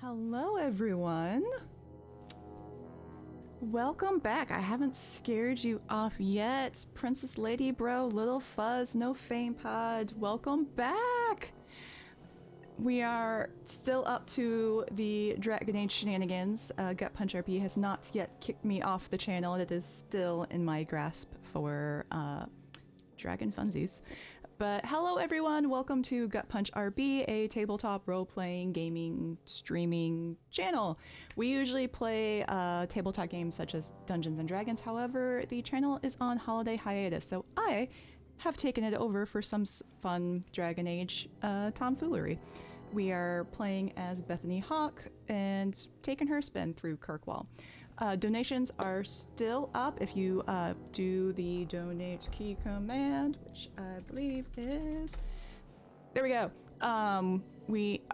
Hello everyone! Welcome back. I haven't scared you off yet. Princess Lady Bro, Little Fuzz, No Fame Pod, welcome back! We are still up to the Dragon Age shenanigans. GutPunchRP has not yet kicked me off the channel. It is still in my grasp for Dragon Funsies. But hello everyone, welcome to GutPunchRP, a tabletop role-playing, gaming, streaming channel. We usually play tabletop games such as Dungeons & Dragons, however, the channel is on holiday hiatus, so I have taken it over for some fun Dragon Age tomfoolery. We are playing as Bethany Hawke and taking her spin through Kirkwall. Donations are still up if you do the donate key command, which I believe is... There we go.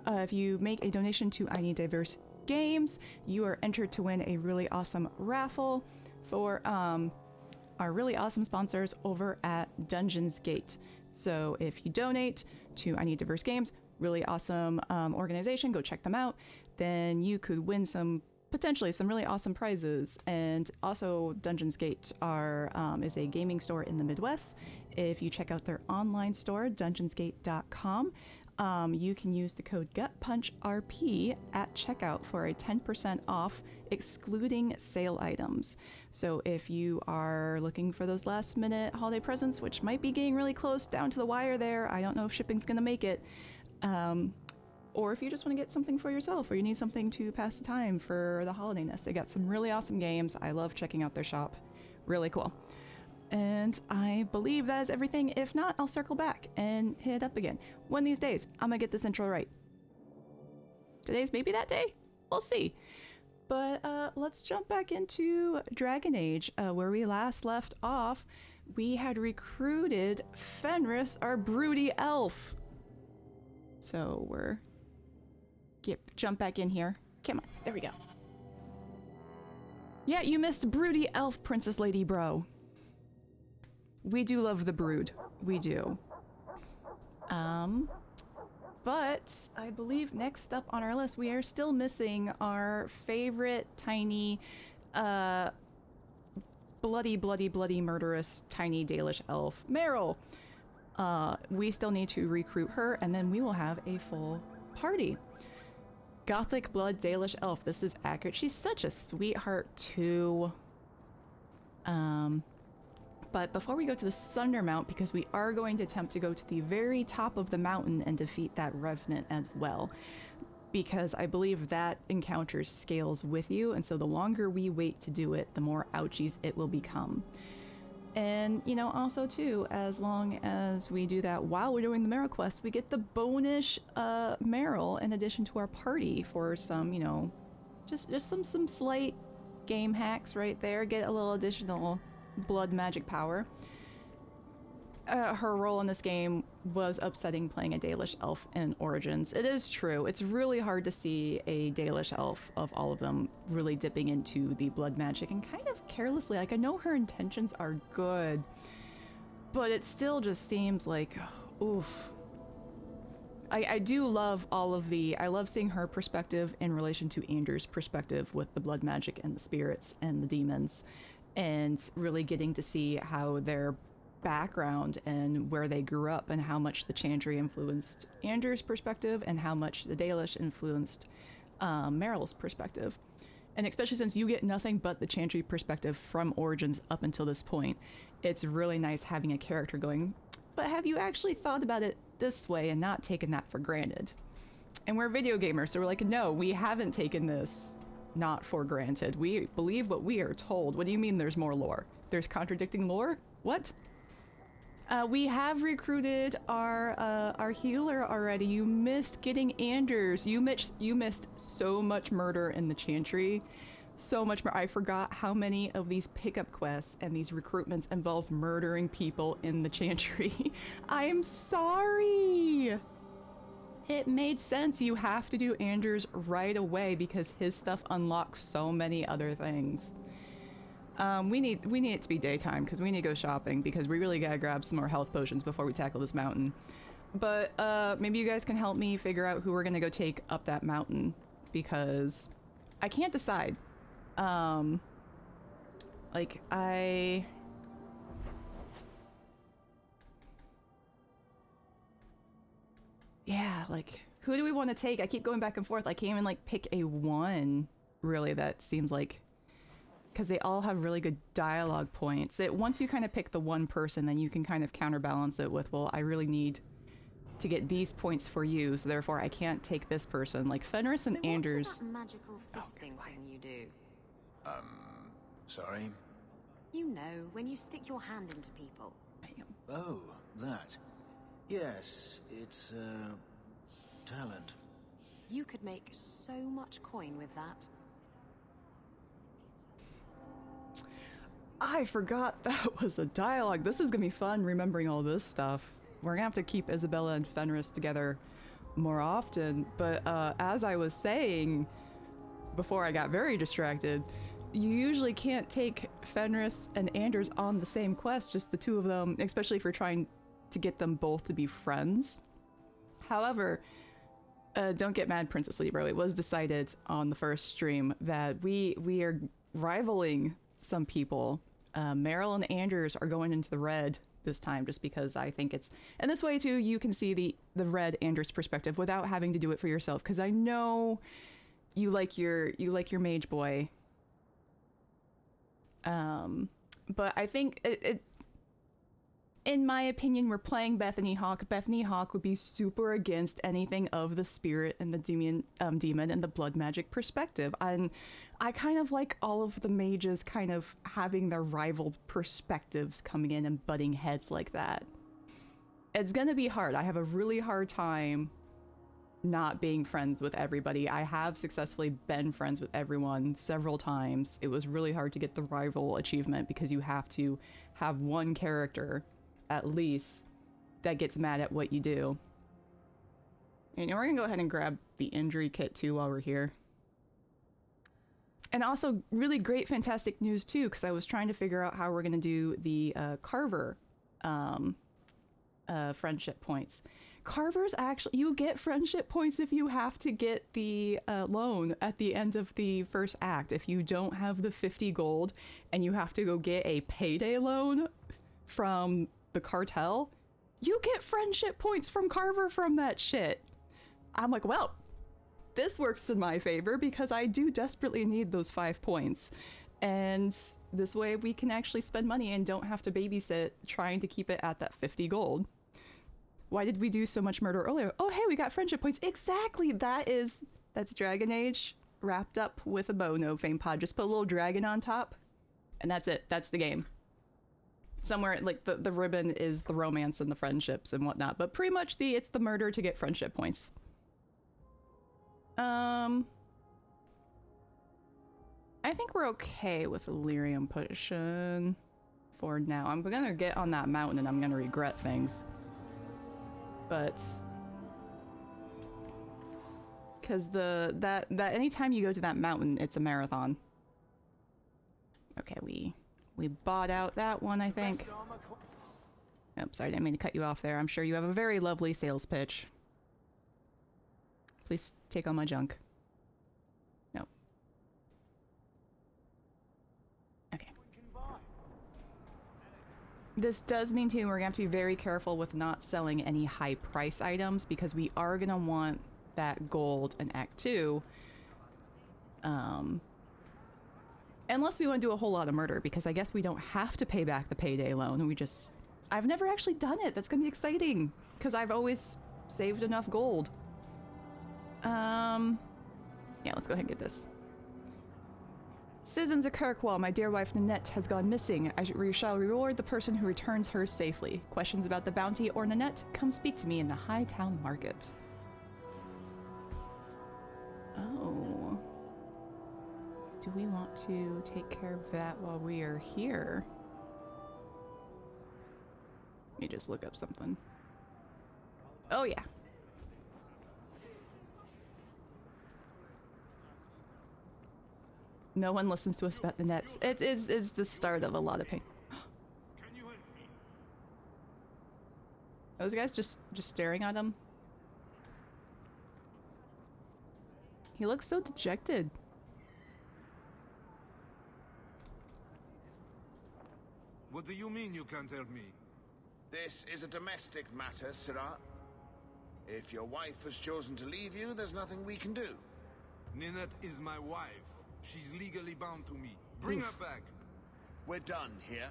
If you make a donation to I Need Diverse Games, you are entered to win a really awesome raffle for our really awesome sponsors over at Dungeons Gate. So if you donate to I Need Diverse Games, really awesome organization, go check them out, then you could win potentially some really awesome prizes. And also Dungeons Gate is a gaming store in the Midwest. If you check out their online store, dungeonsgate.com, you can use the code GutPunchRP at checkout for a 10% off, excluding sale items. So if you are looking for those last minute holiday presents, which might be getting really close down to the wire there, I don't know if shipping's gonna make it, or if you just want to get something for yourself, or you need something to pass the time for the holidayness. They got some really awesome games. I love checking out their shop. Really cool. And I believe that is everything. If not, I'll circle back and hit it up again. One of these days, I'm gonna get this intro right. Today's maybe that day? We'll see. But let's jump back into Dragon Age, where we last left off. We had recruited Fenris, our broody elf. So we're... jump back in here. Come on, there we go. Yeah, you missed broody elf, Princess Lady Bro. We do love the brood. We do. But I believe next up on our list, we are still missing our favorite tiny, bloody, murderous, tiny Dalish elf, Meryl. We still need to recruit her, and then we will have a full party. Gothic blood Dalish elf. This is accurate. She's such a sweetheart too. But before we go to the Sundermount, because we are going to attempt to go to the very top of the mountain and defeat that revenant as well, because I believe that encounter scales with you, and so the longer we wait to do it, the more ouchies it will become. And, you know, also too, as long as we do that while we're doing the Meryl quest, we get the bonus Meryl in addition to our party for some, you know, just some slight game hacks right there. Get a little additional blood magic power. Her role in this game was upsetting playing a Dalish elf in Origins. It is true. It's really hard to see a Dalish elf of all of them really dipping into the blood magic and kind of carelessly. Like, I know her intentions are good, but it still just seems like, oof. I do love I love seeing her perspective in relation to Anders' perspective with the blood magic and the spirits and the demons, and really getting to see how their background and where they grew up and how much the Chantry influenced Anders' perspective and how much the Dalish influenced Meryl's perspective. And especially since you get nothing but the Chantry perspective from Origins up until this point, it's really nice having a character going, but have you actually thought about it this way and not taken that for granted? And we're video gamers, so we're like, no, we haven't taken this not for granted. We believe what we are told. What do you mean there's more lore? There's contradicting lore? What? We have recruited our healer already. You missed getting Anders. You missed so much murder in the Chantry. So much murder. I forgot how many of these pickup quests and these recruitments involve murdering people in the Chantry. I'm sorry. It made sense. You have to do Anders right away because his stuff unlocks so many other things. We need it to be daytime because we need to go shopping because we really gotta grab some more health potions before we tackle this mountain. But maybe you guys can help me figure out who we're gonna go take up that mountain. because I can't decide. Like, yeah, like, who do we want to take? I keep going back and forth. I can't even, like, pick a one, really, that seems like... Because they all have really good dialogue points. Once you kind of pick the one person, then you can kind of counterbalance it with, well, I really need to get these points for you, so therefore I can't take this person. Like, Fenris and Anders... What's that magical fisting thing you do? Sorry? You know, when you stick your hand into people. Oh, that. Yes, it's, talent. You could make so much coin with that. I forgot that was a dialogue. This is gonna be fun, remembering all this stuff. We're gonna have to keep Isabella and Fenris together more often, but as I was saying before I got very distracted, you usually can't take Fenris and Anders on the same quest, just the two of them, especially if you're trying to get them both to be friends. However, don't get mad, Princess Libro. It was decided on the first stream that we are rivaling some people. Meryl and Anders are going into the red this time, just because I think it's... And this way, too, you can see the red Anders perspective without having to do it for yourself, because I know you like your mage boy. But I think in my opinion, we're playing Bethany Hawke. Bethany Hawke would be super against anything of the spirit and the demon and the blood magic perspective. And I kind of like all of the mages kind of having their rival perspectives coming in and butting heads like that. It's gonna be hard. I have a really hard time not being friends with everybody. I have successfully been friends with everyone several times. It was really hard to get the rival achievement because you have to have one character at least that gets mad at what you do. And we're gonna go ahead and grab the injury kit too while we're here. And also really great, fantastic news too, because I was trying to figure out how we're gonna do the Carver friendship points. Carvers actually, you get friendship points if you have to get the loan at the end of the first act. If you don't have the 50 gold and you have to go get a payday loan from the cartel, you get friendship points from Carver from that shit. I'm like, well, this works in my favor because I do desperately need those 5 points. And this way we can actually spend money and don't have to babysit trying to keep it at that 50 gold. Why did we do so much murder earlier? Oh, hey, we got friendship points. Exactly. That's Dragon Age wrapped up with a bow. No fame pod. Just put a little dragon on top. And that's it. That's the game. Somewhere, like, the ribbon is the romance and the friendships and whatnot. But pretty much it's the murder to get friendship points. I think we're okay with the lyrium potion for now. I'm gonna get on that mountain and I'm gonna regret things. But because that anytime you go to that mountain, it's a marathon. Okay, we bought out that one, I think. Oh, sorry, I didn't mean to cut you off there. I'm sure you have a very lovely sales pitch. Please take all my junk. No. Okay. This does mean too, we're gonna have to be very careful with not selling any high price items because we are gonna want that gold in Act 2. Unless we want to do a whole lot of murder, because I guess we don't have to pay back the payday loan. I've never actually done it. That's gonna be exciting because I've always saved enough gold. Yeah, let's go ahead and get this. Citizens of Kirkwall, my dear wife Nanette has gone missing. We shall reward the person who returns her safely. Questions about the bounty or Nanette? Come speak to me in the High Town Market. Oh. Do we want to take care of that while we are here? Let me just look up something. Oh yeah. No one listens to us about the nets. It is the start of a lot of pain. Those guys just staring at him. He looks so dejected. What do you mean you can't help me? This is a domestic matter, Sirrah. If your wife has chosen to leave you, there's nothing we can do. Ninette is my wife. She's legally bound to me. Bring her back. We're done here.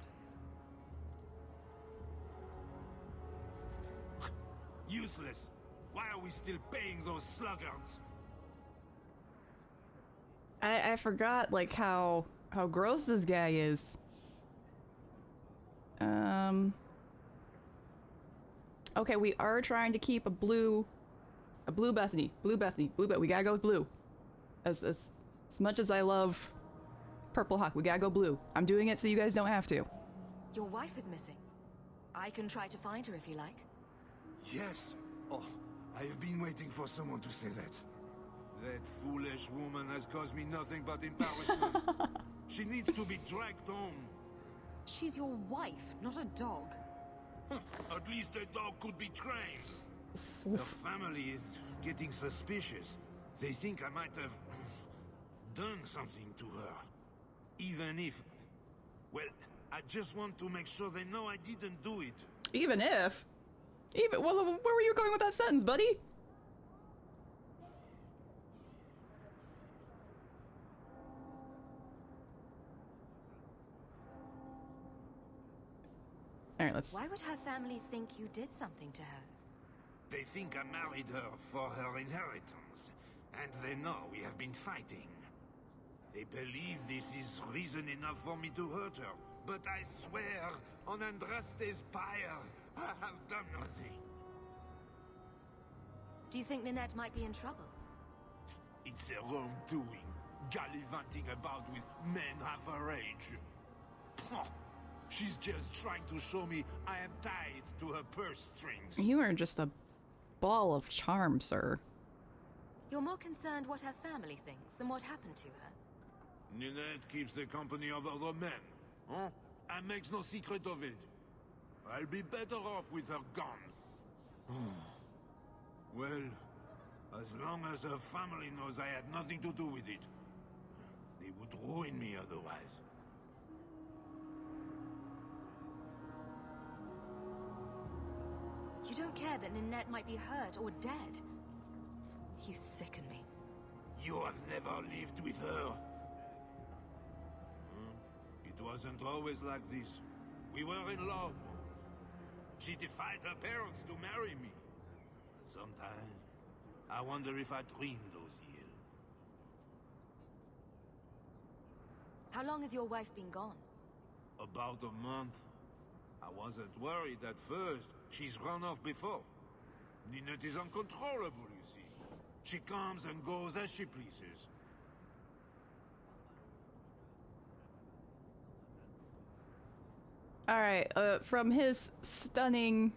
Useless. Why are we still paying those sluggards? I forgot, like, how gross this guy is. Okay, we are trying to keep a blue Bethany. We gotta go with blue. As much as I love Purple Hawk, we gotta go blue. I'm doing it so you guys don't have to. Your wife is missing. I can try to find her if you like. Yes. Oh, I have been waiting for someone to say that. That foolish woman has caused me nothing but embarrassment. She needs to be dragged home. She's your wife, not a dog. At least a dog could be trained. Her family is getting suspicious. They think I might have done something to her. Even if... Well, I just want to make sure they know I didn't do it. Even if? Well, where were you going with that sentence, buddy? Alright, let's... Why would her family think you did something to her? They think I married her for her inheritance, and they know we have been fighting. They believe this is reason enough for me to hurt her, but I swear on Andraste's pyre, I have done nothing. Do you think Ninette might be in trouble? It's her own doing, gallivanting about with men half her age. She's just trying to show me I am tied to her purse strings. You are just a ball of charm, sir. You're more concerned what her family thinks than what happened to her. Ninette keeps the company of other men, huh? And makes no secret of it. I'll be better off with her gone. Well, as long as her family knows I had nothing to do with it, they would ruin me otherwise. You don't care that Ninette might be hurt or dead. You sicken me. You have never lived with her. It wasn't always like this. We were in love. She defied her parents to marry me. Sometimes, I wonder if I dreamed those years. How long has your wife been gone? About a month. I wasn't worried at first. She's run off before. Ninette is uncontrollable, you see. She comes and goes as she pleases. Alright, from his stunning...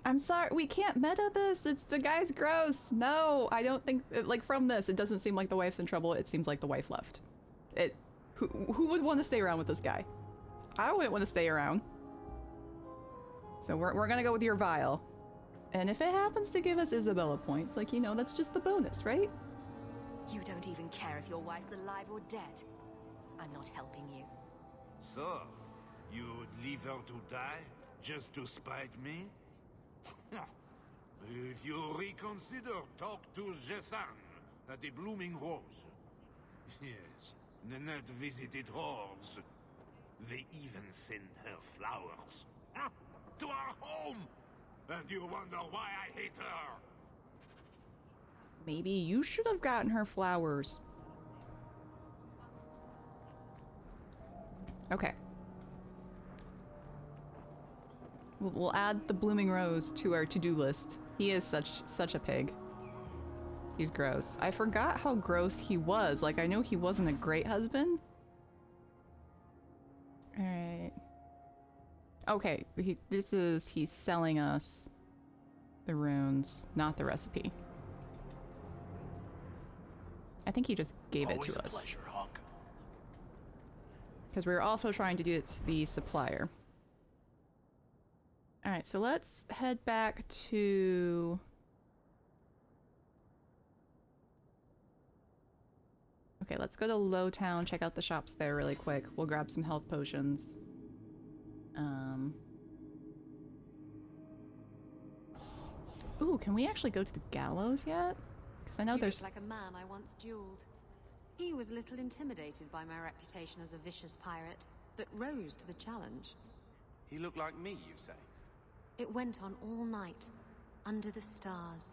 I'm sorry, we can't meta this! It's the guy's gross! No, I don't think... Like, from this, it doesn't seem like the wife's in trouble, it seems like the wife left. Who would want to stay around with this guy? I wouldn't want to stay around. So we're gonna go with your vial. And if it happens to give us Isabella points, like, you know, that's just the bonus, right? You don't even care if your wife's alive or dead. I'm not helping you. So, you would leave her to die just to spite me? If you reconsider, talk to Jethan at the Blooming Rose. Yes, Ninette visited whores. They even send her flowers. To our home! And you wonder why I hate her! Maybe you should have gotten her flowers. Okay. We'll add the Blooming Rose to our to-do list. He is such a pig. He's gross. I forgot how gross he was. Like, I know he wasn't a great husband. Alright. Okay, he's selling us the runes, not the recipe. I think he just gave it to us. Always a pleasure, Hawke. Because we were also trying to do it to the supplier. Alright, so let's head back to... Okay, let's go to Low Town, check out the shops there really quick. We'll grab some health potions. Ooh, can we actually go to the Gallows yet? Because I know there's... like a man I once dueled. He was a little intimidated by my reputation as a vicious pirate, but rose to the challenge. He looked like me, you say? It went on all night, under the stars,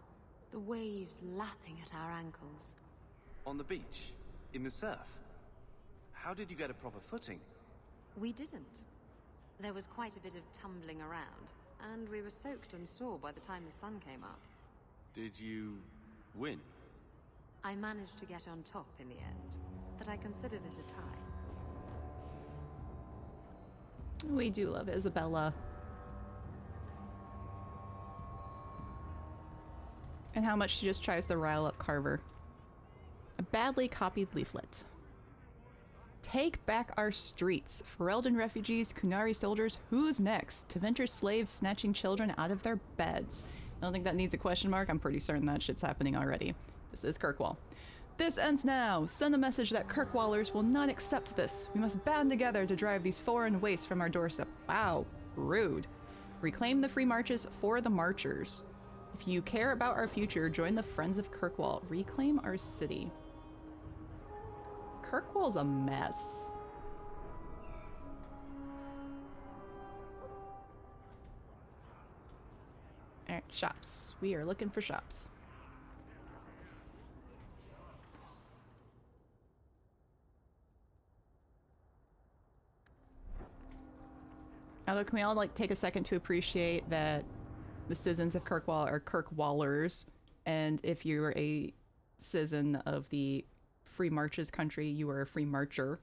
the waves lapping at our ankles. On the beach? In the surf? How did you get a proper footing? We didn't. There was quite a bit of tumbling around, and we were soaked and sore by the time the sun came up. Did you win? I managed to get on top in the end, but I considered it a tie. We do love Isabella. And how much she just tries to rile up Carver. A badly copied leaflet. Take back our streets. Ferelden refugees, Kunari soldiers, who's next? Tevinter slaves snatching children out of their beds. I don't think that needs a question mark. I'm pretty certain that shit's happening already. This is Kirkwall. This ends now. Send a message that Kirkwallers will not accept this. We must band together to drive these foreign wastes from our doorstep. Wow, rude. Reclaim the free marches for the marchers. If you care about our future, join the Friends of Kirkwall. Reclaim our city. Kirkwall's a mess. Alright, shops. We are looking for shops. Although, can we all, like, take a second to appreciate that the citizens of Kirkwall are Kirkwallers, and if you're a citizen of the Free Marches country, you are a free marcher.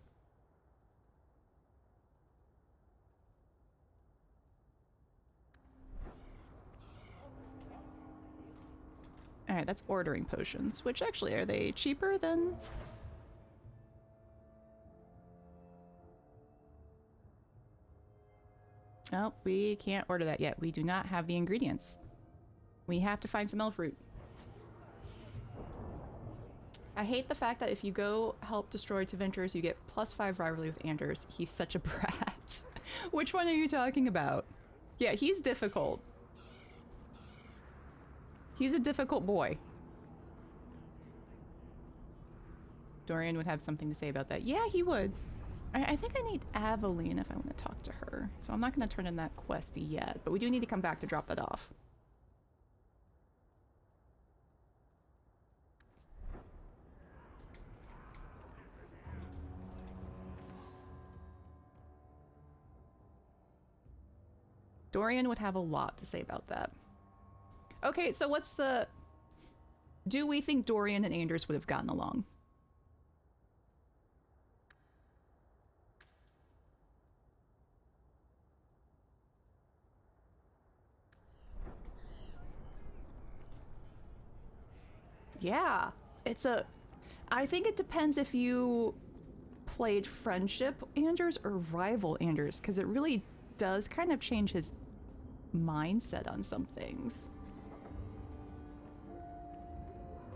Alright, that's ordering potions, which actually, are they cheaper than... Oh, we can't order that yet. We do not have the ingredients. We have to find some elf fruit. I hate the fact that if you go help destroy Tevinters, you get +5 rivalry with Anders. He's such a brat. Which one are you talking about? Yeah, he's difficult. He's a difficult boy. Dorian would have something to say about that. Yeah, he would. I think I need Aveline if I want to talk to her. So I'm not going to turn in that quest yet, but we do need to come back to drop that off. Dorian would have a lot to say about that. Okay, so what's the... Do we think Dorian and Anders would have gotten along? Yeah, it's a... I think it depends if you played friendship Anders or rival Anders, because it really does kind of change his mindset on some things.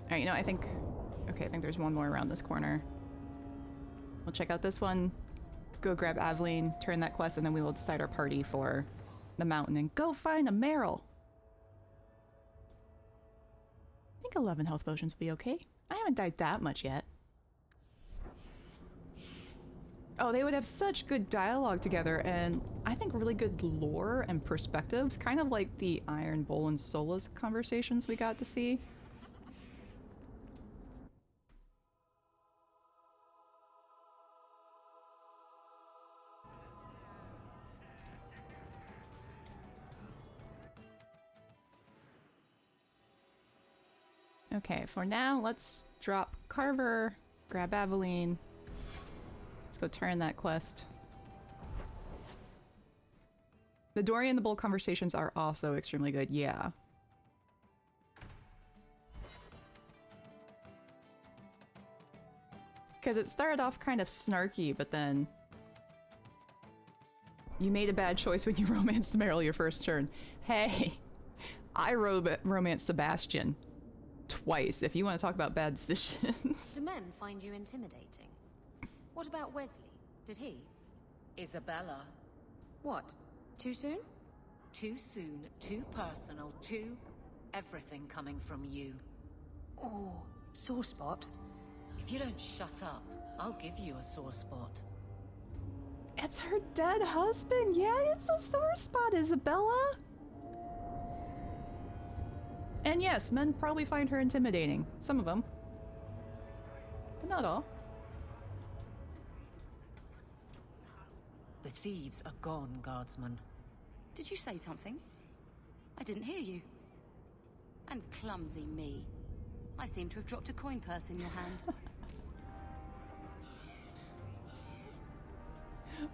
Alright, you know, I think... Okay, I think there's one more around this corner. We'll check out this one, go grab Aveline, turn that quest, and then we will decide our party for the mountain and go find a Meryl. I think 11 health potions will be okay. I haven't died that much yet. Oh, they would have such good dialogue together, and I think really good lore and perspectives, kind of like the Iron Bowl and Solas conversations we got to see. Okay, for now, let's drop Carver, grab Aveline. Let's go turn that quest. The Dorian and the Bull conversations are also extremely good, yeah. Because it started off kind of snarky, but then... You made a bad choice when you romanced Meryl your first turn. Hey! I romanced Sebastian. twice if you want to talk about bad decisions. Do men find you intimidating? What about Wesley? Did he? Isabella. What? Too soon? Too soon, too personal, too... everything coming from you. Oh, sore spot. If you don't shut up, I'll give you a sore spot. It's her dead husband. Yeah, it's a sore spot, Isabella. And yes, men probably find her intimidating. Some of them. But not all. The thieves are gone, guardsman. Did you say something? I didn't hear you. And clumsy me. I seem to have dropped a coin purse in your hand.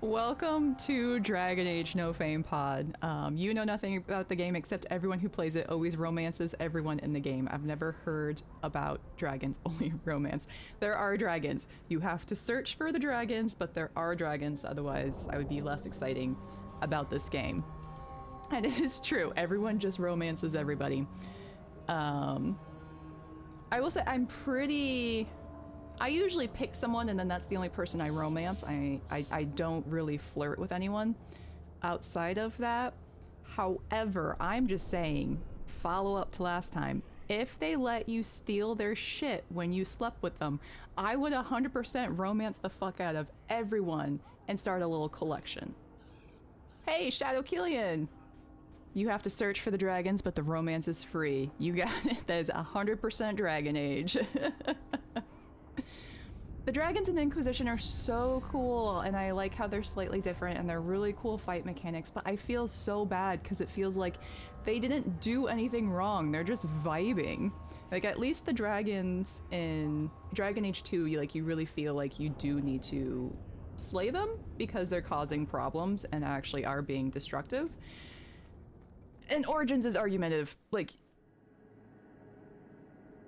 Welcome to Dragon Age No Fame Pod. You know nothing about the game except everyone who plays it always romances everyone in the game. I've never heard about dragons, only romance. There are dragons. You have to search for the dragons, but there are dragons, otherwise I would be less exciting about this game. And it is true, everyone just romances everybody. I will say I usually pick someone and then that's the only person I romance. I don't really flirt with anyone outside of that. However, I'm just saying, follow up to last time. If they let you steal their shit when you slept with them, I would 100% romance the fuck out of everyone and start a little collection. Hey, Shadow Killian! You have to search for the dragons, but the romance is free. You got it. That is 100% Dragon Age. The dragons in the Inquisition are so cool, and I like how they're slightly different, and they're really cool fight mechanics, but I feel so bad because it feels like they didn't do anything wrong. They're just vibing. Like, at least the dragons in Dragon Age 2, you really feel like you do need to slay them because they're causing problems and actually are being destructive. And Origins is argumentative. Like,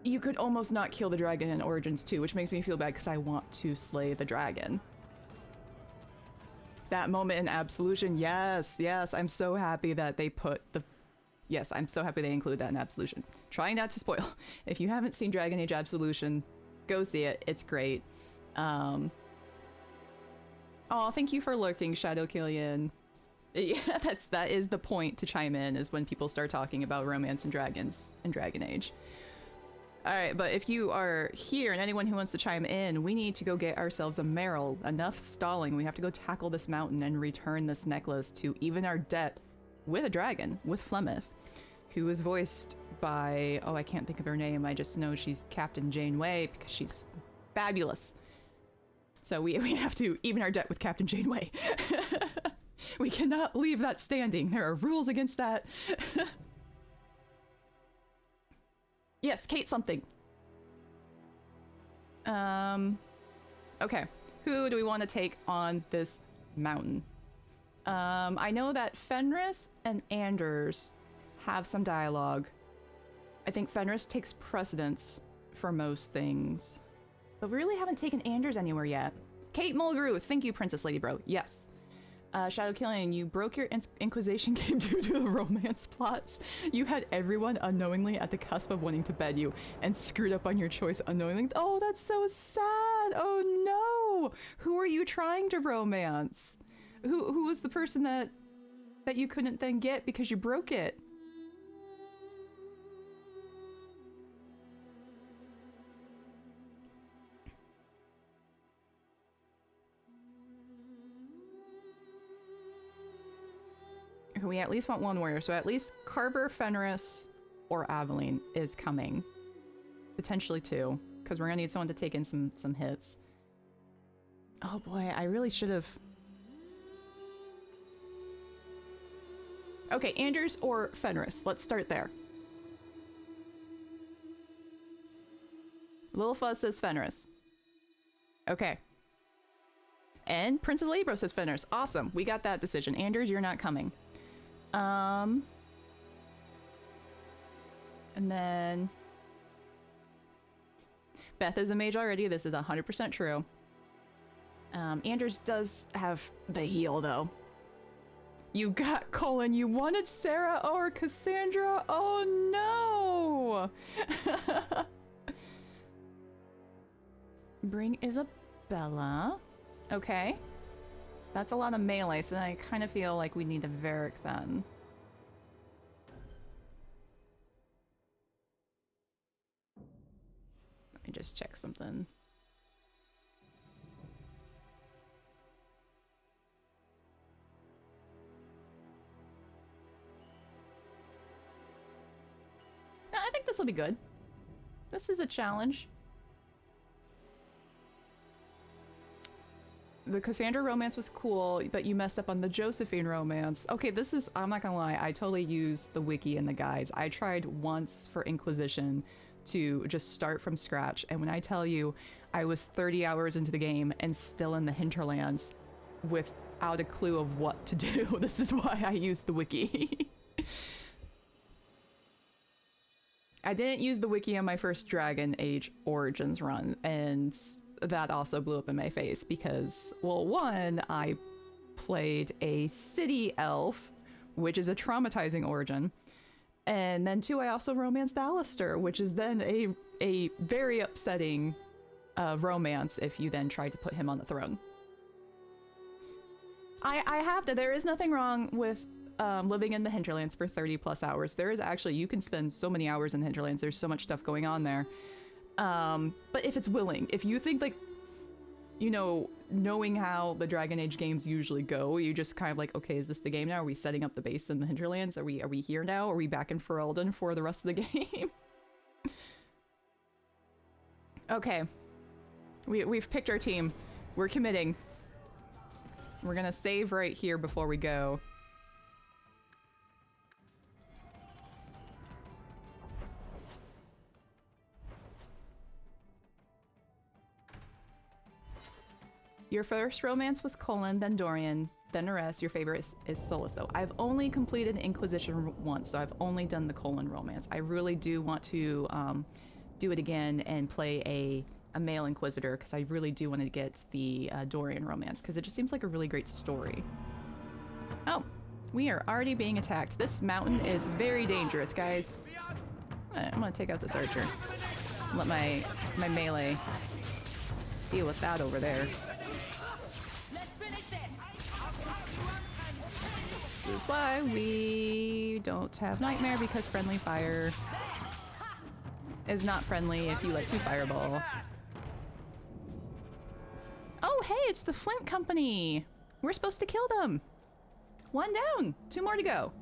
you could almost not kill the dragon in Origins 2, which makes me feel bad because I want to slay the dragon. That moment in Absolution, yes, I'm so happy that they put the... Yes, I'm so happy they include that in Absolution. Trying not to spoil. If you haven't seen Dragon Age Absolution, go see it. It's great. Oh, thank you for lurking, Shadow Killian. Yeah, that is the point to chime in, is when people start talking about romance and dragons in Dragon Age. Alright, but if you are here and anyone who wants to chime in, we need to go get ourselves a Merrill. Enough stalling. We have to go tackle this mountain and return this necklace to even our debt with a dragon, with Flementh, who is voiced by, oh, I can't think of her name. I just know she's Captain Janeway because she's fabulous. So we have to even our debt with Captain Janeway. We cannot leave that standing. There are rules against that. Yes, Kate something. Okay. Who do we want to take on this mountain? I know that Fenris and Anders have some dialogue. I think Fenris takes precedence for most things. But we really haven't taken Anders anywhere yet. Kate Mulgrew, thank you, Princess Lady Bro. Yes. Shadow Killian, you broke your Inquisition game due to the romance plots. You had everyone unknowingly at the cusp of wanting to bed you and screwed up on your choice unknowingly. Oh, that's so sad. Oh no. Who are you trying to romance? Who was the person that you couldn't then get because you broke it? We at least want one warrior, so at least Carver, Fenris, or Aveline is coming. Potentially two, because we're gonna need someone to take in some hits. Oh boy, I really should have... Okay, Anders or Fenris. Let's start there. Little Fuzz says Fenris. Okay. And Princess Labro says Fenris. Awesome, we got that decision. Anders, you're not coming. And then Beth is a mage already. This is 100% true. Anders does have the heal though. You got Colin. You wanted Sarah or Cassandra. Oh no! Bring Isabella. Okay. That's a lot of melee, so then I kind of feel like we need a Varric then. Let me just check something. I think this will be good. This is a challenge. The Cassandra romance was cool, but you messed up on the Josephine romance. Okay, this is, I'm not gonna lie, I totally used the wiki and the guides. I tried once for Inquisition to just start from scratch, and when I tell you I was 30 hours into the game and still in the hinterlands without a clue of what to do, this is why I used the wiki. I didn't use the wiki on my first Dragon Age Origins run, and that also blew up in my face because, well, one, I played a city elf, which is a traumatizing origin, and then two, I also romanced Alistair, which is then a very upsetting romance if you then tried to put him on the throne. I have to, there is nothing wrong with living in the hinterlands for 30 plus hours. There is actually, you can spend so many hours in the hinterlands, there's so much stuff going on there. But if it's willing, if you think like, you know, knowing how the Dragon Age games usually go, you just kind of like, okay, is this the game now? Are we setting up the base in the hinterlands? Are we here now? Are we back in Ferelden for the rest of the game? Okay. We've picked our team. We're committing. We're gonna save right here before we go. Your first romance was Colin, then Dorian, then Nerys. Your favorite is Solus, though. I've only completed Inquisition once, so I've only done the Colin romance. I really do want to do it again and play a male Inquisitor, because I really do want to get the Dorian romance, because it just seems like a really great story. Oh, we are already being attacked. This mountain is very dangerous, guys. I'm gonna take out this archer. Let my melee deal with that over there. This is why we don't have Nightmare, because friendly fire is not friendly if you let two fireball. Oh, hey, it's the Flint Company. We're supposed to kill them. One down, two more to go.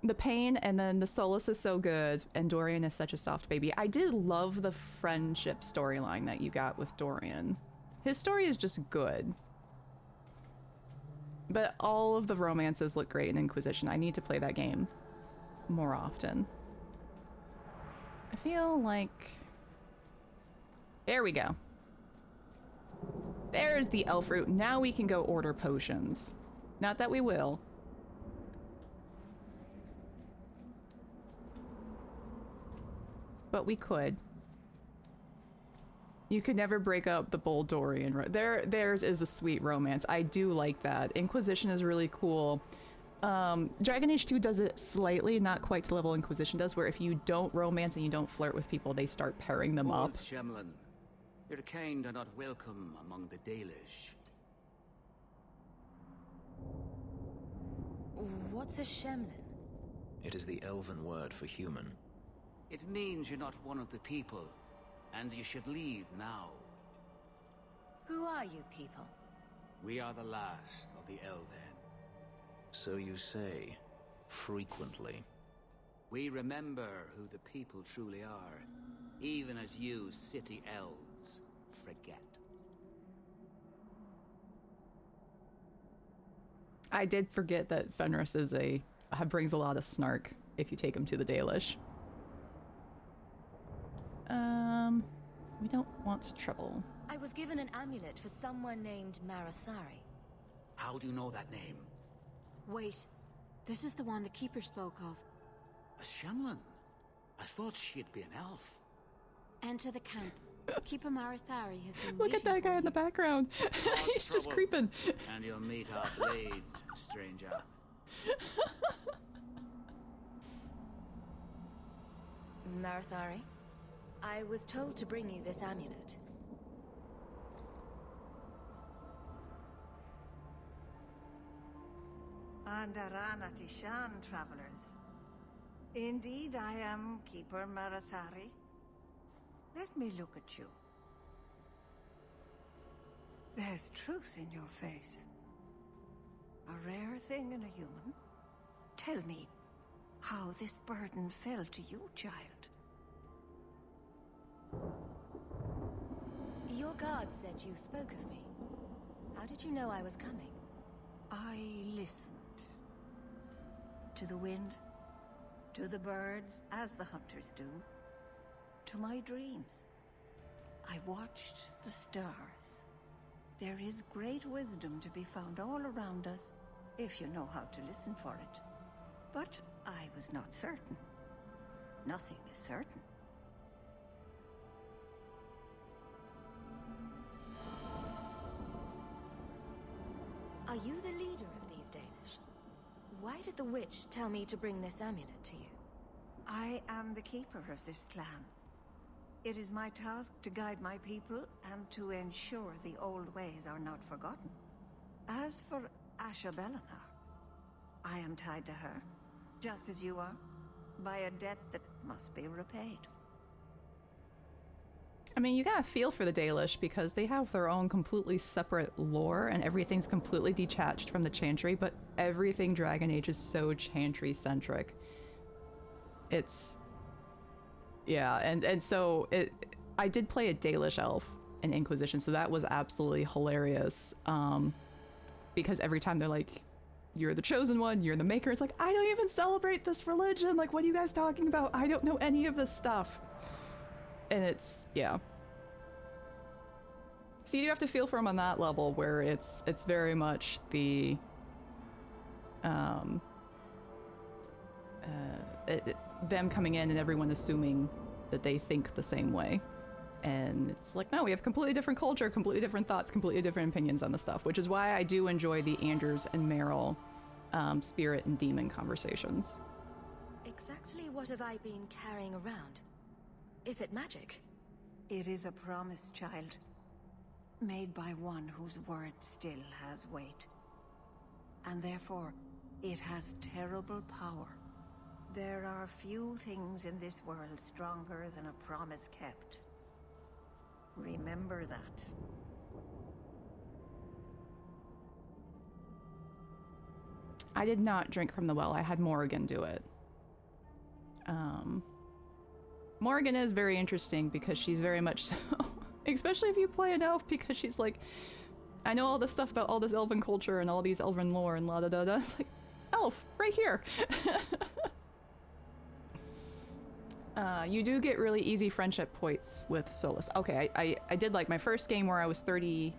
The Pain and then the Solus is so good, and Dorian is such a soft baby. I did love the friendship storyline that you got with Dorian. His story is just good. But all of the romances look great in Inquisition. I need to play that game more often. I feel like... There we go. There's the elf route. Now we can go order potions. Not that we will. But we could. You could never break up the bold Dorian. Theirs is a sweet romance. I do like that. Inquisition is really cool. Dragon Age 2 does it slightly, not quite to the level Inquisition does, where if you don't romance and you don't flirt with people, they start pairing them up. Shemlin, your kind are not welcome among the Dalish. What's a Shemlin? It is the elven word for human. It means you're not one of the people. And you should leave now. Who are you people? We are the last of the Elven. So you say, frequently. We remember who the people truly are, even as you city elves forget. I did forget that Fenris is brings a lot of snark if you take him to the Dalish. We don't want trouble. I was given an amulet for someone named Marathari. How do you know that name? Wait, this is the one the Keeper spoke of. A Shemlin? I thought she'd be an elf. Enter the camp. Keeper Marathari has been Look at that guy in the background. He's just creeping. And you'll meet our blades, stranger. Marathari, I was told to bring you this amulet. Andarana Tishan, travelers. Indeed, I am Keeper Marathari. Let me look at you. There's truth in your face. A rare thing in a human. Tell me how this burden fell to you, child. Your guard said you spoke of me. How did you know I was coming? I listened. To the wind, to the birds, as the hunters do, to my dreams. I watched the stars. There is great wisdom to be found all around us, if you know how to listen for it. But I was not certain. Nothing is certain. Are you the leader of these Danish? Why did the witch tell me to bring this amulet to you? I am the keeper of this clan. It is my task to guide my people and to ensure the old ways are not forgotten. As for Asha Bellinar, I am tied to her, just as you are, by a debt that must be repaid. I mean, you gotta feel for the Dalish because they have their own completely separate lore and everything's completely detached from the Chantry, but everything Dragon Age is so Chantry-centric. It's... yeah, and so I did play a Dalish elf in Inquisition, so that was absolutely hilarious. Because every time they're like, you're the chosen one, you're the maker, it's like, I don't even celebrate this religion, like, what are you guys talking about? I don't know any of this stuff. And it's, yeah. So you do have to feel for them on that level, where it's very much the, them coming in and everyone assuming that they think the same way. And it's like, no, we have completely different culture, completely different thoughts, completely different opinions on the stuff, which is why I do enjoy the Anders and Meryl spirit and demon conversations. Exactly what have I been carrying around? Is it magic? It is a promise, child. Made by one whose word still has weight. And therefore, it has terrible power. There are few things in this world stronger than a promise kept. Remember that. I did not drink from the well. I had Morrigan do it. Morrigan is very interesting because she's very much so, especially if you play an elf, because she's like, I know all this stuff about all this elven culture and all these elven lore and la da da da. It's like, elf, right here. You do get really easy friendship points with Solus. Okay, I did like my first game where I was 30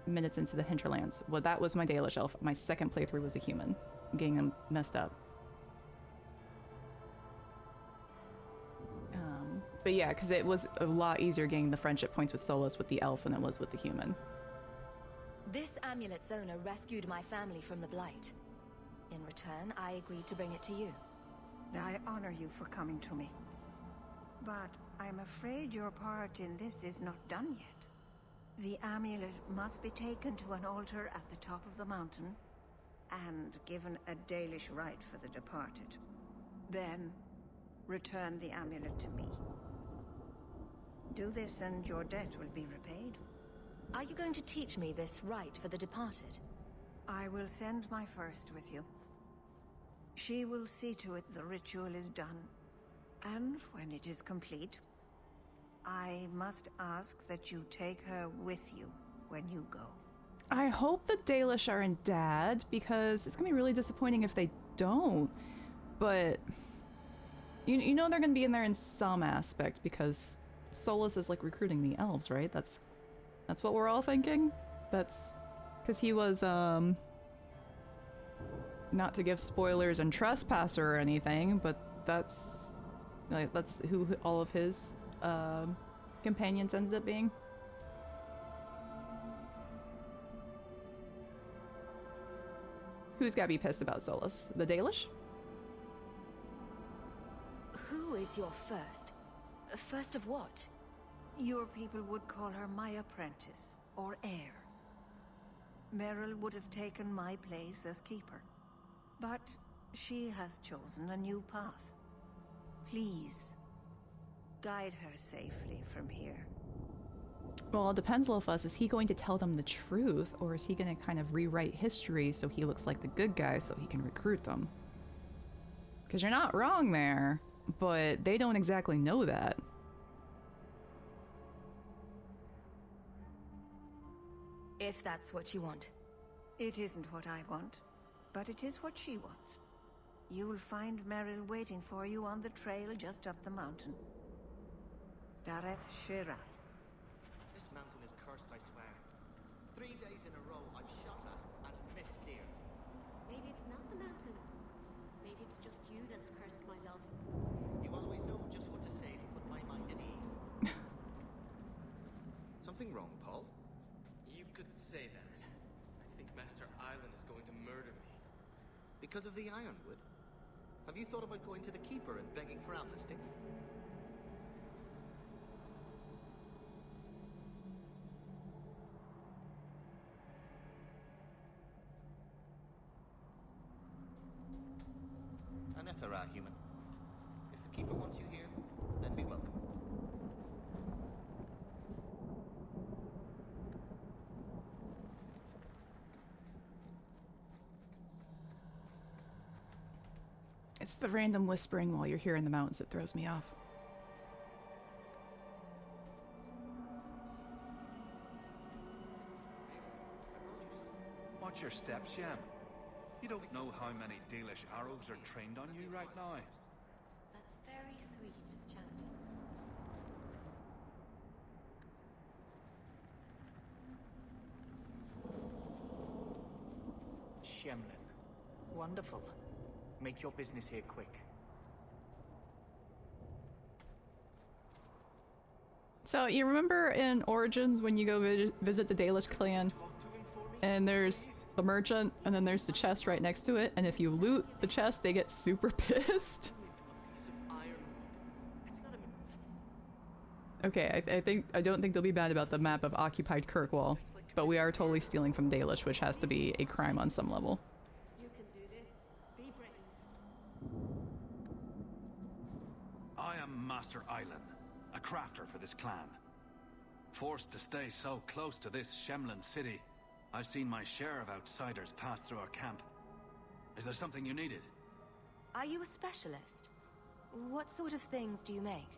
minutes into the Hinterlands. Well, that was my Dalish elf. My second playthrough was the human. I'm getting them messed up. But yeah, because it was a lot easier getting the friendship points with Solus with the elf than it was with the human. This amulet's owner rescued my family from the Blight. In return, I agreed to bring it to you. I honor you for coming to me. But I'm afraid your part in this is not done yet. The amulet must be taken to an altar at the top of the mountain and given a Dalish rite for the departed. Then, return the amulet to me. Do this and your debt will be repaid. Are you going to teach me this rite for the departed? I will send my first with you. She will see to it the ritual is done. And when it is complete, I must ask that you take her with you when you go. I hope the Dalish are in Dad, because it's gonna be really disappointing if they don't. But you know they're gonna be in there in some aspect, because Solus is like recruiting the elves, right? That's what we're all thinking. That's because he was not to give spoilers and trespasser or anything, but that's who all of his companions ended up being. Who's gotta be pissed about Solus? The Dalish? Who is your first? First of what? Your people would call her my apprentice, or heir. Meryl would have taken my place as keeper. But she has chosen a new path. Please, guide her safely from here. Well, it depends, Lofus. Is he going to tell them the truth, or is he going to kind of rewrite history so he looks like the good guy so he can recruit them? Because you're not wrong there, but they don't exactly know that. If that's what you want. It isn't what I want, but it is what she wants. You will find Meryl waiting for you on the trail just up the mountain. Dareth Shira. This mountain is cursed, I swear. 3 days in a row I've shot at and missed deer. Maybe it's not the mountain. Maybe it's just you that's cursed, my love. You always know just what to say to put my mind at ease. Something wrong, Paul? You could say that. I think Master Island is going to murder me. Because of the ironwood? Have you thought about going to the Keeper and begging for amnesty? An Ethera human. If the Keeper wants you here, then be welcome. It's the random whispering while you're here in the mountains that throws me off. Watch your steps, Yam. You don't know how many Dalish arrows are trained on you right now. That's very sweet, Chanton. Shemlin. Wonderful. Make your business here quick. So you remember in Origins when you go visit the Dalish clan, and there's the merchant, and then there's the chest right next to it, and if you loot the chest, they get super pissed. Okay, I don't think they'll be bad about the map of occupied Kirkwall, but we are totally stealing from Dalish, which has to be a crime on some level. You can do this. Be brave. I am Master Island, a crafter for this clan. Forced to stay so close to this Shemlin city, I've seen my share of outsiders pass through our camp. Is there something you needed? Are you a specialist? What sort of things do you make?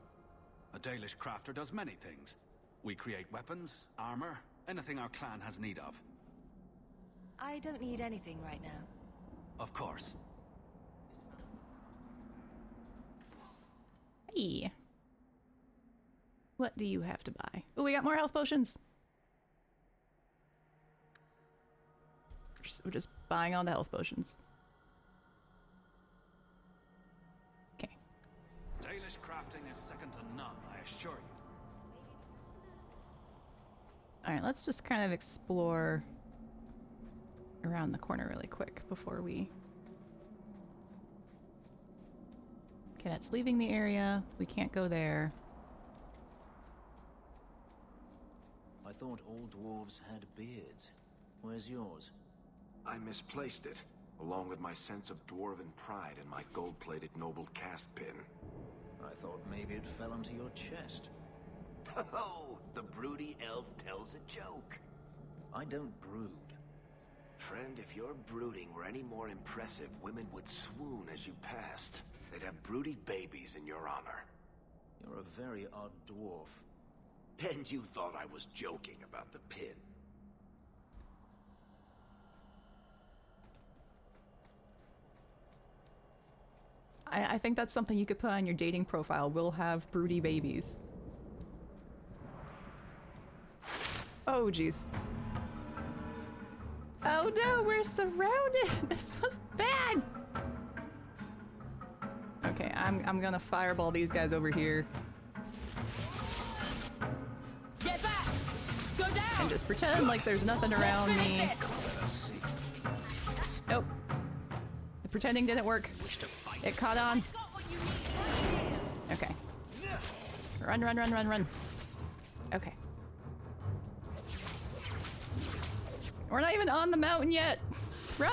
A Dalish crafter does many things. We create weapons, armor, anything our clan has need of. I don't need anything right now. Of course. Hey. What do you have to buy? Oh, we got more health potions. We're just buying all the health potions. Okay. Dalish crafting is second to none, I assure you. Alright, let's just kind of explore around the corner really quick before we... Okay, that's leaving the area. We can't go there. I thought all dwarves had beards. Where's yours? I misplaced it, along with my sense of dwarven pride and my gold-plated noble cast pin. I thought maybe it fell onto your chest. Oh, the broody elf tells a joke. I don't brood. Friend, if your brooding were any more impressive, women would swoon as you passed. They'd have broody babies in your honor. You're a very odd dwarf. And you thought I was joking about the pin. I think that's something you could put on your dating profile. We'll have broody babies. Oh, jeez. Oh no, we're surrounded! This was bad! Okay, I'm gonna fireball these guys over here. Get back! Go down! And just pretend like there's nothing around me. Nope. Pretending didn't work. It caught on. Okay. Run, run, run, run, run. Okay. We're not even on the mountain yet. Run!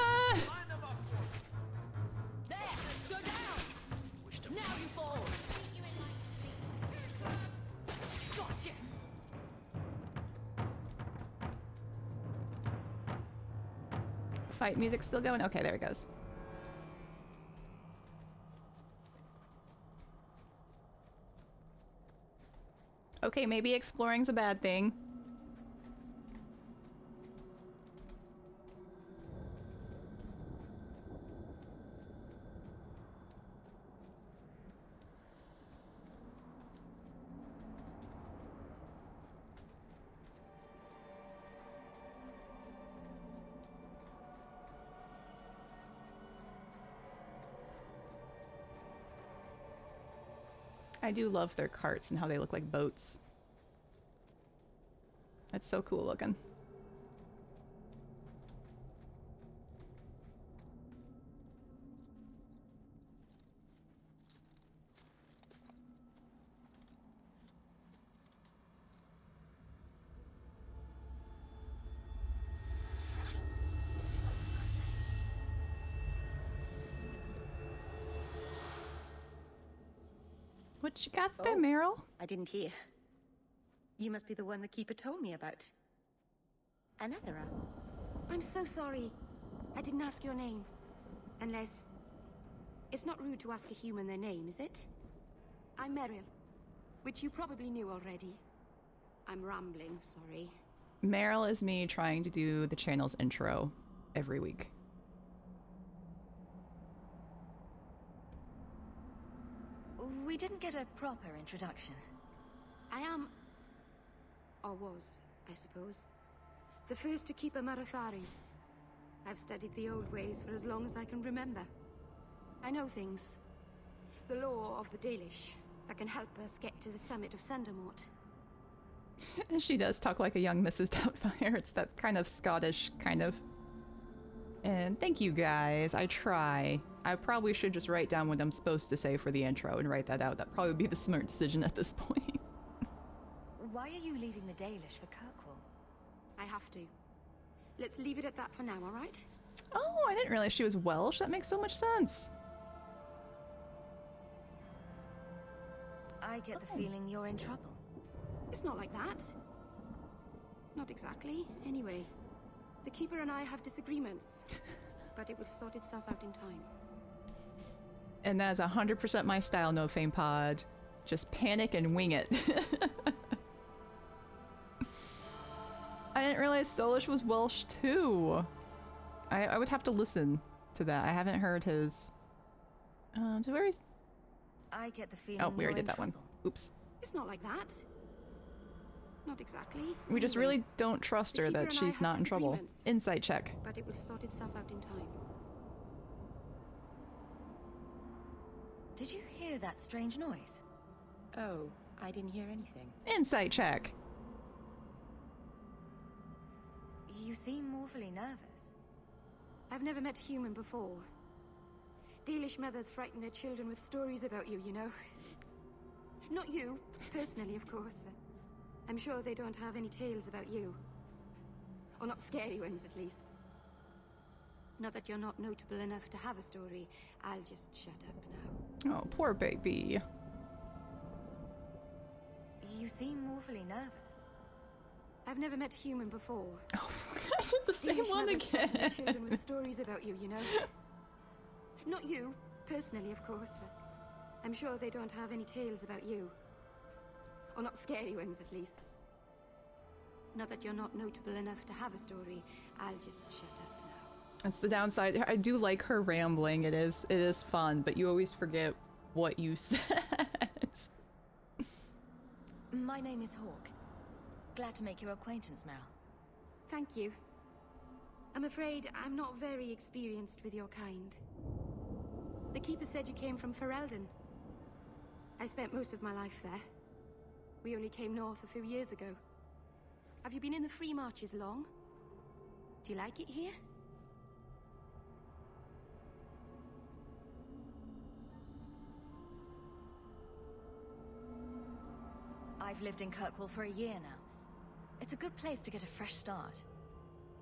There, go down. Now you fall. Gotcha. Fight music still going? Okay, there it goes. Okay, maybe exploring's a bad thing. I do love their carts and how they look like boats. That's so cool looking. What you got there, Meryl? I didn't hear. You must be the one the Keeper told me about. Another. I'm so sorry. I didn't ask your name. Unless... It's not rude to ask a human their name, is it? I'm Meryl, which you probably knew already. I'm rambling, sorry. Meryl is me trying to do the channel's intro every week. We didn't get a proper introduction. I am... or was, I suppose. The first to keep a Marathari. I've studied the old ways for as long as I can remember. I know things. The lore of the Dalish that can help us get to the summit of Sundermort. And she does talk like a young Mrs. Doubtfire. It's that kind of Scottish kind of. And thank you guys. I try. I probably should just write down what I'm supposed to say for the intro and write that out. That'd probably be the smart decision at this point. Why are you leaving the Dalish for Kirkwall? I have to. Let's leave it at that for now, alright? Oh, I didn't realize she was Welsh. That makes so much sense. I get the feeling you're in trouble. It's not like that. Not exactly. Anyway, the Keeper and I have disagreements, but it will sort itself out in time. And that's 100% my style, No Fame Pod. Just panic and wing it. I didn't realize Solish was Welsh too. I would have to listen to that. I haven't heard his... where is... I get the feeling Oh, we already you're did that one. Oops. It's not like that. Not exactly. We just really don't trust her that she's not in trouble. Insight check. But it will sort itself out in time. Did you hear that strange noise? Oh, I didn't hear anything. Insight check. You seem awfully nervous. I've never met a human before. Dalish mothers frighten their children with stories about you, you know. Not you, personally, of course. I'm sure they don't have any tales about you. Or not scary ones, at least. Not that you're not notable enough to have a story. I'll just shut up now. Oh, poor baby. You seem awfully nervous. I've never met a human before. Oh, I did the same one again. Their children with stories about you, you know. Not you, personally, of course. I'm sure they don't have any tales about you. Or not scary ones, at least. Not that you're not notable enough to have a story. I'll just shut up now. That's the downside. I do like her rambling. It is fun, but you always forget what you said. My name is Hawke. Glad to make your acquaintance, Meryl. Thank you. I'm afraid I'm not very experienced with your kind. The Keeper said you came from Ferelden. I spent most of my life there. We only came north a few years ago. Have you been in the Free Marches long? Do you like it here? I've lived in Kirkwall for a year now. It's a good place to get a fresh start.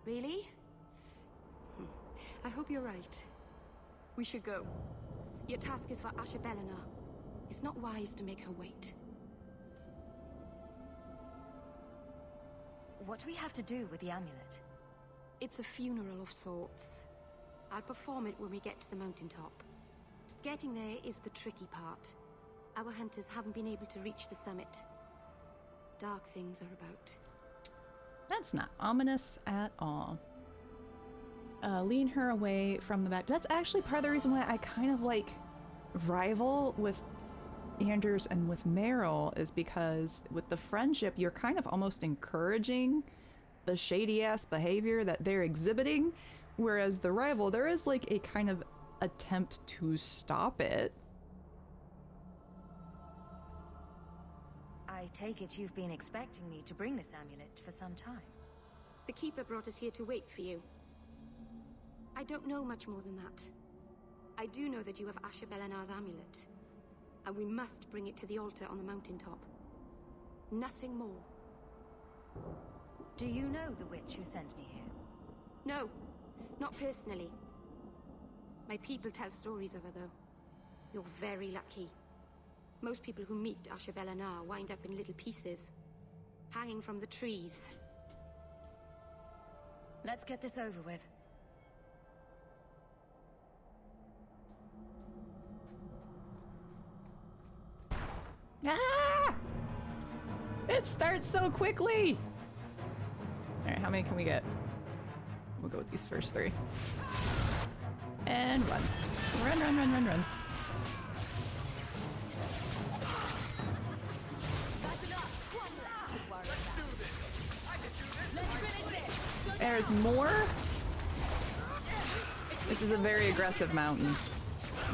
Really? I hope you're right. We should go. Your task is for Ashabelina. It's not wise to make her wait. What do we have to do with the amulet? It's a funeral of sorts. I'll perform it when we get to the mountaintop. Getting there is the tricky part. Our hunters haven't been able to reach the summit. Dark things are about. That's not ominous at all. Lean her away from the back. That's actually part of the reason why I kind of like rival with Anders and with Meryl, is because with the friendship, you're kind of almost encouraging the shady ass behavior that they're exhibiting, whereas the rival, there is like a kind of attempt to stop it. I take it you've been expecting me to bring this amulet for some time. The Keeper brought us here to wait for you. I don't know much more than that. I do know that you have Ashabelina's amulet, and we must bring it to the altar on the mountaintop. Nothing more. Do you know the witch who sent me here? No, not personally. My people tell stories of her, though. You're very lucky. Most people who meet Ashabelina wind up in little pieces, hanging from the trees. Let's get this over with. Ah! It starts so quickly! Alright, how many can we get? We'll go with these first 3. And run. Run, run, run, run, run. There's more? This is a very aggressive mountain.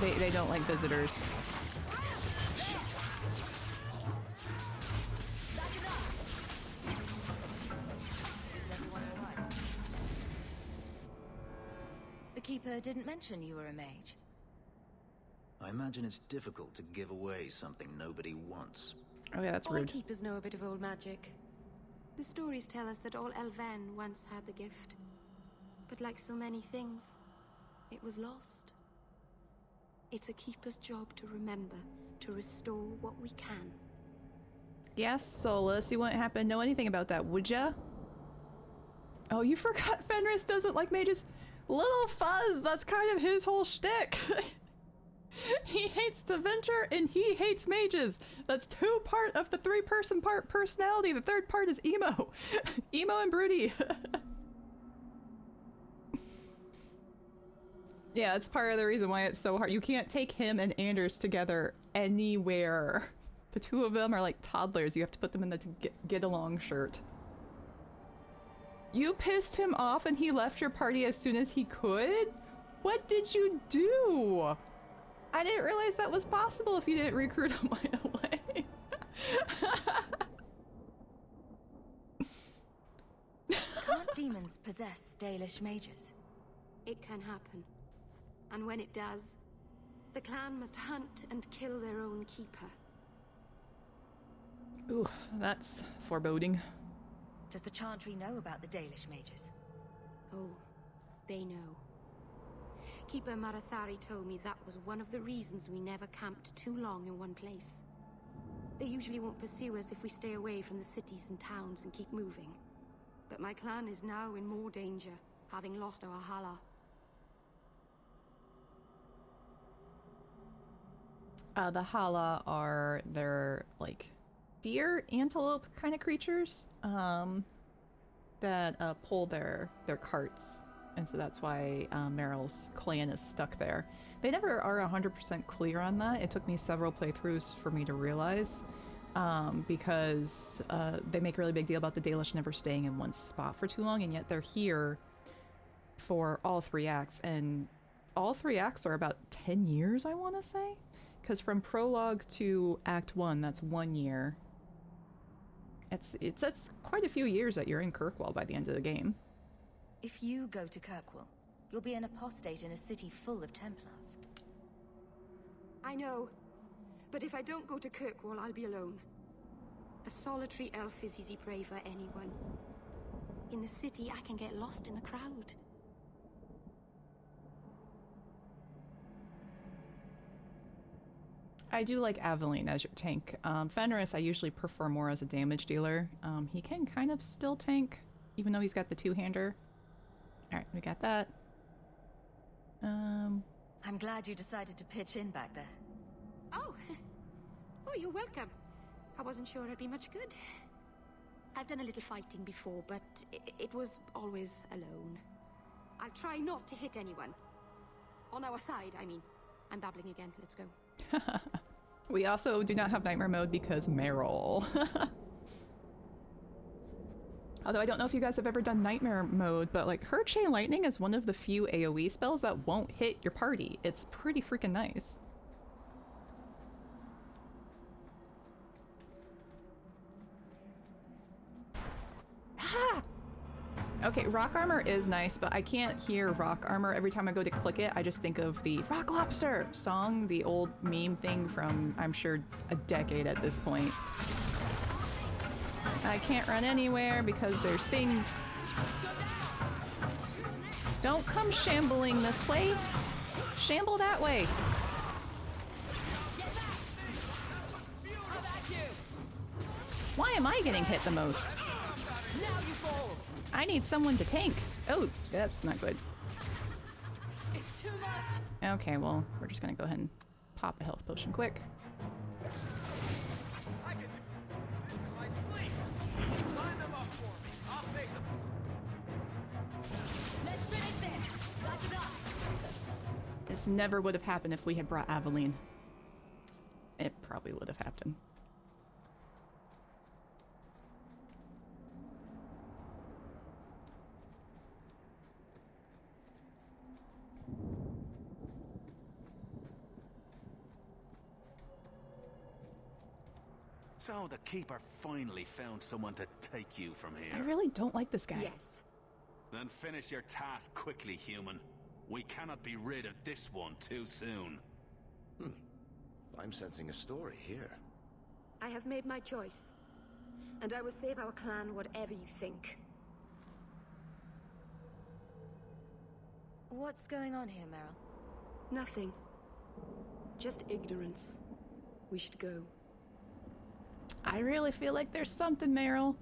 They don't like visitors. The Keeper didn't mention you were a mage. I imagine it's difficult to give away something nobody wants. Oh yeah, that's All rude. Keepers know a bit of old magic. The stories tell us that all Elven once had the gift. But like so many things, it was lost. It's a Keeper's job to remember, to restore what we can. Yes, Solus, you wouldn't happen to know anything about that, would ya? Oh, you forgot Fenris doesn't like mages. Little Fuzz, that's kind of his whole shtick. He hates to venture and he hates mages. That's 2 part of the 3-person part personality. The 3rd part is emo. Emo and broody. Yeah, it's part of the reason why it's so hard. You can't take him and Anders together anywhere. The 2 of them are like toddlers. You have to put them in the get along shirt. You pissed him off and he left your party as soon as he could? What did you do? I didn't realize that was possible if you didn't recruit him right away. Can't demons possess Dalish mages? It can happen. And when it does, the clan must hunt and kill their own Keeper. Ooh, that's foreboding. Does the Chantry know about the Dalish mages? Oh, they know. Keeper Marathari told me that was one of the reasons we never camped too long in one place. They usually won't pursue us if we stay away from the cities and towns and keep moving. But my clan is now in more danger, having lost our Hala. The Hala are their, like, deer, antelope kind of creatures that pull their carts. And so that's why Meryl's clan is stuck there. They never are 100% clear on that. It took me several playthroughs for me to realize, because they make a really big deal about the Dalish never staying in one spot for too long, and yet they're here for all 3 acts. And all 3 acts are about 10 years, I want to say. Because from prologue to Act 1, that's 1 year. It's quite a few years that you're in Kirkwall by the end of the game. If you go to Kirkwall, you'll be an apostate in a city full of Templars. I know. But if I don't go to Kirkwall, I'll be alone. A solitary elf is easy prey for anyone. In the city, I can get lost in the crowd. I do like Aveline as your tank. Fenris I usually prefer more as a damage dealer. He can kind of still tank, even though he's got the two-hander. Alright, we got that. I'm glad you decided to pitch in back there. Oh! Oh, you're welcome. I wasn't sure I'd be much good. I've done a little fighting before, but it was always alone. I'll try not to hit anyone. On our side, I mean. I'm babbling again. Let's go. We also do not have nightmare mode because Meryl. Although I don't know if you guys have ever done nightmare mode, but like her chain lightning is one of the few AoE spells that won't hit your party. It's pretty freaking nice. Ah! Okay, rock armor is nice, but I can't hear rock armor every time I go to click it. I just think of the Rock Lobster song, the old meme thing from, I'm sure, a decade at this point. I can't run anywhere because there's things. Don't come shambling this way. Shamble that way. Why am I getting hit the most? I need someone to tank. Oh, that's not good. It's too much. Okay, well, we're just gonna go ahead and pop a health potion quick. Let's finish this. Got it up. This never would have happened if we had brought Aveline. It probably would have happened. So the Keeper finally found someone to take you from here. I really don't like this guy. Yes. Then finish your task quickly, human. We cannot be rid of this one too soon. I'm sensing a story here. I have made my choice. And I will save our clan whatever you think. What's going on here, Meryl? Nothing. Just ignorance. We should go. I really feel like there's something, Meryl.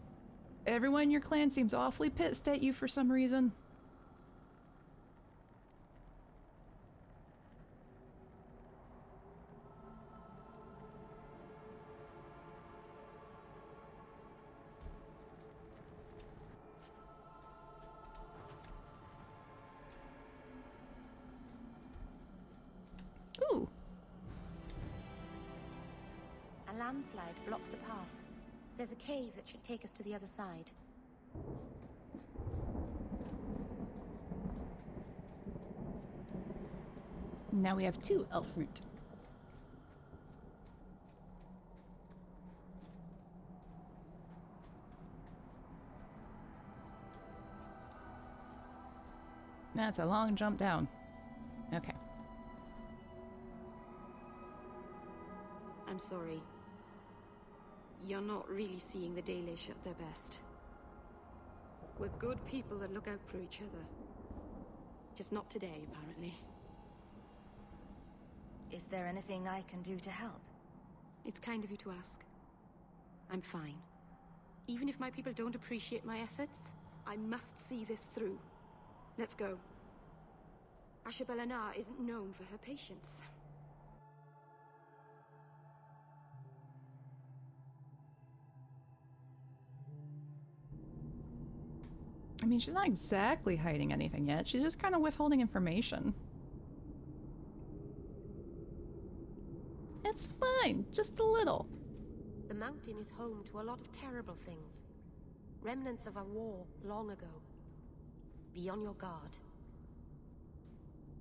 Everyone in your clan seems awfully pissed at you for some reason. Ooh. A landslide blocked the path. There's a cave that should take us to the other side. Now we have 2 elf root. That's a long jump down. Okay. I'm sorry. You're not really seeing the Dalish at their best. We're good people that look out for each other. Just not today, apparently. Is there anything I can do to help? It's kind of you to ask. I'm fine. Even if my people don't appreciate my efforts, I must see this through. Let's go. Ashabelanar isn't known for her patience. I mean, she's not exactly hiding anything yet. She's just kind of withholding information. It's fine, just a little. The mountain is home to a lot of terrible things. Remnants of a war long ago. Be on your guard.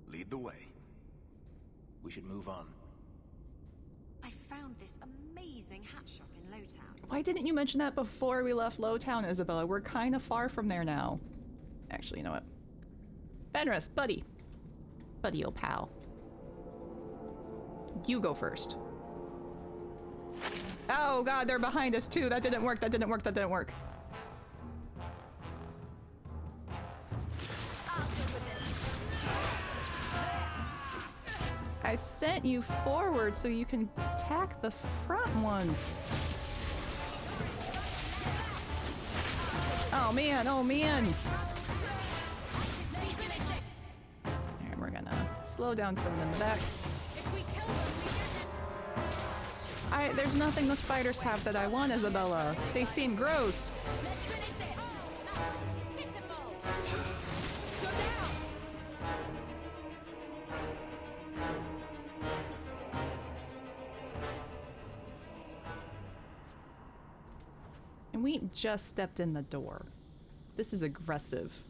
Lead the way. We should move on. I found this amazing hat shop in Lowtown. Why didn't you mention that before we left Lowtown, Isabella? We're kind of far from there now. Actually, you know what? Fenris, buddy. Buddy, old pal. You go first. Oh god, they're behind us too. That didn't work, that didn't work, that didn't work. I sent you forward so you can attack the front ones. Oh man, oh man. Alright, we're gonna slow down some in the back. There's nothing the spiders have that I want, Isabella. They seem gross. And we just stepped in the door. This is aggressive.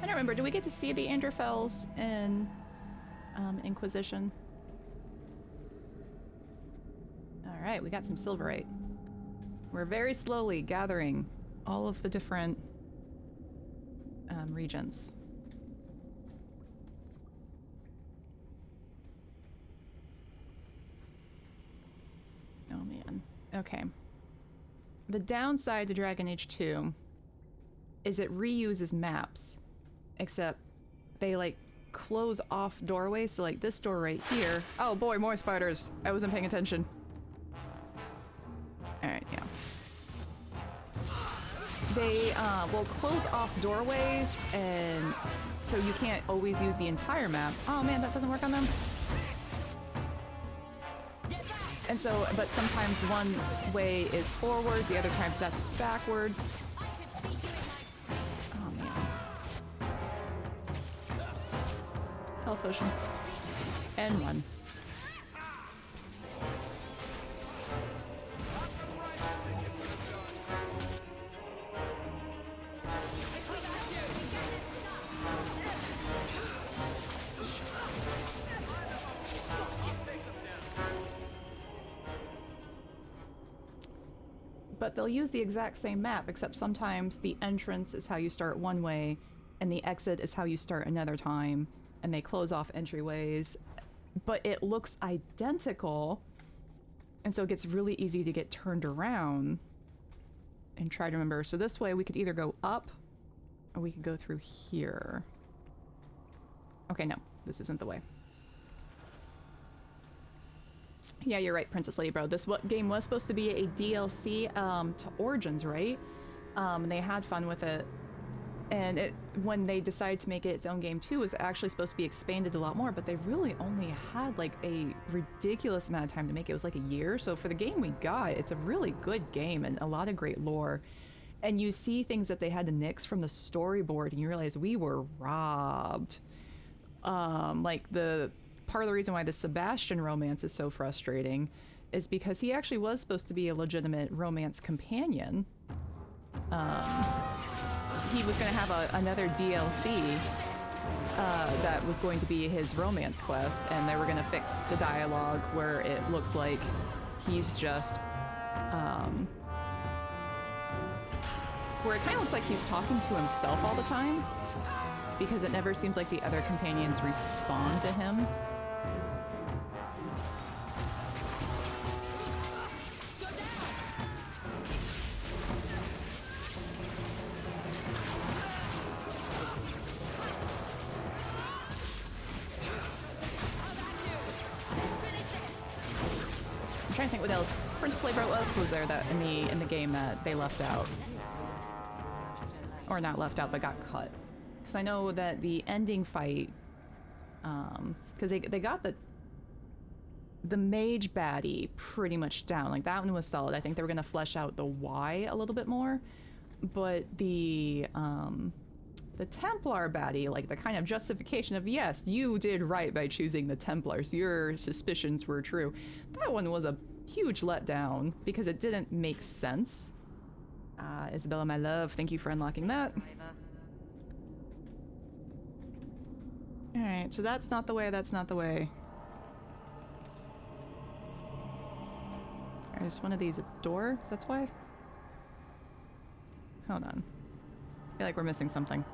Remember, do we get to see the Androphels in Inquisition? Alright, we got some silverite. We're very slowly gathering all of the different regions. Oh man. Okay. The downside to Dragon Age 2 is it reuses maps. Except they like close off doorways, so like this door right here. Oh boy, more spiders. I wasn't paying attention. Alright, yeah. They will close off doorways, and so you can't always use the entire map. Oh man, that doesn't work on them. And so, but sometimes one way is forward, the other times that's backwards. Health potion. And run. But they'll use the exact same map, except sometimes the entrance is how you start one way, and the exit is how you start another time. And they close off entryways, but it looks identical, and so it gets really easy to get turned around and try to remember. So this way we could either go up or we could go through here. Okay, no, this isn't the way. Yeah, you're right, Princess Lady Bro. This game was supposed to be a DLC to Origins, right? They had fun with it. And when they decided to make it its own game too, it was actually supposed to be expanded a lot more, but they really only had like a ridiculous amount of time to make it. It was like a year. So for the game we got, it's a really good game and a lot of great lore. And you see things that they had to nix from the storyboard and you realize we were robbed. Like the part of the reason why the Sebastian romance is so frustrating is because he actually was supposed to be a legitimate romance companion. He was going to have another DLC that was going to be his romance quest, and they were going to fix the dialogue where it looks like he's just where it kind of looks like he's talking to himself all the time, because it never seems like the other companions respond to him. I'm trying to think what else. Princess Labor, what else was there that in the game that they left out? Or not left out, but got cut. Because I know that the ending fight, because they got the mage baddie pretty much down. Like, that one was solid. I think they were going to flesh out the why a little bit more. But the Templar baddie, like the kind of justification of, yes, you did right by choosing the Templars. Your suspicions were true. That one was a huge letdown because it didn't make sense. Isabella, my love, thank you for unlocking that. Alright, so that's not the way, that's not the way. Is one of these a door? That's why? Hold on. I feel like we're missing something.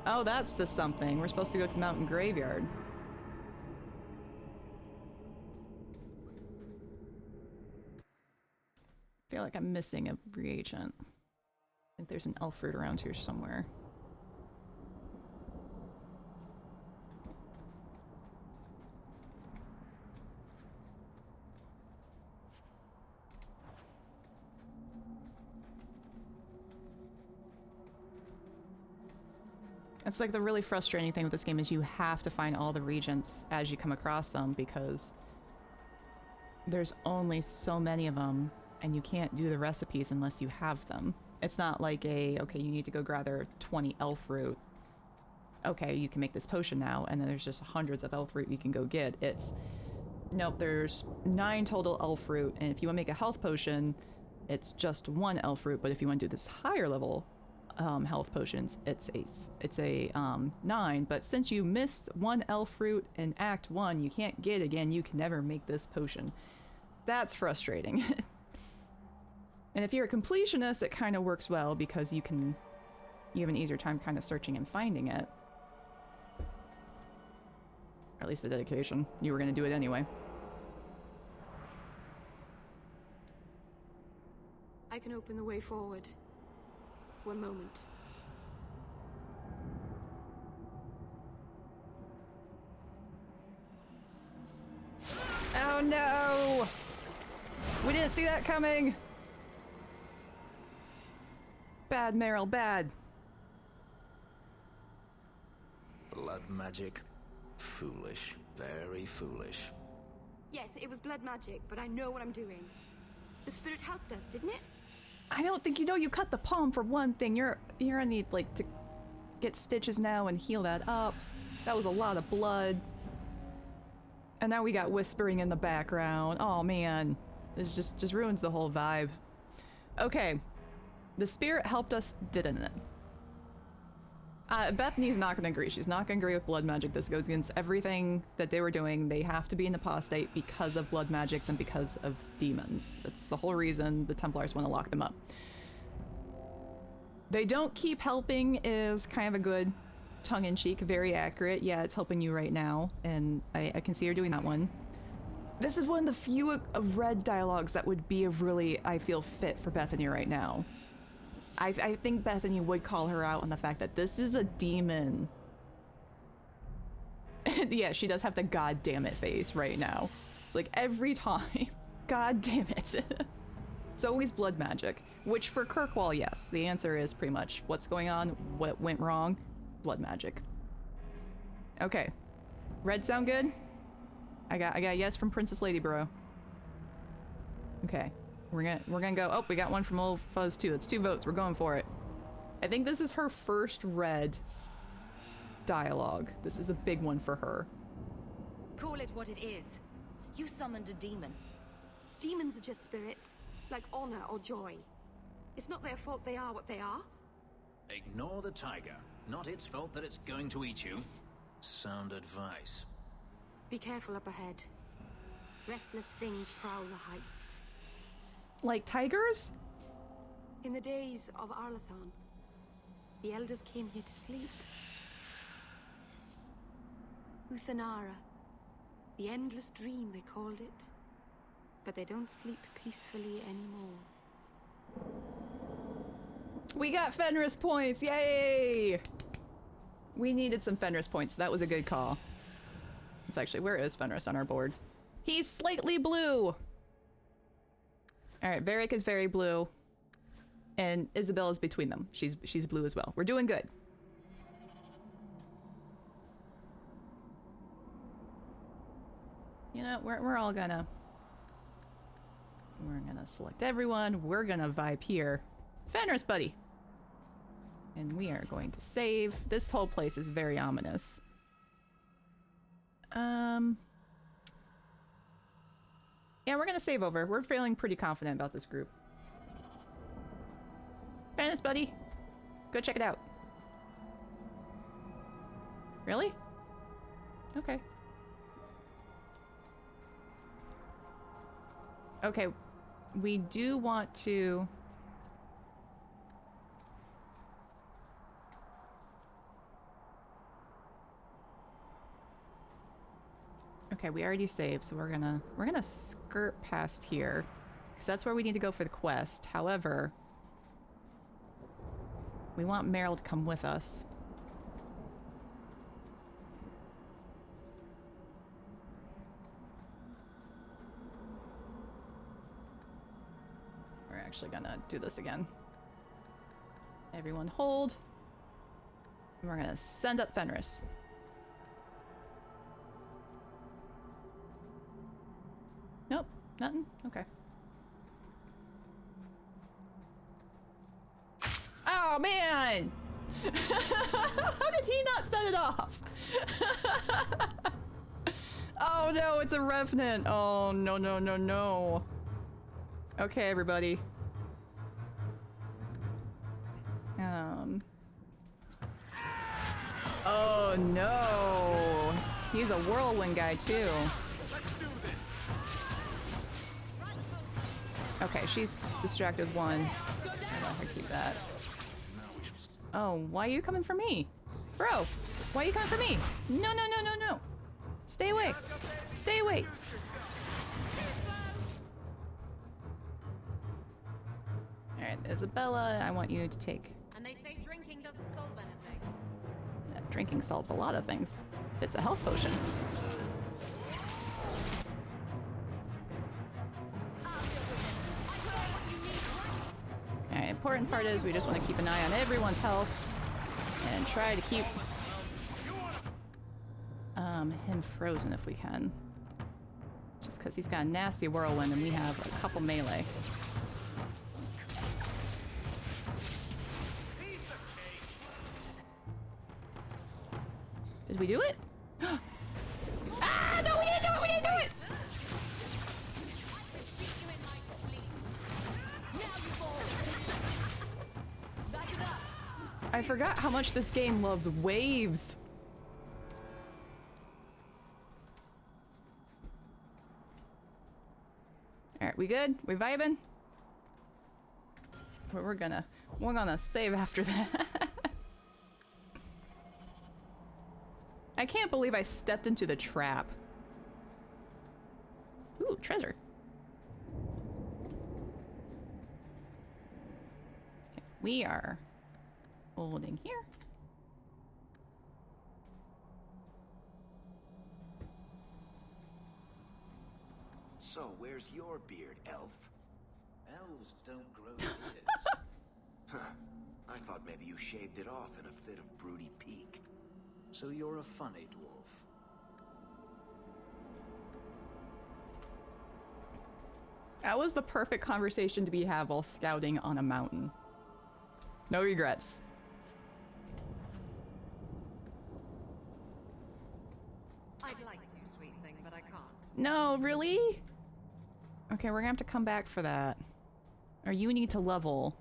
Oh, that's the something. We're supposed to go to the mountain graveyard. I feel like I'm missing a reagent. I think there's an elf fruit around here somewhere. It's like the really frustrating thing with this game is you have to find all the regents as you come across them because there's only so many of them and you can't do the recipes unless you have them. It's not like a, okay, you need to go gather 20 elf root. Okay, you can make this potion now, and then there's just hundreds of elf root you can go get. It's, nope, there's 9 total elf root, and if you want to make a health potion, it's just 1 elf root, but if you want to do this higher level health potions, it's a 9, but since you missed 1 elf root in Act 1, you can't get it again, you can never make this potion. That's frustrating. And if you're a completionist, it kind of works well because you have an easier time kind of searching and finding it. Or at least the dedication. You were going to do it anyway. I can open the way forward. One moment. Oh no! We didn't see that coming! Bad, Meryl, bad. Blood magic. Foolish. Very foolish. Yes, it was blood magic, but I know what I'm doing. The spirit helped us, didn't it? I don't think you know you cut the palm for one thing. You're gonna need, like, to get stitches now and heal that up. That was a lot of blood. And now we got whispering in the background. Oh man. This just ruins the whole vibe. Okay. The spirit helped us, didn't it? Bethany's not gonna agree. She's not gonna agree with blood magic. This goes against everything that they were doing. They have to be an apostate because of blood magics and because of demons. That's the whole reason the Templars want to lock them up. They don't keep helping is kind of a good tongue-in-cheek, very accurate. Yeah, it's helping you right now, and I can see her doing that one. This is one of the few of red dialogues that would be a really, I feel, fit for Bethany right now. I think Bethany would call her out on the fact that this is a demon. Yeah, she does have the god damn it face right now. It's like every time. God damn it. It's always blood magic. Which for Kirkwall, yes. The answer is pretty much what's going on, what went wrong, blood magic. Okay. Red sound good? I got a yes from Princess Lady Bro. Okay. We're gonna go. Oh, we got one from Old Fuzz too. That's 2 votes. We're going for it. I think this is her first red dialogue. This is a big one for her. Call it what it is. You summoned a demon. Demons are just spirits, like honor or joy. It's not their fault they are what they are. Ignore the tiger. Not its fault that it's going to eat you. Sound advice. Be careful up ahead. Restless things prowl the heights. Like tigers? In the days of Arlathon, the elders came here to sleep. Uthanara, the endless dream they called it. But they don't sleep peacefully anymore. We got Fenris points, yay! We needed some Fenris points, that was a good call. It's actually, where is Fenris on our board? He's slightly blue! Alright, Varric is very blue. And Isabella's between them. She's blue as well. We're doing good. You know, we're all gonna... We're gonna select everyone. We're gonna vibe here. Fenris, buddy! And we are going to save. This whole place is very ominous. Yeah, we're gonna save over. We're feeling pretty confident about this group. Fenris, buddy. Go check it out. Really? Okay. Okay. We do want to... Okay, we already saved, so we're gonna skirt past here, because that's where we need to go for the quest. However, we want Meryl to come with us. We're actually gonna do this again. Everyone hold. And we're gonna send up Fenris. Nope, nothing? Okay. Oh, man! How did he not set it off? Oh, no, it's a revenant. Oh, no, no, no, no. Okay, everybody. Oh, no. He's a whirlwind guy, too. Okay, she's distracted one. I don't know if I keep that. Oh, why are you coming for me? Bro, why are you coming for me? No, no, no, no, no. Stay away. Stay away. Alright, Isabella, I want you to take... And they say drinking doesn't solve anything. Yeah, drinking solves a lot of things. It's a health potion. Alright, important part is we just want to keep an eye on everyone's health and try to keep him frozen if we can. Just because he's got a nasty whirlwind and we have a couple melee. Did we do it? Ah, no, we didn't do it! We didn't do it! I forgot how much this game loves waves. Alright, we good? We vibing? We're gonna save after that. I can't believe I stepped into the trap. Ooh, treasure. Okay, we are holding here. So, where's your beard, elf? Elves don't grow beards. Huh. I thought maybe you shaved it off in a fit of broody pique. So you're a funny dwarf. That was the perfect conversation to be had while scouting on a mountain. No regrets. I'd like to, sweet thing, but I can't. No, really? Okay, we're gonna have to come back for that. Or you need to level.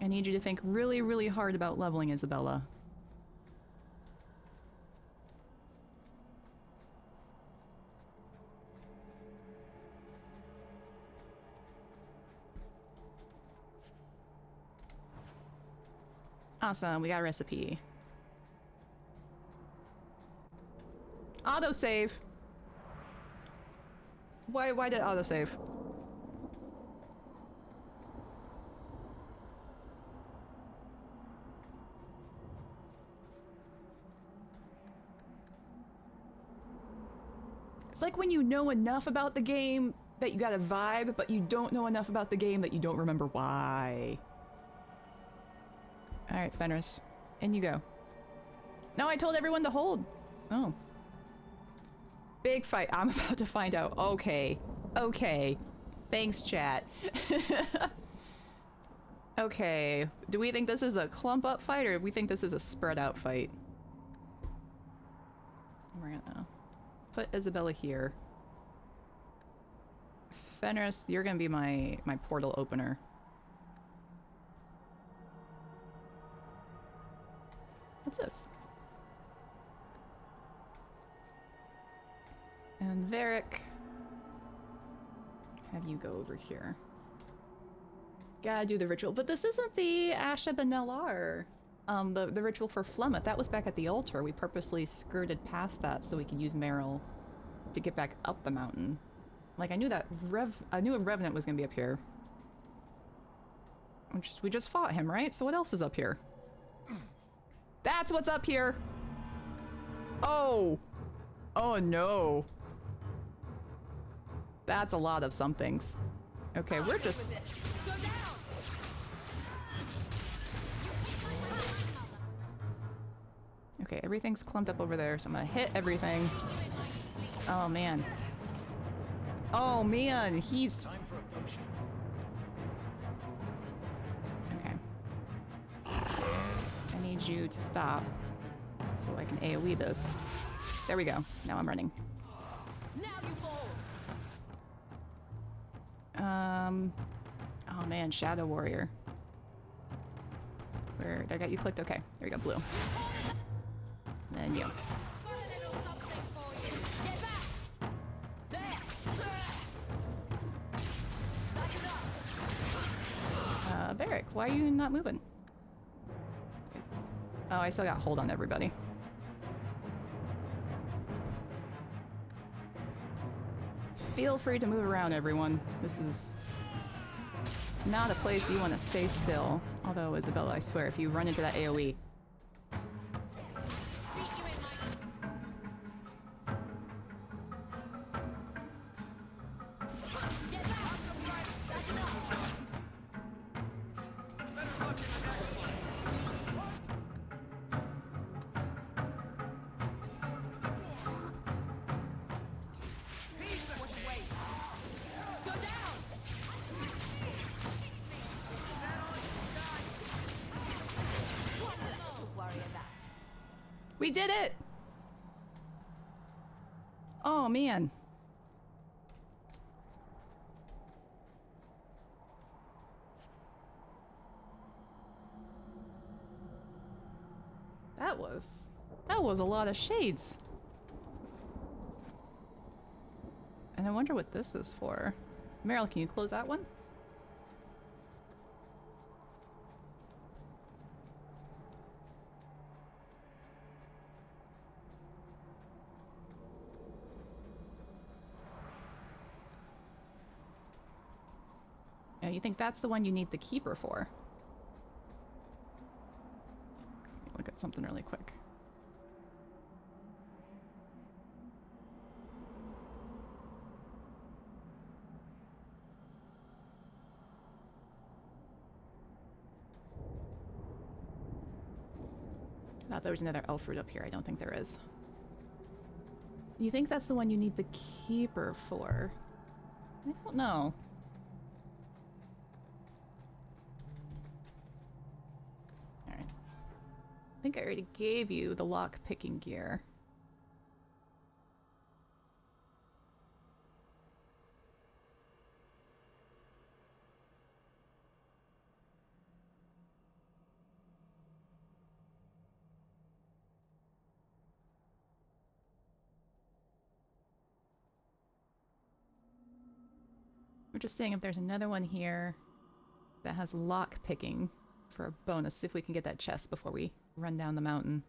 I need you to think really, really hard about leveling, Isabella. Awesome, we got a recipe. Autosave. Why did autosave? It's like when you know enough about the game that you got a vibe, but you don't know enough about the game that you don't remember why. Alright, Fenris. In you go. No, I told everyone to hold. Oh. Big fight. I'm about to find out. Okay. Okay. Thanks, chat. Okay. Do we think this is a clump up fight or do we think this is a spread out fight? We're gonna put Isabella here. Fenris, you're gonna be my portal opener. What's this? And Varric, have you go over here. Gotta do the ritual, but this isn't the Asha Benelar. The ritual for Flementh. That was back at the altar. We purposely skirted past that so we could use Meryl to get back up the mountain. Like, I knew that I knew a Revenant was gonna be up here. We just fought him, right? So what else is up here? That's what's up here! Oh! Oh no. That's a lot of somethings. Okay, we're just... Okay, everything's clumped up over there, so I'm gonna hit everything. Oh man. Oh man, he's... Okay. I need you to stop so I can AoE this. There we go. Now I'm running. Oh man, Shadow Warrior. Where did I get you clicked? Okay, there we go, blue. And then you. Varric, why are you not moving? Oh, I still got hold on everybody. Feel free to move around, everyone. This is not a place you want to stay still. Although, Isabella, I swear, if you run into that AoE... We did it! Oh, man. That was a lot of shades. And I wonder what this is for. Meryl, can you close that one? You think that's the one you need the keeper for? Let me look at something really quick. I thought there was another elf fruit up here. I don't think there is. You think that's the one you need the keeper for? I don't know. I think I already gave you the lock-picking gear. We're just seeing if there's another one here that has lock-picking for a bonus. See if we can get that chest before we run down the mountain.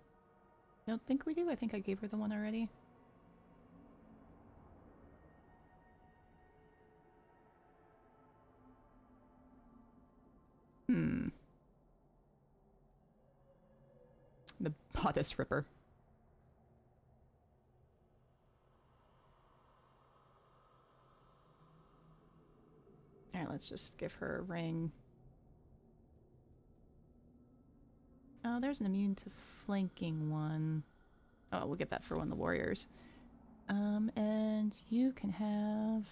I don't think we do. I think I gave her the one already. The bodice ripper. Alright, let's just give her a ring. Oh, there's an immune to flanking one. Oh, we'll get that for one of the warriors. And you can have...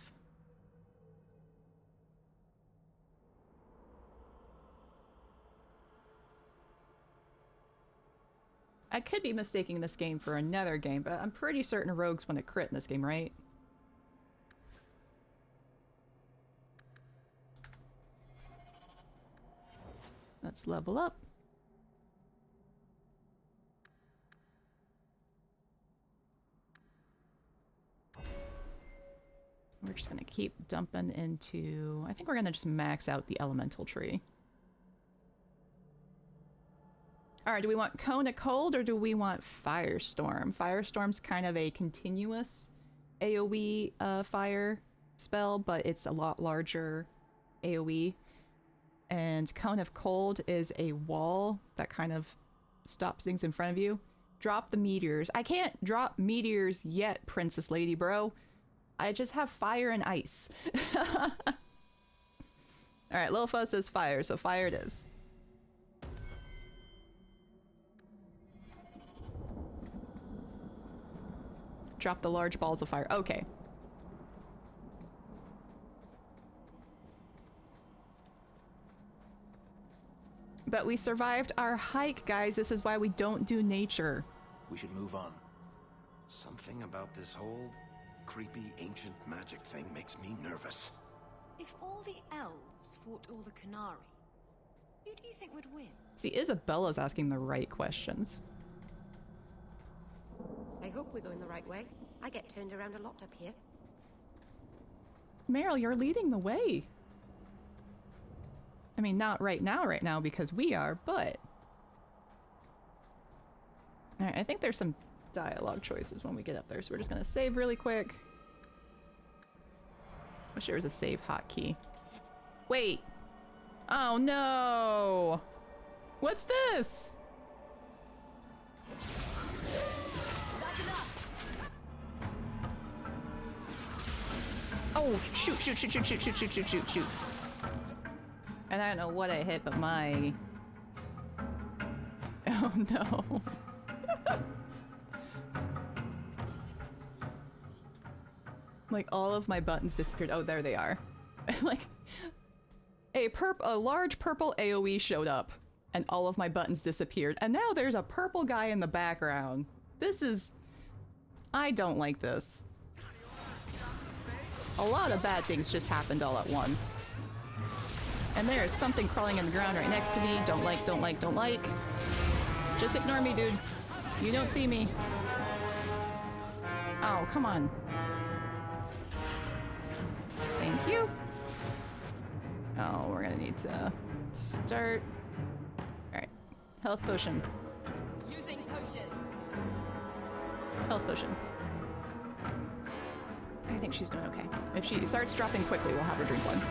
I could be mistaking this game for another game, but I'm pretty certain rogues want to crit in this game, right? Let's level up. We're just gonna keep dumping into... I think we're gonna just max out the elemental tree. Alright, do we want Cone of Cold or do we want Firestorm? Firestorm's kind of a continuous AoE fire spell, but it's a lot larger AoE. And Cone of Cold is a wall that kind of stops things in front of you. Drop the meteors. I can't drop meteors yet, Princess Lady Bro. I just have fire and ice. Alright, Lil Fuzz says fire, so fire it is. Drop the large balls of fire. Okay. But we survived our hike, guys. This is why we don't do nature. We should move on. Something about this whole creepy ancient magic thing makes me nervous. If all the elves fought all the Canari, who do you think would win? See, Isabella's asking the right questions. I hope we're going the right way. I get turned around a lot up here. Meryl, you're leading the way. I mean, not right now because we are, but... Alright, I think there's some dialogue choices when we get up there, so we're just gonna save really quick. Wish there was a save hotkey. Wait! Oh no! What's this? Oh, shoot. And I don't know what I hit, but my... Oh no. Like, all of my buttons disappeared. Oh, there they are. Like, a large purple AoE showed up, and all of my buttons disappeared. And now there's a purple guy in the background. This is... I don't like this. A lot of bad things just happened all at once. And there is something crawling in the ground right next to me. Don't like. Just ignore me, dude. You don't see me. Oh, come on. Thank you. Oh, we're gonna need to start. Alright. Health potion. Using potion. Health potion. I think she's doing okay. If she starts dropping quickly, we'll have her drink one.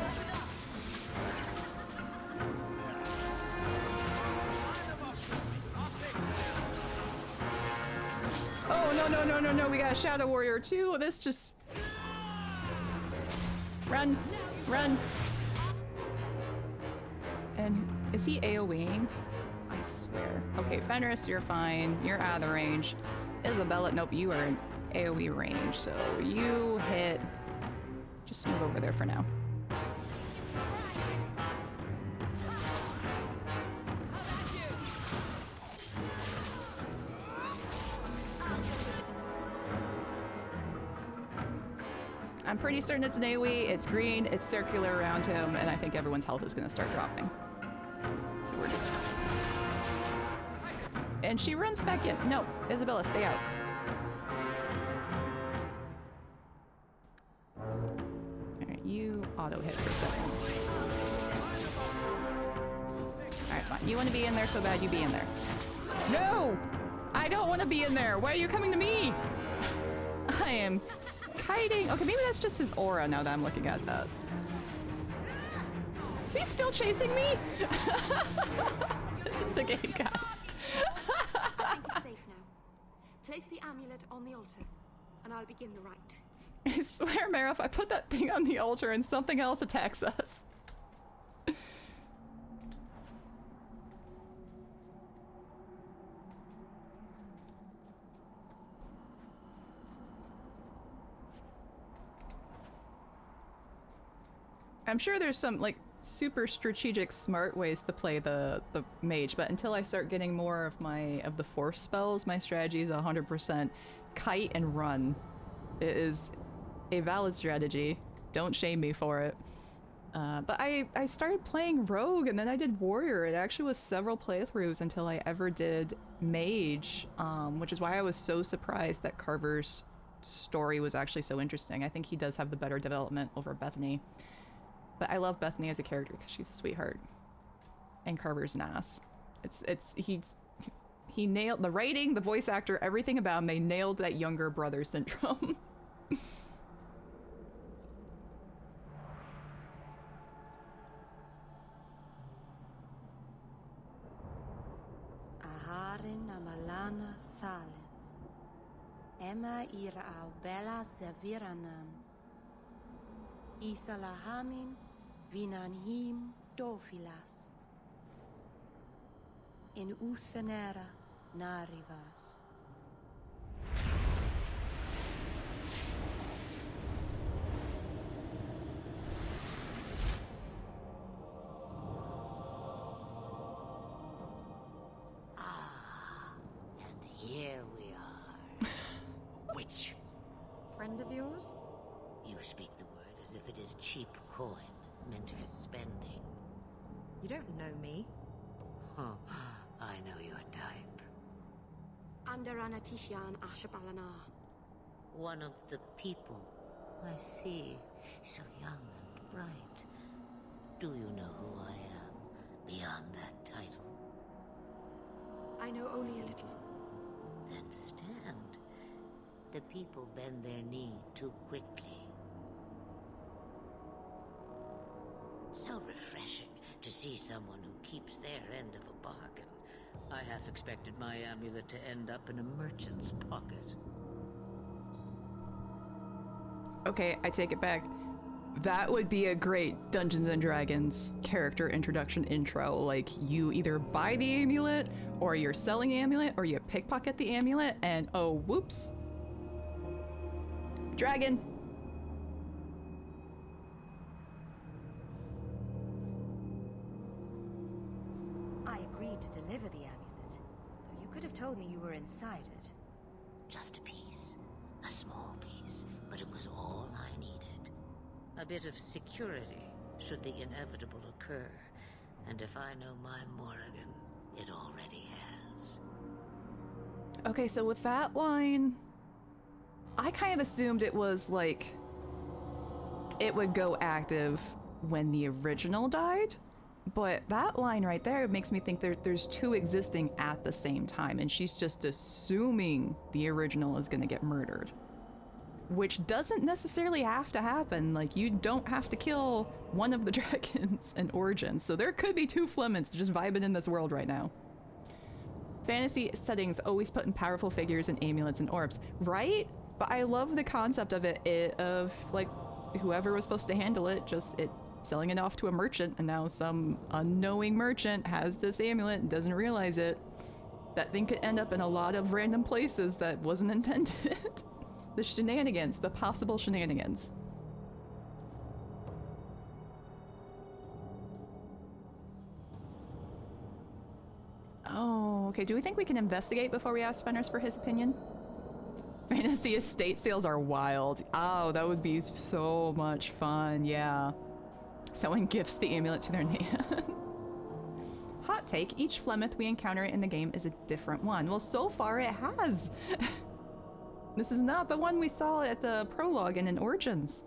Oh, no, we got a Shadow Warrior too. This just... Run! And is he AoEing? I swear. Okay, Fenris, you're fine. You're out of the range. Isabella, nope, you are in AoE range, so you hit... Just move over there for now. I'm pretty certain it's an AoE, it's green, it's circular around him, and I think everyone's health is gonna start dropping. So we're just... And she runs back in. No, Isabella, stay out. Alright, you auto-hit for a second. Alright, fine. You want to be in there so bad, you be in there. No! I don't want to be in there! Why are you coming to me? I am... kiting. Okay, maybe that's just his aura now that I'm looking at that. Is he still chasing me? This is the game, guys. I think it's safe now. Place the amulet on the altar, and I'll begin the rite. I swear, Mara, if I put that thing on the altar and something else attacks us. I'm sure there's some, like, super strategic, smart ways to play the mage, but until I start getting more of the force spells, my strategy is 100% kite and run. It is a valid strategy. Don't shame me for it. But I started playing rogue, and then I did warrior. It actually was several playthroughs until I ever did mage, which is why I was so surprised that Carver's story was actually so interesting. I think he does have the better development over Bethany. But I love Bethany as a character because she's a sweetheart. And Carver's an ass. He nailed the writing, the voice actor, everything about him. They nailed that younger brother syndrome. Aharin amalana salen. Emma ira au bella seviranan. Isalahamin vinanhim dofilas. In usanera narivas. Here we are. Which? Friend of yours? You speak the word as if it is cheap coin, meant for spending. You don't know me. Huh. I know your type. Andarana Tishan Ashabalana. One of the people. I see. So young and bright. Do you know who I am, beyond that title? I know only a little. Then stand. The people bend their knee too quickly. So refreshing to see someone who keeps their end of a bargain. I half expected my amulet to end up in a merchant's pocket. Okay, I take it back. That would be a great Dungeons and Dragons character introduction intro. Like, you either buy the amulet, or you're selling the amulet, or you pickpocket the amulet, and oh, whoops. Dragon! I agreed to deliver the amulet, though you could have told me you were inside it. Just a piece. A small piece. But it was all I needed. A bit of security, should the inevitable occur. And if I know my Morrigan, it already has. Okay, so with that line, I kind of assumed it was like, it would go active when the original died, but that line right there makes me think there's two existing at the same time, and she's just assuming the original is gonna get murdered. Which doesn't necessarily have to happen. Like, you don't have to kill one of the dragons in Origins, so there could be two Flemenths just vibing in this world right now. Fantasy settings always put in powerful figures and amulets and orbs, right? But I love the concept of it, of like whoever was supposed to handle it, just it selling it off to a merchant, and now some unknowing merchant has this amulet and doesn't realize it. That thing could end up in a lot of random places that wasn't intended. The shenanigans, the possible shenanigans. Oh, okay. Do we think we can investigate before we ask Fenris for his opinion? Fantasy estate sales are wild. Oh, that would be so much fun. Yeah. Someone gifts the amulet to their Nan. Hot take, each Flementh we encounter in the game is a different one. Well, so far it has. This is not the one we saw at the prologue and in Origins.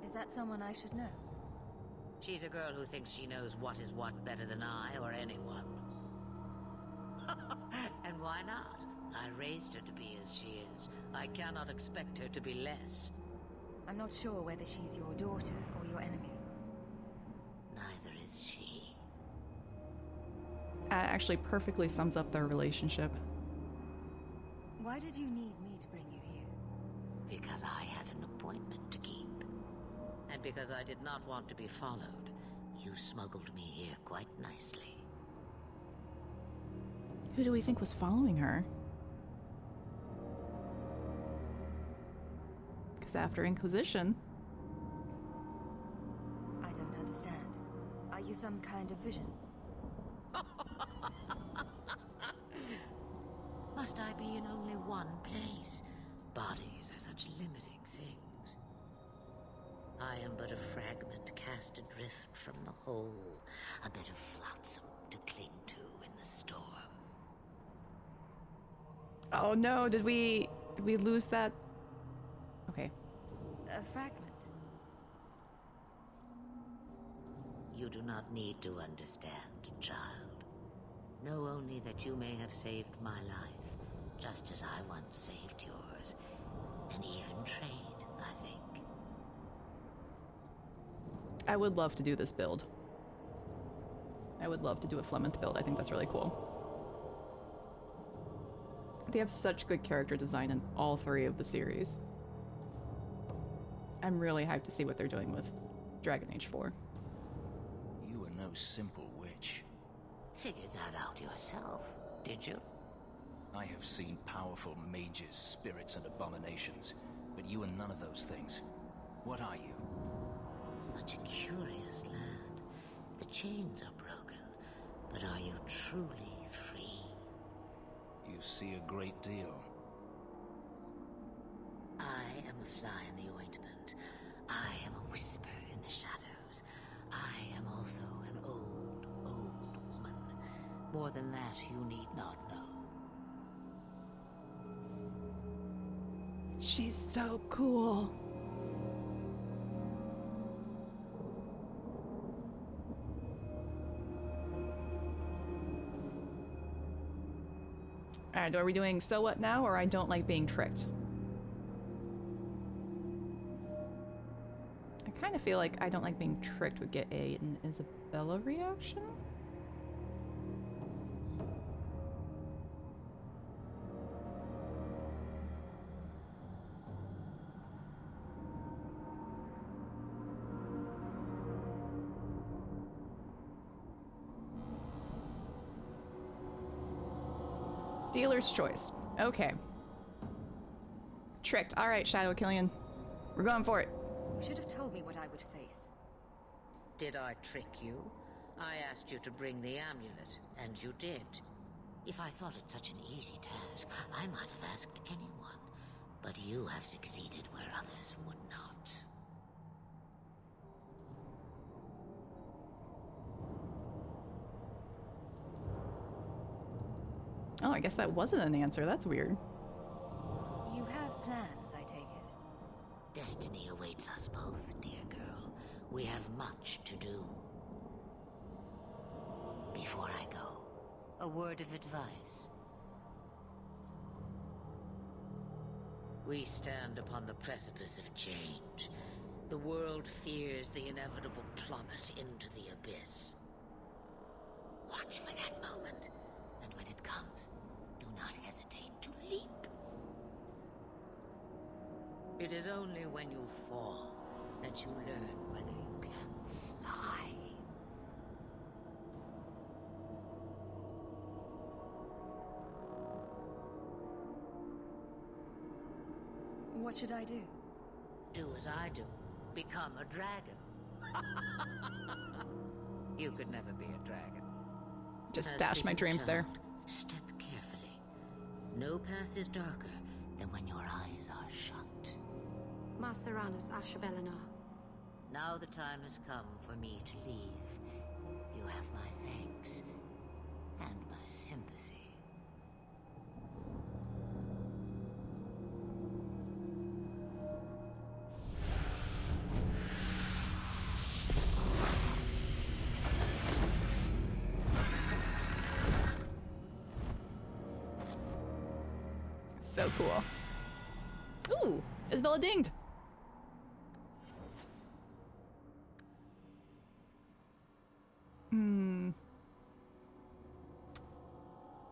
Is that someone I should know? She's a girl who thinks she knows what is what better than I or anyone. And why not? I raised her to be as she is. I cannot expect her to be less. I'm not sure whether she's your daughter or your enemy. Neither is she. Actually perfectly sums up their relationship. Why did you need me to bring you here? Because I had an appointment to keep. And because I did not want to be followed, you smuggled me here quite nicely. Who do we think was following her? Because after Inquisition... I you some kind of vision? Must I be in only one place? Bodies are such limiting things. I am but a fragment cast adrift from the whole, a bit of flotsam to cling to in the storm. Oh no, did we lose that? Okay. A fragment. You do not need to understand, child. Know only that you may have saved my life, just as I once saved yours. An even trade, I think. I would love to do this build. I would love to do a Flementh build. I think that's really cool. They have such good character design in all three of the series. I'm really hyped to see what they're doing with Dragon Age 4. You are no simple witch. Figured that out yourself, did you? I have seen powerful mages, spirits, and abominations, but you are none of those things. What are you? Such a curious land. The chains are broken, but are you truly free? You see a great deal. I am a fly in the ointment. I am a whisper in the shadows. I am also an old, old woman. More than that, you need not know. She's so cool. Alright, are we doing so what now, or I don't like being tricked? I kind of feel like I don't like being tricked would get an Isabella reaction. Dealer's choice. Okay. Tricked. Alright, Shadow Killian. We're going for it. You should have told me what I would face. Did I trick you? I asked you to bring the amulet, and you did. If I thought it such an easy task, I might have asked anyone. But you have succeeded where others would not. Oh, I guess that wasn't an answer. That's weird. You have plans, I take it. Destiny awaits us both, dear girl. We have much to do. Before I go, a word of advice. We stand upon the precipice of change. The world fears the inevitable plummet into the abyss. Watch for that moment, and when it comes, do not hesitate to leap. It is only when you fall that you learn whether you can fly. What should I do? Do as I do. Become a dragon. You could never be a dragon. Just dash my dreams there. Step carefully. No path is darker than when your eyes are shut. Maceranus Ashabelina. Now the time has come for me to leave. You have my thanks and my sympathy. So cool. Ooh, Isabella dinged.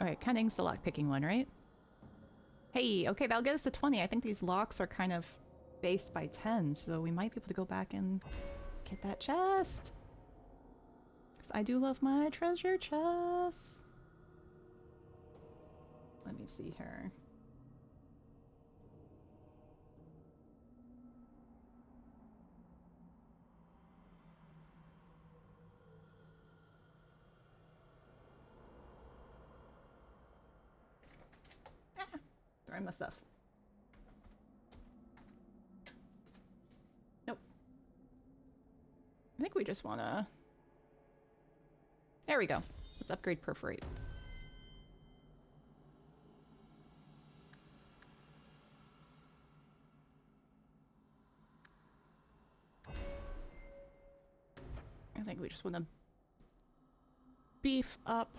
Alright, cunning's the lock-picking one, right? Hey, okay, that'll get us to 20. I think these locks are kind of based by 10, so we might be able to go back and get that chest. Because I do love my treasure chests. Let me see here. find my stuff. Nope. I think we just wanna... There we go. Let's upgrade Perforate. I think we just want to beef up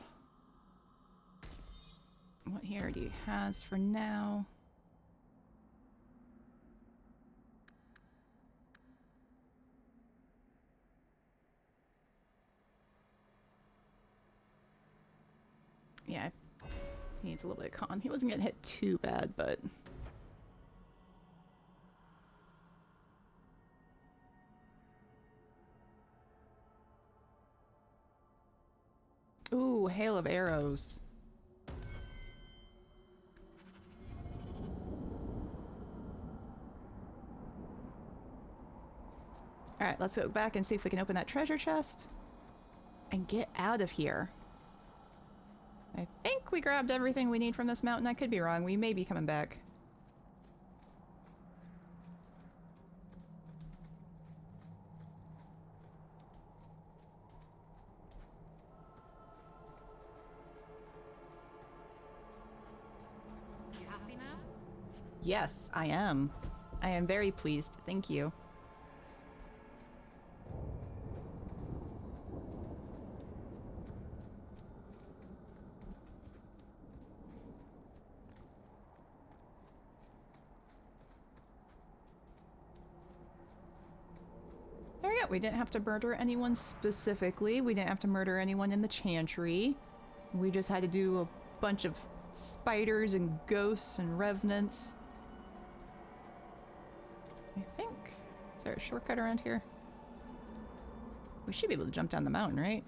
what he already has for now. Yeah, he needs a little bit of con. He wasn't getting hit too bad, but... Ooh, hail of arrows. Alright, let's go back and see if we can open that treasure chest. And get out of here. I think we grabbed everything we need from this mountain. I could be wrong. We may be coming back. You happy now? Yes, I am. I am very pleased. Thank you. There we go. We didn't have to murder anyone specifically. We didn't have to murder anyone in the chantry. We just had to do a bunch of spiders and ghosts and revenants. I think... Is there a shortcut around here? We should be able to jump down the mountain, right?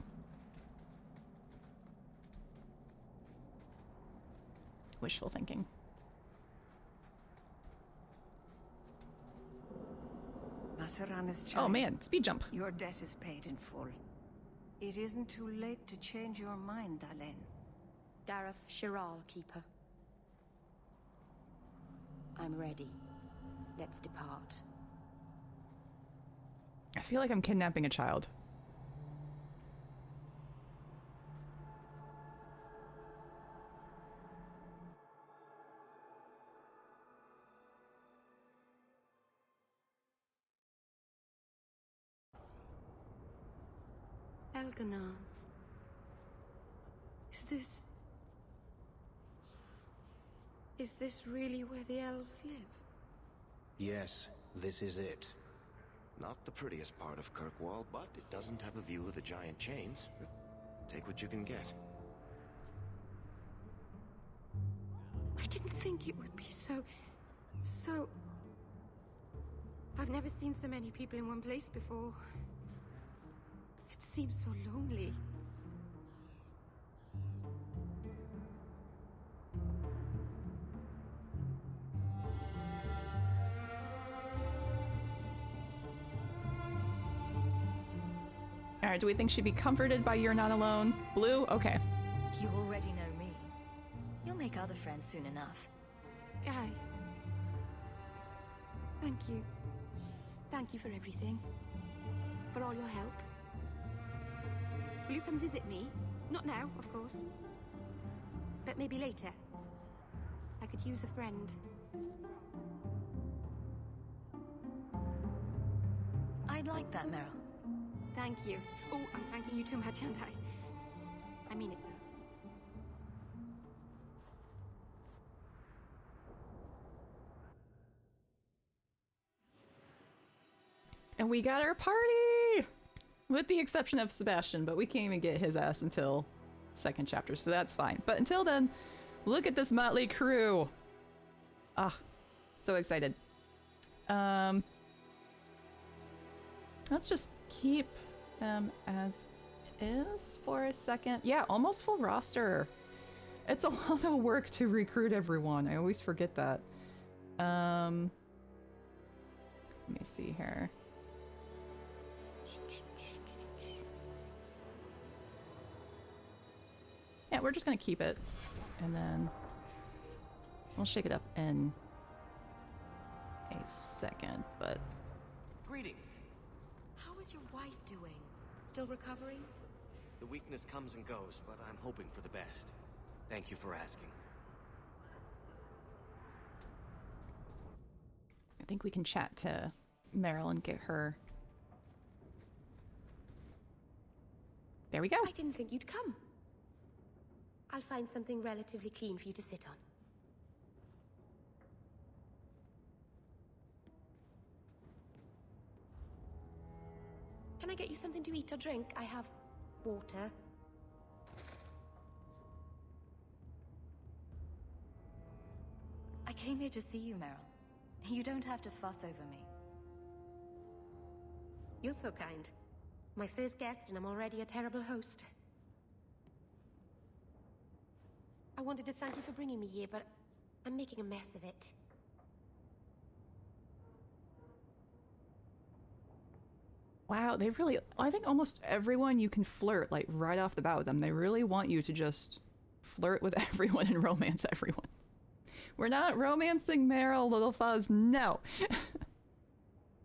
Wishful thinking. Oh man, speed jump. Your debt is paid in full. It isn't too late to change your mind, Dalen. Dareth Shiral, Keeper. I'm ready. Let's depart. I feel like I'm kidnapping a child. Elganon. Is this really where the elves live? Yes, this is it. Not the prettiest part of Kirkwall, but it doesn't have a view of the giant chains. Take what you can get. I didn't think it would be so... I've never seen so many people in one place before. It seems so lonely. Alright, do we think she'd be comforted by You're Not Alone? Blue? Okay. You already know me. You'll make other friends soon enough. Guy. Thank you. Thank you for everything. For all your help. Will you come visit me? Not now, of course. But maybe later. I could use a friend. I'd like that, Meryl. Thank you. Oh, I'm thanking you too much, aren't I? I mean it, though. And we got our party! With the exception of Sebastian, but we can't even get his ass until second chapter, so that's fine. But until then, look at this motley crew! Ah, so excited. Let's just keep them as is for a second. Yeah, almost full roster. It's a lot of work to recruit everyone. I always forget that. Let me see here. Yeah, we're just gonna keep it, and then We'll shake it up in a second, but... Greetings. How is your wife doing? Still recovering? The weakness comes and goes, but I'm hoping for the best. Thank you for asking. I think we can chat to Meryl and get her... There we go. I didn't think you'd come. I'll find something relatively clean for you to sit on. Can I get you something to eat or drink? I have water. I came here to see you, Meryl. You don't have to fuss over me. You're so kind. My first guest, and I'm already a terrible host. I wanted to thank you for bringing me here, but I'm making a mess of it. Wow, they really... I think almost everyone you can flirt, like, right off the bat with them. They really want you to just flirt with everyone and romance everyone. We're not romancing Meryl, Little Fuzz, no!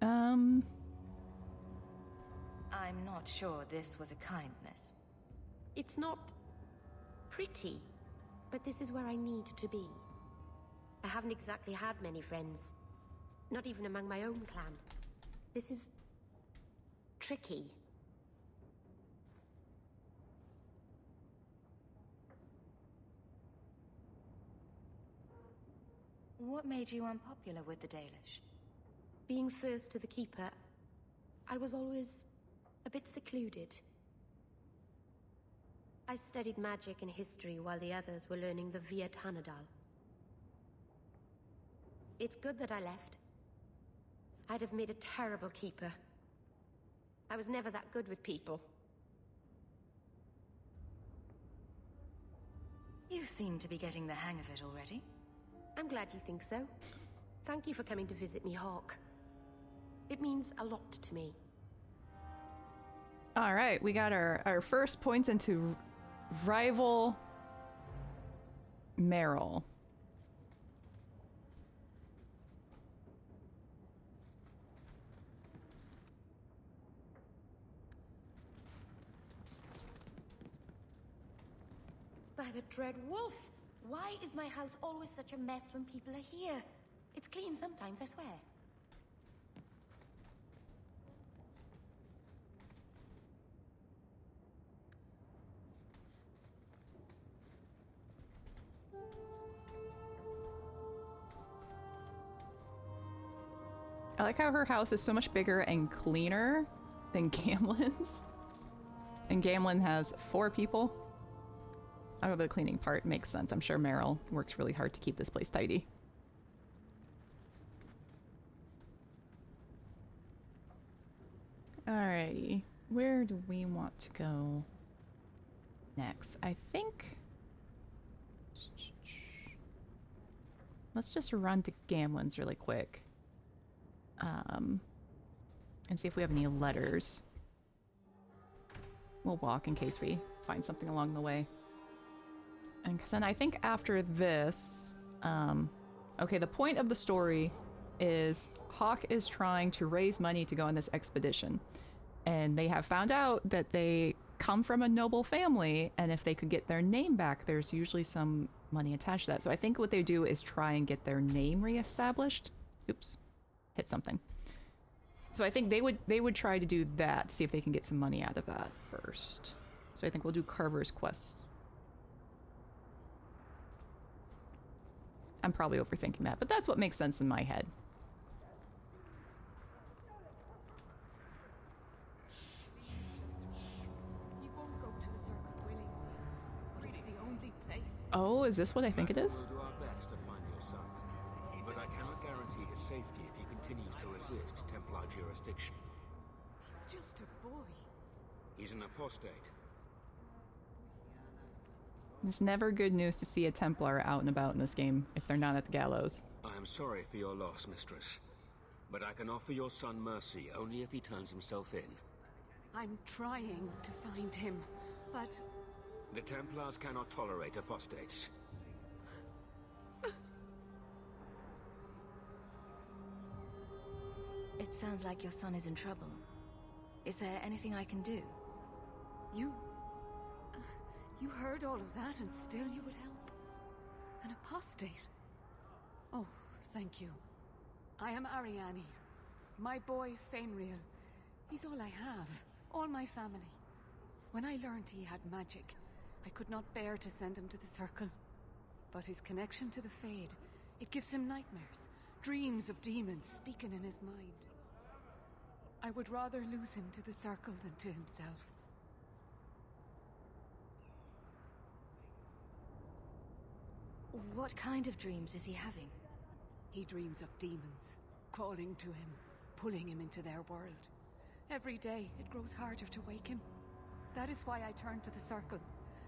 I'm not sure this was a kindness. It's not pretty, but this is where I need to be. I haven't exactly had many friends. Not even among my own clan. This is... tricky. What made you unpopular with the Dalish? Being first to the Keeper, I was always a bit secluded. I studied magic and history while the others were learning the Via Tanadal. It's good that I left. I'd have made a terrible Keeper. I was never that good with people. You seem to be getting the hang of it already. I'm glad you think so. Thank you for coming to visit me, Hawke. It means a lot to me. Alright, we got our first points into rival Meryl. By the Dread Wolf! Why is my house always such a mess when people are here? It's clean sometimes, I swear. I like how her house is so much bigger and cleaner than Gamlen's. And Gamlen has 4 people. Oh, the cleaning part makes sense. I'm sure Meryl works really hard to keep this place tidy. Alrighty. Where do we want to go next? I think... let's just run to Gamlen's really quick. And see if we have any letters. We'll walk in case we find something along the way. And then I think after this, okay, the point of the story is Hawke is trying to raise money to go on this expedition. And they have found out that they come from a noble family, and if they could get their name back, there's usually some money attached to that. So I think what they do is try and get their name reestablished. Oops, hit something. So I think they would try to do that, see if they can get some money out of that first. So I think we'll do Carver's quest. I'm probably overthinking that, but that's what makes sense in my head. You won't go to the circle willingly, but it's the only place. Oh, is this what I think it is? We'll do our best to find your son, but I cannot guarantee his safety if he continues to resist Templar jurisdiction. He's just a boy. He's an apostate. It's never good news to see a Templar out and about in this game if they're not at the Gallows. I am sorry for your loss, mistress, but I can offer your son mercy only if he turns himself in. I'm trying to find him, but... The Templars cannot tolerate apostates. Sounds like your son is in trouble. Is there anything I can do? You heard all of that and still you would help? An apostate? Oh, thank you. I am Ariane. My boy, Fenris. He's all I have. All my family. When I learned he had magic, I could not bear to send him to the Circle. But his connection to the Fade, it gives him nightmares. Dreams of demons speaking in his mind. I would rather lose him to the Circle than to himself. What kind of dreams is he having? He dreams of demons, calling to him, pulling him into their world. Every day, it grows harder to wake him. That is why I turn to the Circle.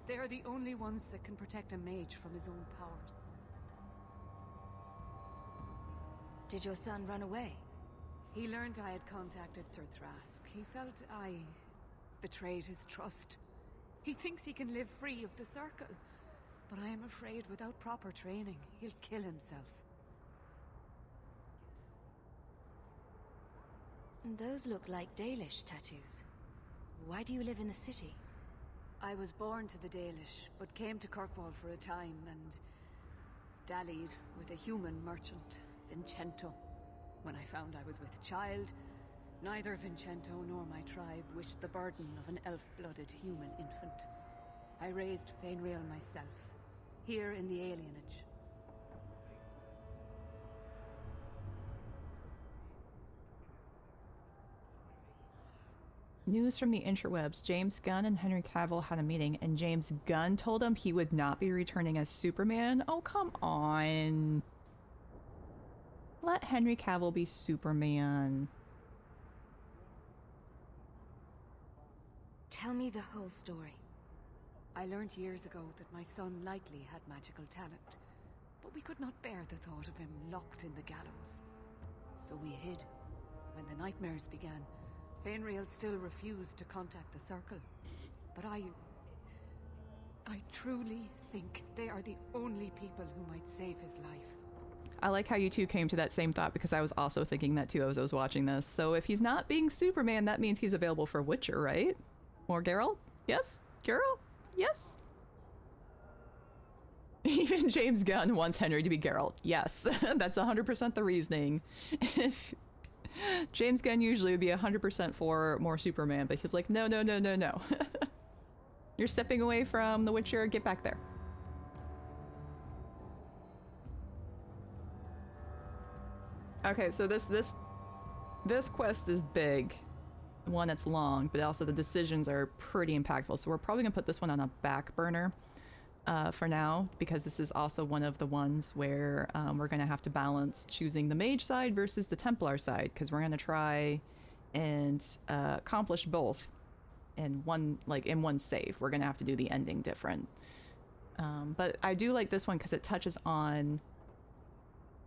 They are the only ones that can protect a mage from his own powers. Did your son run away? He learned I had contacted Sir Thrask. He felt I betrayed his trust. He thinks he can live free of the Circle. But I am afraid without proper training, he'll kill himself. Those look like Dalish tattoos. Why do you live in the city? I was born to the Dalish, but came to Kirkwall for a time and dallied with a human merchant, Vincento. When I found I was with child, neither Vincento nor my tribe wished the burden of an elf-blooded human infant. I raised Fenris myself, here in the alienage. News from the interwebs. James Gunn and Henry Cavill had a meeting, and James Gunn told him he would not be returning as Superman. Oh, come on. Let Henry Cavill be Superman. Tell me the whole story. I learned years ago that my son likely had magical talent, but we could not bear the thought of him locked in the Gallows. So we hid. When the nightmares began, Fenris still refused to contact the Circle. But I truly think they are the only people who might save his life. I like how you two came to that same thought, because I was also thinking that too as I was watching this. So if he's not being Superman, that means he's available for Witcher, right? Or Geralt? Yes? Geralt? Yes? Even James Gunn wants Henry to be Geralt. Yes, that's 100% the reasoning. If James Gunn usually would be 100% for more Superman, but he's like, no, no, no, no, no. You're stepping away from The Witcher, get back there. Okay, so this quest is big. One that's long, but also the decisions are pretty impactful. So we're probably gonna put this one on a back burner for now, because this is also one of the ones where we're gonna have to balance choosing the mage side versus the Templar side, because we're gonna try and accomplish both in one save. We're gonna have to do the ending different. But I do like this one because it touches on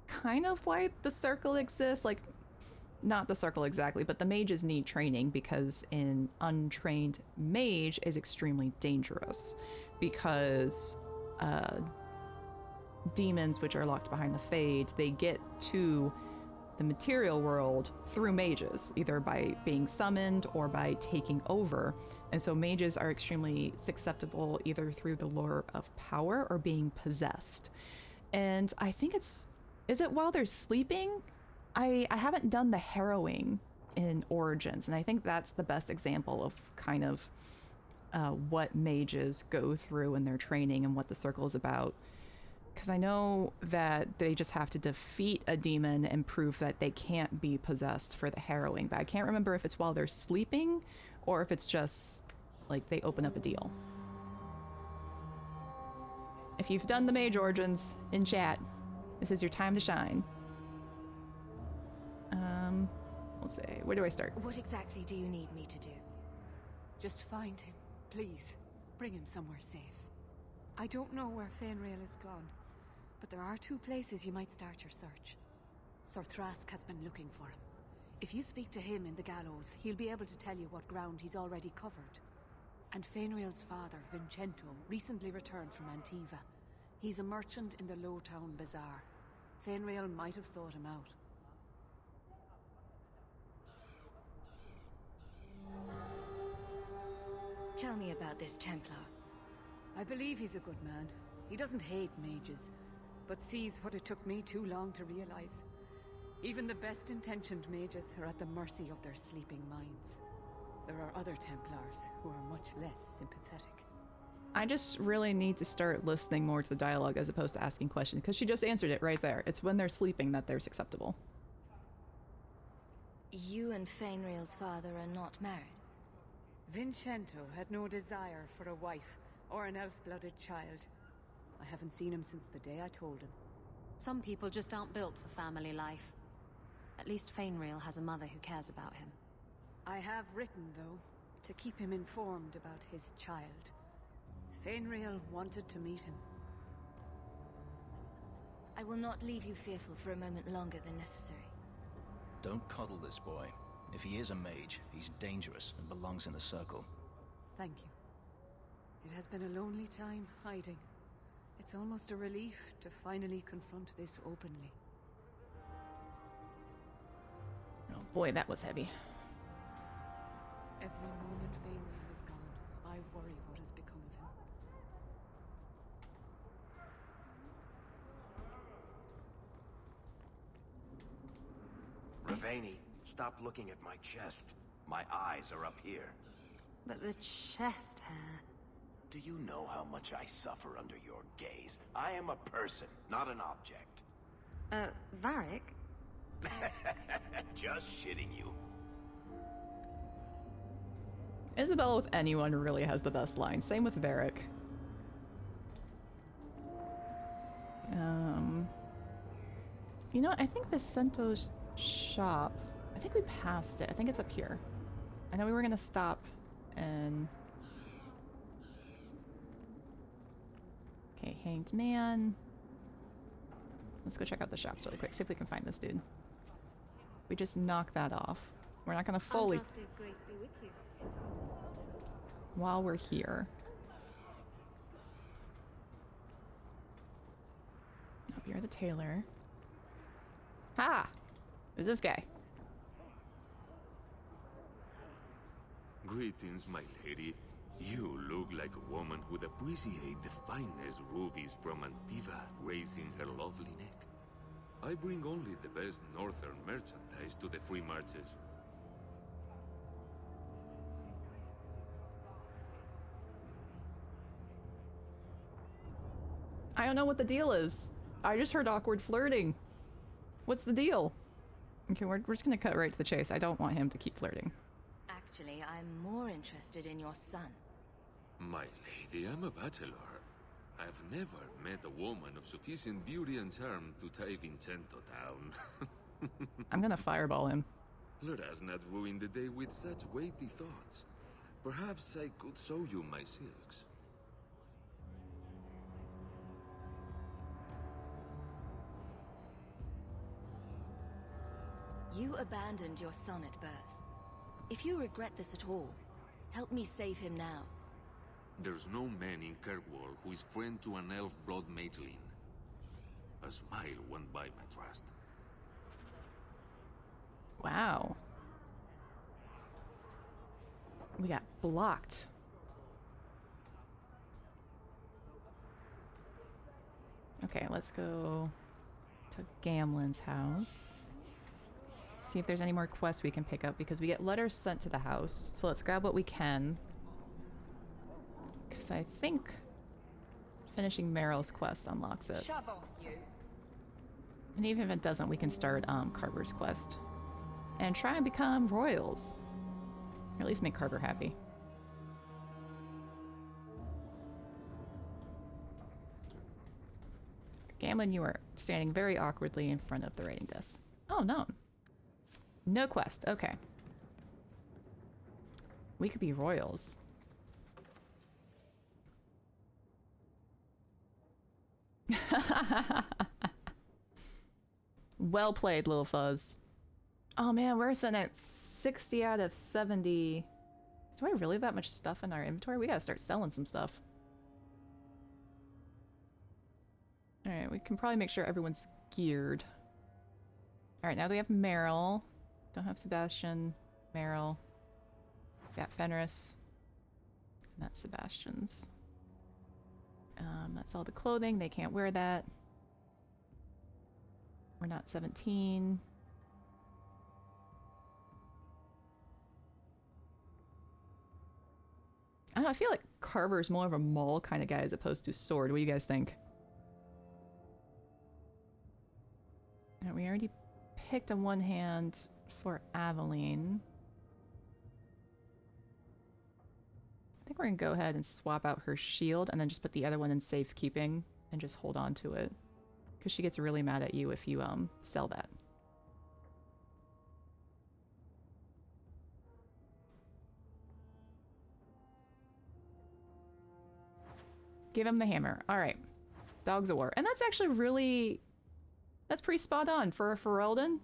kind of why the Circle exists. Like, not the Circle exactly, but the mages need training, because an untrained mage is extremely dangerous, because demons, which are locked behind the Fade, they get to the material world through mages, either by being summoned or by taking over. And so mages are extremely susceptible either through the lure of power or being possessed. And I think is it while they're sleeping? I haven't done the harrowing in Origins, and I think that's the best example of kind of what mages go through in their training and what the Circle is about. Because I know that they just have to defeat a demon and prove that they can't be possessed for the harrowing, but I can't remember if it's while they're sleeping or if it's just like they open up a deal. If you've done the Mage Origins in chat, this is your time to shine. We'll say, where do I start? What exactly do you need me to do? Just find him, please. Bring him somewhere safe. I don't know where Fenris is gone, but there are two places you might start your search. Sir Thrask has been looking for him. If you speak to him in the Gallows, he'll be able to tell you what ground he's already covered. And Fenris' father, Vincento, recently returned from Antiva. He's a merchant in the Lowtown Bazaar. Fenris might have sought him out. this Templar? I believe he's a good man. He doesn't hate mages, but sees what it took me too long to realize. Even the best-intentioned mages are at the mercy of their sleeping minds. There are other Templars who are much less sympathetic. I just really need to start listening more to the dialogue as opposed to asking questions, because she just answered it right there. It's when they're sleeping that there's acceptable. You and Fenris's father are not married? Vincento had no desire for a wife or an elf-blooded child. I haven't seen him since the day I told him. Some people just aren't built for family life. At least Fenris has a mother who cares about him. I have written, though, to keep him informed about his child. Fenris wanted to meet him. I will not leave you fearful for a moment longer than necessary. Don't coddle this boy. If he is a mage, he's dangerous and belongs in the circle. Thank you. It has been a lonely time hiding. It's almost a relief to finally confront this openly. Oh boy, that was heavy. Every moment Fenris is gone, I worry what has become of him. Bethany, stop looking at my chest. My eyes are up here. But the chest hair... Do you know how much I suffer under your gaze? I am a person, not an object. Varric? Just shitting you. Isabella with anyone really has the best line. Same with Varric. You know, I think Vicento's shop, I think we passed it. I think it's up here. I know we were gonna stop and... Okay, Hanged Man. Let's go check out the shops really quick, see if we can find this dude. We just knock that off. We're not gonna fully... Grace be with you. While we're here. Up here, the tailor. Ha! Who's this guy? Greetings, my lady. You look like a woman who'd appreciate the finest rubies from Antiva raising her lovely neck. I bring only the best northern merchandise to the free marches. I don't know what the deal is. I just heard awkward flirting. What's the deal? Okay, we're just gonna cut right to the chase. I don't want him to keep flirting. Actually, I'm more interested in your son. My lady, I'm a bachelor. I've never met a woman of sufficient beauty and charm to tie Vincento down. I'm gonna fireball him. Let us not ruin the day with such weighty thoughts. Perhaps I could show you my silks. You abandoned your son at birth. If you regret this at all, help me save him now. There's no man in Kirkwall who is friend to an elf blood mageling. A smile won't buy my trust. Wow. We got blocked. Okay, let's go to Gamlen's house. See if there's any more quests we can pick up, because we get letters sent to the house. So let's grab what we can. Because I think finishing Meryl's quest unlocks it. Shove off, you. And even if it doesn't, we can start Carver's quest. And try and become royals. Or at least make Carver happy. Gamlen, you are standing very awkwardly in front of the writing desk. Oh, no. No quest. Okay. We could be royals. Well played, Little Fuzz. Oh man, we're sitting at 60 out of 70. Do I really have that much stuff in our inventory? We gotta start selling some stuff. Alright, we can probably make sure everyone's geared. Alright, now that we have Meryl. Don't have Sebastian. Meryl. Got Fenris. That's Sebastian's. That's all the clothing. They can't wear that. We're not 17. I don't know, I feel like Carver's more of a maul kind of guy as opposed to sword. What do you guys think? Right, we already picked a one hand for Aveline. I think we're gonna go ahead and swap out her shield and then just put the other one in safekeeping and just hold on to it. Because she gets really mad at you if you sell that. Give him the hammer. Alright. Dogs of War. And that's actually really... That's pretty spot on for a Ferelden.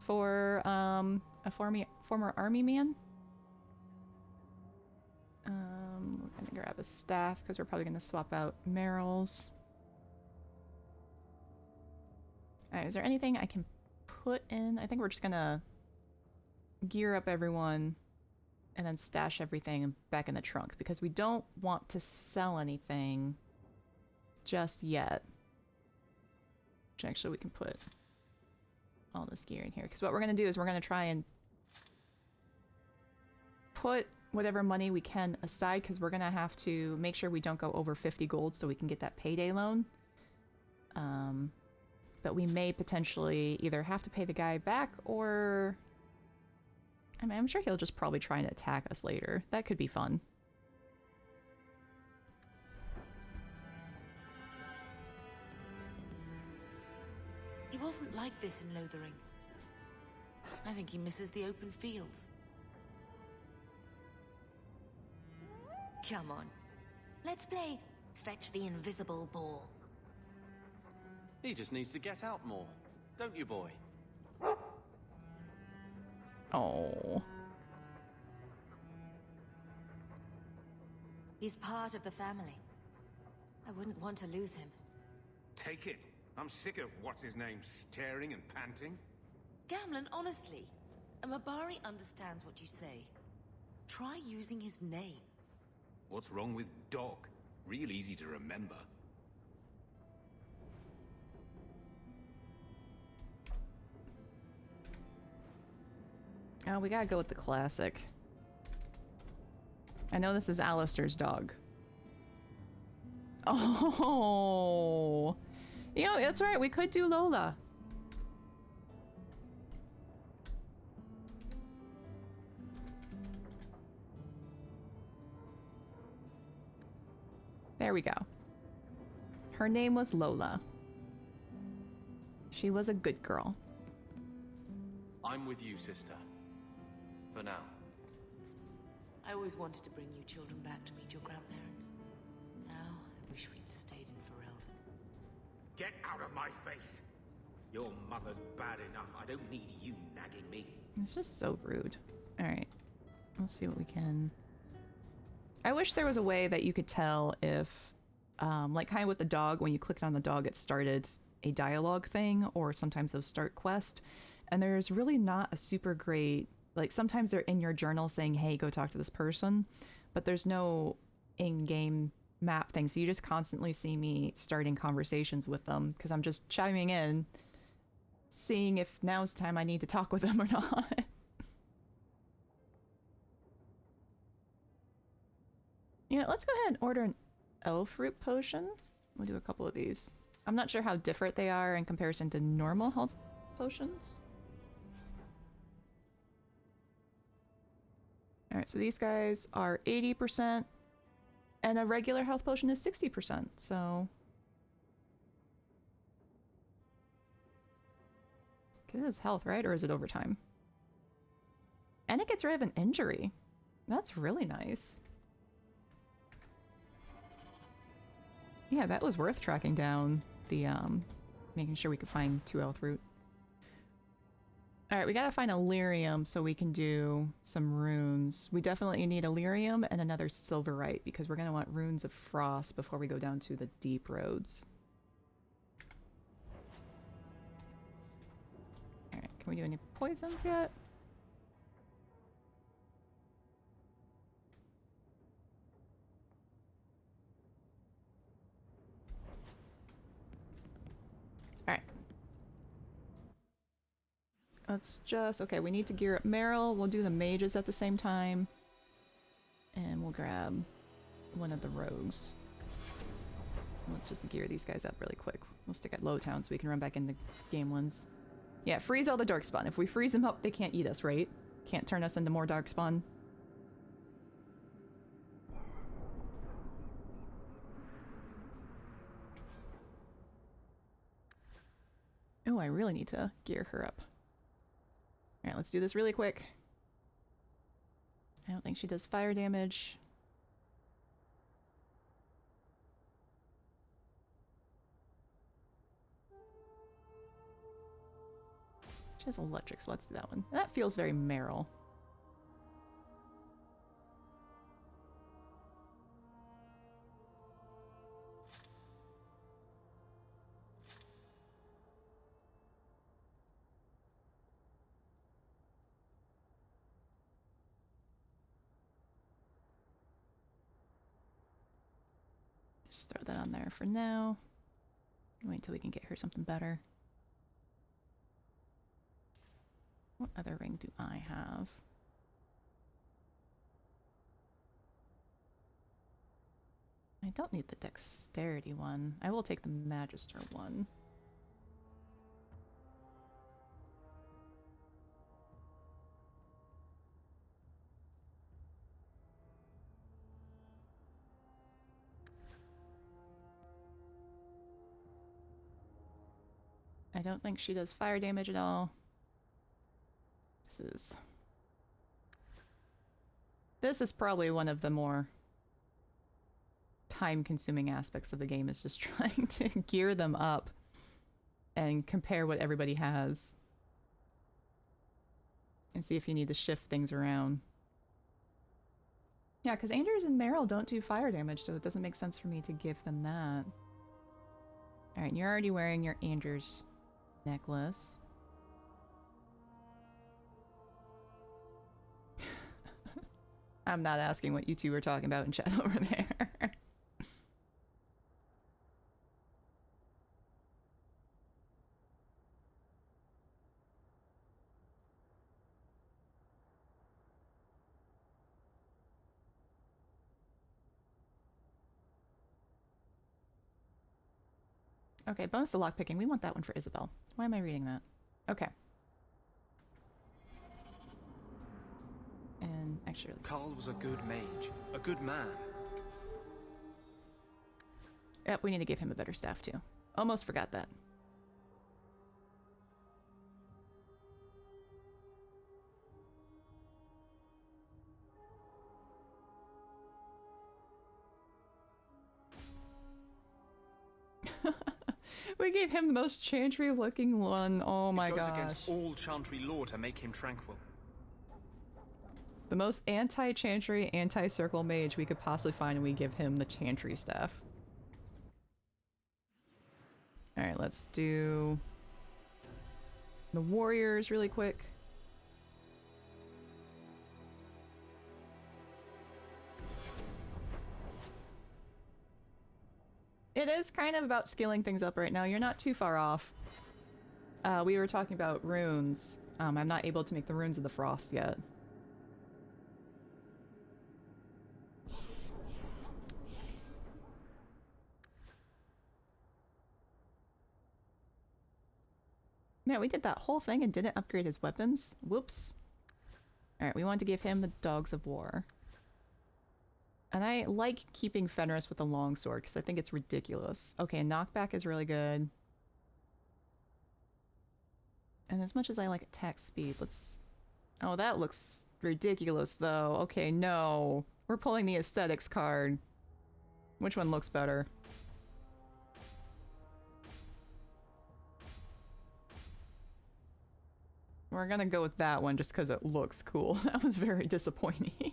For a former army man. We're gonna grab a staff because we're probably gonna swap out Meryl's. Alright, is there anything I can put in? I think we're just gonna gear up everyone and then stash everything back in the trunk because we don't want to sell anything just yet. Which actually we can put all this gear in here because what we're gonna do is we're gonna try and put whatever money we can aside because we're gonna have to make sure we don't go over 50 gold so we can get that payday loan. But we may potentially either have to pay the guy back or... I mean, I'm sure he'll just probably try and attack us later. That could be fun. He wasn't like this in Lothering. I think he misses the open fields. Come on. Let's play Fetch the Invisible Ball. He just needs to get out more. Don't you, boy? Oh. He's part of the family. I wouldn't want to lose him. Take it. I'm sick of what's-his-name staring and panting. Gamlen, honestly, a Mabari understands what you say. Try using his name. What's wrong with Dog? Real easy to remember. Oh, we gotta go with the classic. I know this is Alistair's dog. Oh! You know, that's right, we could do Lola. There we go. Her name was Lola. She was a good girl. I'm with you, sister. For now. I always wanted to bring you children back to meet your grandparents. Now, I wish we'd stayed in Ferelden. Get out of my face! Your mother's bad enough. I don't need you nagging me. It's just so rude. Alright. Let's see what we can... I wish there was a way that you could tell if, like kind of with the dog, when you clicked on the dog it started a dialogue thing, or sometimes those start quest. And there's really not a super great... Like, sometimes they're in your journal saying, hey, go talk to this person, but there's no in-game map thing, so you just constantly see me starting conversations with them, because I'm just chiming in, seeing if now's the time I need to talk with them or not. Yeah, let's go ahead and order an elf root potion. We'll do a couple of these. I'm not sure how different they are in comparison to normal health potions. Alright, so these guys are 80%, and a regular health potion is 60%, so... This is health, right? Or is it overtime? And it gets rid of an injury. That's really nice. Yeah, that was worth tracking down the, making sure we could find 2 health root. Alright, we gotta find a lyrium so we can do some runes. We definitely need a lyrium and another silverite because we're gonna want runes of frost before we go down to the deep roads. Alright, can we do any poisons yet? Let's just... Okay, we need to gear up Meryl. We'll do the mages at the same time. And we'll grab one of the rogues. Let's just gear these guys up really quick. We'll stick at Lowtown so we can run back into Gamelins. Yeah, freeze all the Darkspawn. If we freeze them up, they can't eat us, right? Can't turn us into more Darkspawn. Oh, I really need to gear her up. Alright, let's do this really quick. I don't think she does fire damage. She has electric, so let's do that one. That feels very Meryl. Just throw that on there for now. Wait until we can get her something better. What other ring do I have? I don't need the dexterity one. I will take the Magister one. I don't think she does fire damage at all. This is probably one of the more time-consuming aspects of the game, is just trying to gear them up and compare what everybody has. And see if you need to shift things around. Yeah, because Anders and Meryl don't do fire damage, so it doesn't make sense for me to give them that. Alright, you're already wearing your Anders necklace. I'm not asking what you two were talking about in chat over there. Okay, bonus to lockpicking. We want that one for Isabel. Why am I reading that? Okay. And actually... Carl was a good mage. A good man. Yep, we need to give him a better staff too. Almost forgot that. We gave him the most chantry looking one. Oh my gosh. It goes against all chantry lore to make him tranquil. The most anti-chantry, anti-circle mage we could possibly find, and we give him the chantry staff. Alright, let's do the warriors really quick. It is kind of about skilling things up right now. You're not too far off. We were talking about runes. I'm not able to make the runes of the frost yet. Man, we did that whole thing and didn't upgrade his weapons. Whoops. Alright, we want to give him the Dogs of War. And I like keeping Fenris with the longsword because I think it's ridiculous. Okay, knockback is really good. And as much as I like attack speed, let's... Oh, that looks ridiculous though. Okay, no. We're pulling the aesthetics card. Which one looks better? We're gonna go with that one just because it looks cool. That was very disappointing.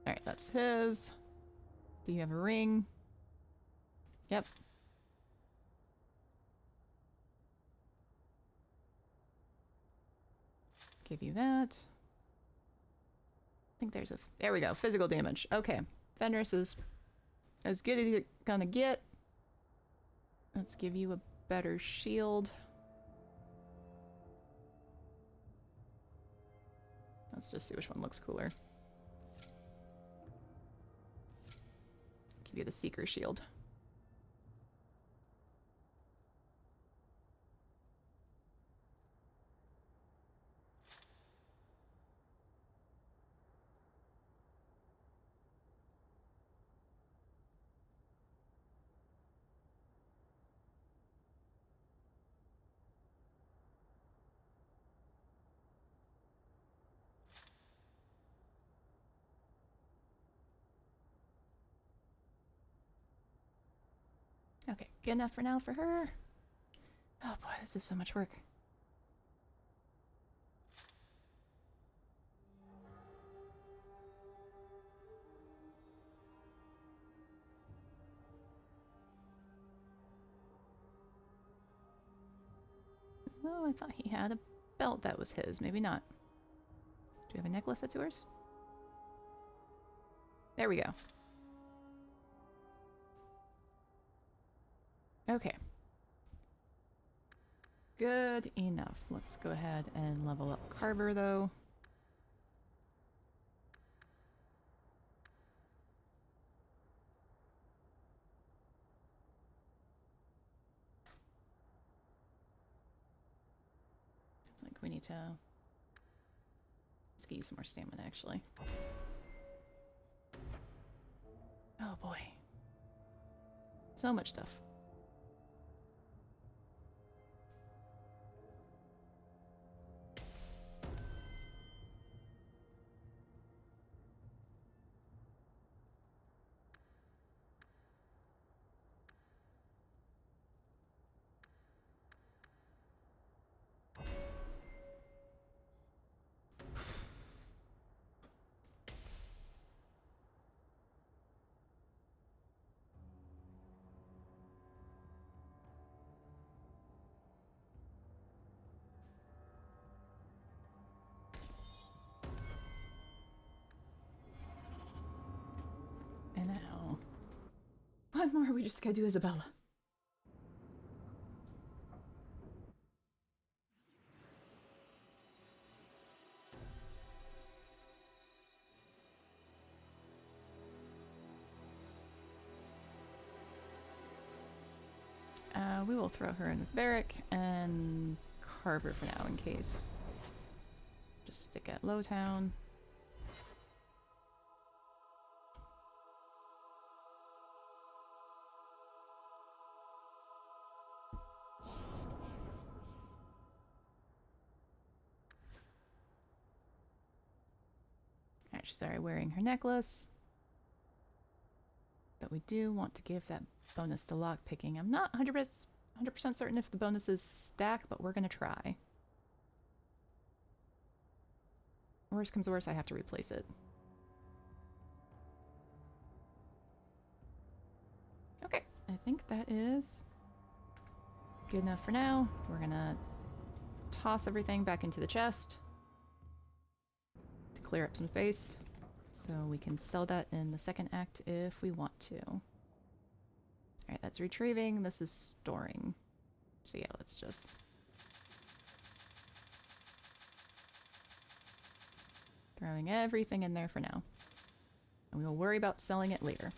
Alright, that's his. Do you have a ring? Yep. Give you that. I think there's a... There we go. Physical damage. Okay. Fenris is as good as it's gonna get. Let's give you a better shield. Let's just see which one looks cooler. Give you the Seeker Shield. Okay, good enough for now for her. Oh boy, this is so much work. Oh, I thought he had a belt that was his. Maybe not. Do we have a necklace that's yours? There we go. Okay. Good enough. Let's go ahead and level up Carver, though. Looks like we need to... Let's get you some more stamina, actually. Oh, boy. So much stuff. And now, one more, we just gotta do Isabella. We will throw her in with Varric and Carver for now in case. Just stick at Lowtown. Alright, she's already wearing her necklace. But we do want to give that bonus to lockpicking. I'm not 100% certain if the bonuses stack, but we're going to try. Worst comes to worst, I have to replace it. Okay, I think that is good enough for now. We're going to toss everything back into the chest to clear up some space. So we can sell that in the second act if we want to. Alright, that's retrieving. This is storing. So yeah, let's just... throwing everything in there for now. And we'll worry about selling it later.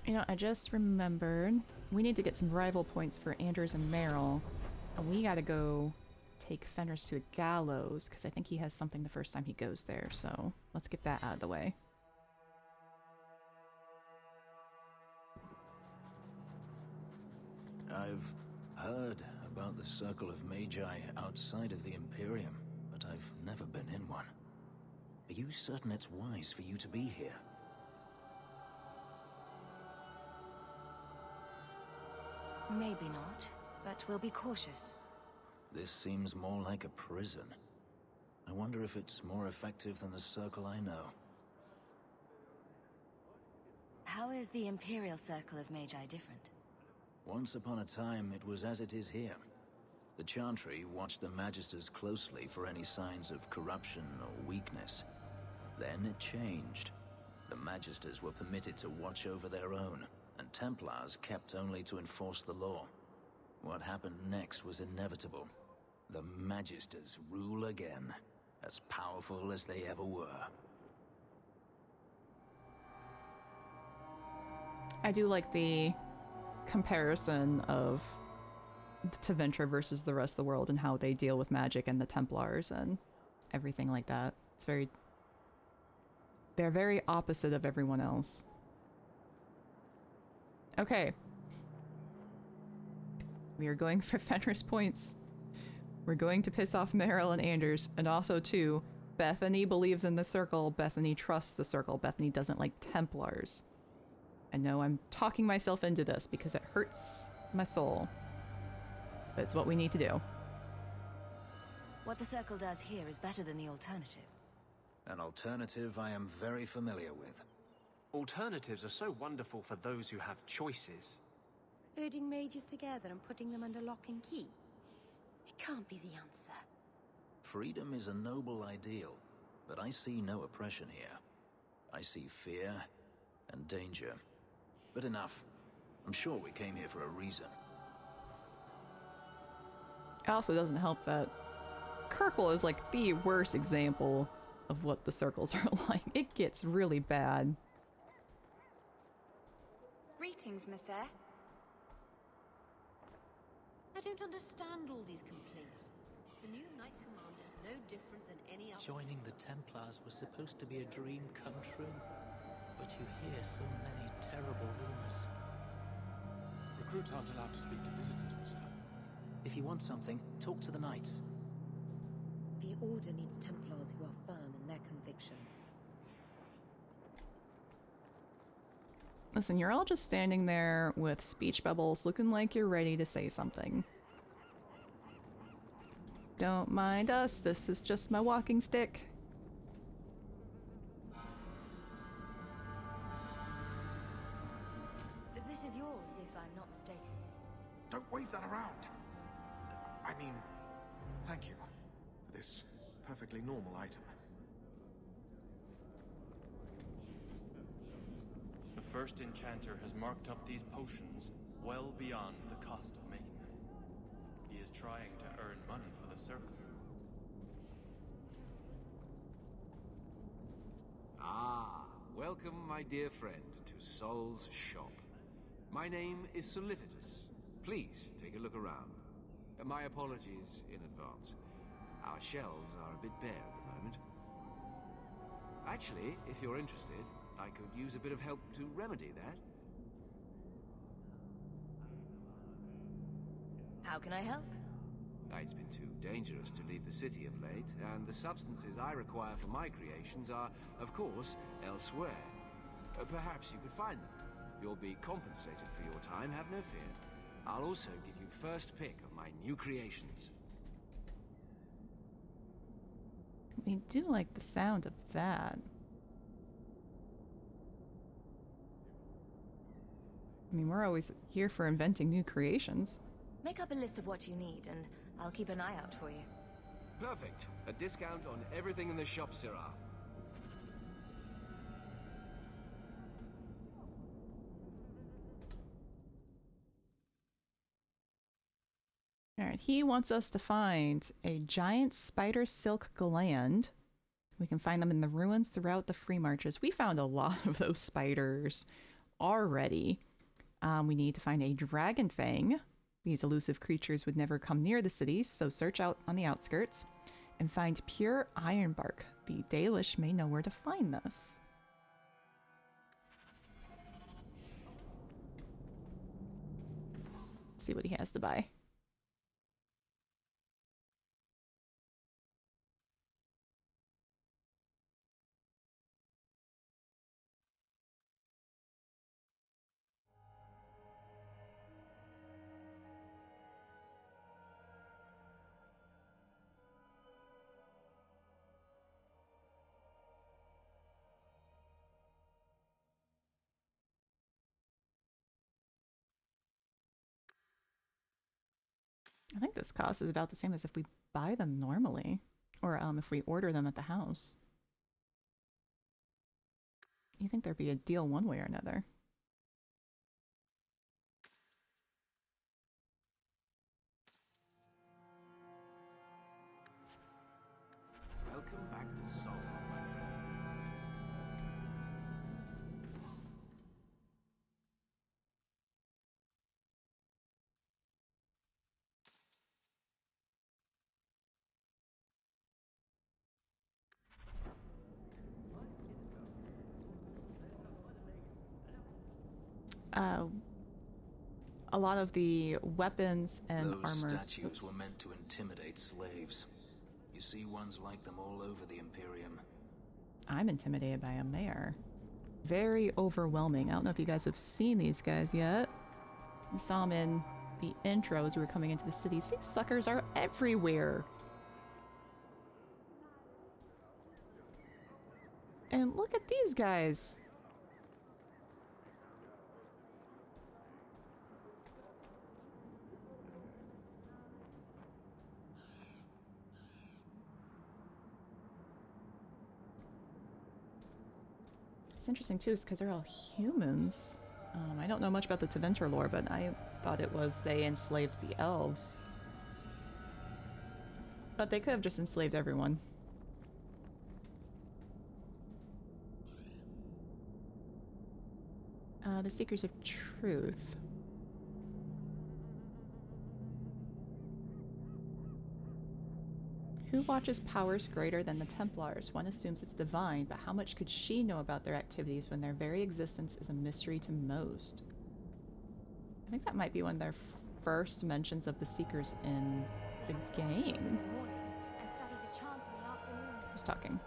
You know, I just remembered we need to get some rival points for Anders and Meryl. And we gotta go take Fenris to the Gallows, because I think he has something the first time he goes there. So let's get that out of the way. I've heard about the Circle of Magi outside of the Imperium, but I've never been in one. Are you certain it's wise for you to be here? Maybe not, but we'll be cautious. This seems more like a prison. I wonder if it's more effective than the Circle I know. How is the Imperial Circle of Magi different? Once upon a time, it was as it is here. The Chantry watched the Magisters closely for any signs of corruption or weakness. Then it changed. The Magisters were permitted to watch over their own, and Templars kept only to enforce the law. What happened next was inevitable. The Magisters rule again, as powerful as they ever were. I do like the comparison of Tevinter versus the rest of the world and how they deal with magic and the Templars and everything like that. It's very... They're very opposite of everyone else. Okay. We are going for Fenris points. We're going to piss off Meryl and Anders, and also too, Bethany believes in the Circle, Bethany trusts the Circle, Bethany doesn't like Templars. I know I'm talking myself into this because it hurts my soul, but it's what we need to do. What the Circle does here is better than the alternative. An alternative I am very familiar with. Alternatives are so wonderful for those who have choices. Herding mages together and putting them under lock and key? It can't be the answer. Freedom is a noble ideal, but I see no oppression here. I see fear and danger. But enough. I'm sure we came here for a reason. It also doesn't help that Kirkwall is like the worst example of what the Circles are like. It gets really bad. Greetings, Messere. I don't understand all these complaints. The new Knight Command is no different than any other. Joining the Templars was supposed to be a dream come true, but you hear so many terrible rumors. Recruits aren't allowed to speak to visitors, sir. If you want something, talk to the Knights. The Order needs Templars who are firm in their convictions. Listen, you're all just standing there with speech bubbles looking like you're ready to say something. Don't mind us, this is just my walking stick. This is yours, if I'm not mistaken. Don't wave that around. I mean, thank you for this perfectly normal item. The first enchanter has marked up these potions well beyond the cost of making them. He is trying to earn money for the Circle. Ah, welcome, my dear friend, to Sol's shop. My name is Solicitus. Please take a look around. My apologies in advance. Our shelves are a bit bare at the moment. Actually, if you're interested, I could use a bit of help to remedy that. How can I help? It's been too dangerous to leave the city of late, and the substances I require for my creations are, of course, elsewhere. Perhaps you could find them. You'll be compensated for your time, have no fear. I'll also give you first pick of my new creations. We do like the sound of that. I mean, we're always here for inventing new creations. Make up a list of what you need, and I'll keep an eye out for you. Perfect. A discount on everything in the shop, Sirrah. Alright, he wants us to find a giant spider silk gland. We can find them in the ruins throughout the free marches. We found a lot of those spiders already. We need to find a dragon fang. These elusive creatures would never come near the cities, so search out on the outskirts. And find pure ironbark. The Dalish may know where to find this. Let's see what he has to buy. I think this cost is about the same as if we buy them normally, or if we order them at the house. You think there'd be a deal one way or another. Welcome back to Souls, my friend. A lot of the weapons and Those armor. statues were meant to intimidate slaves. You see ones like them all over the Imperium. I'm intimidated by them. They are very overwhelming. I don't know if you guys have seen these guys yet. We saw them in the intro as we were coming into the city. These suckers are everywhere. And look at these guys. It's interesting too, is because they're all humans. I don't know much about the Tevinter lore, but I thought it was they enslaved the elves. But they could have just enslaved everyone. The Seekers of Truth. Who watches powers greater than the Templars? One assumes it's divine, but how much could she know about their activities when their very existence is a mystery to most? I think that might be one of their first mentions of the Seekers in the game. Who's talking?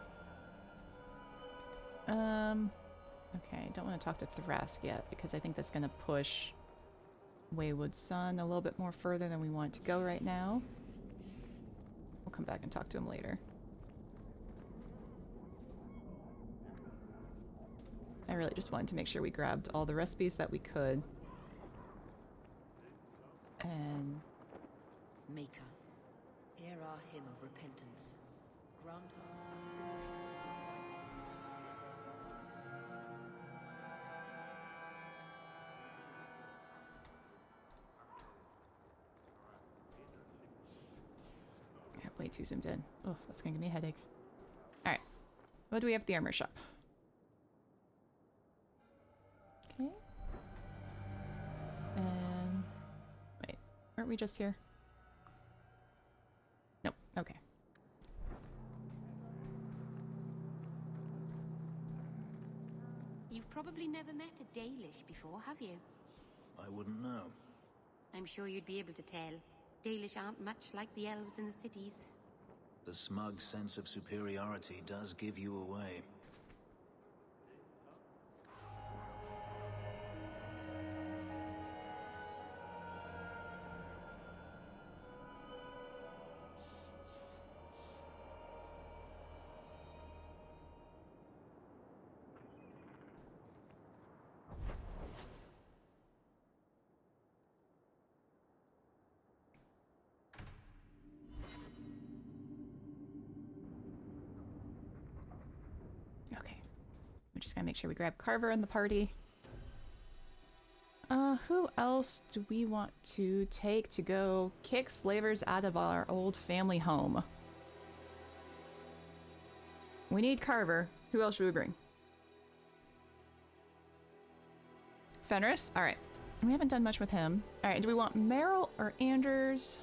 Okay, I don't want to talk to Thrask yet, because I think that's going to push Wayward Son a little bit more further than we want to go right now. We'll come back and talk to him later. I really just wanted to make sure we grabbed all the recipes that we could. And... Maker, hear our hymn of repentance. Grant us way too zoomed in. Oh, that's gonna give me a headache. Alright. What do we have at the armor shop? Okay. And... wait. Aren't we just here? Nope. Okay. You've probably never met a Dalish before, have you? I wouldn't know. I'm sure you'd be able to tell. Dalish aren't much like the elves in the cities. The smug sense of superiority does give you away. We're just gonna make sure we grab Carver in the party. Who else do we want to take to go kick slavers out of our old family home? We need Carver. Who else should we bring? Fenris? Alright. We haven't done much with him. Alright, do we want Meryl or Anders?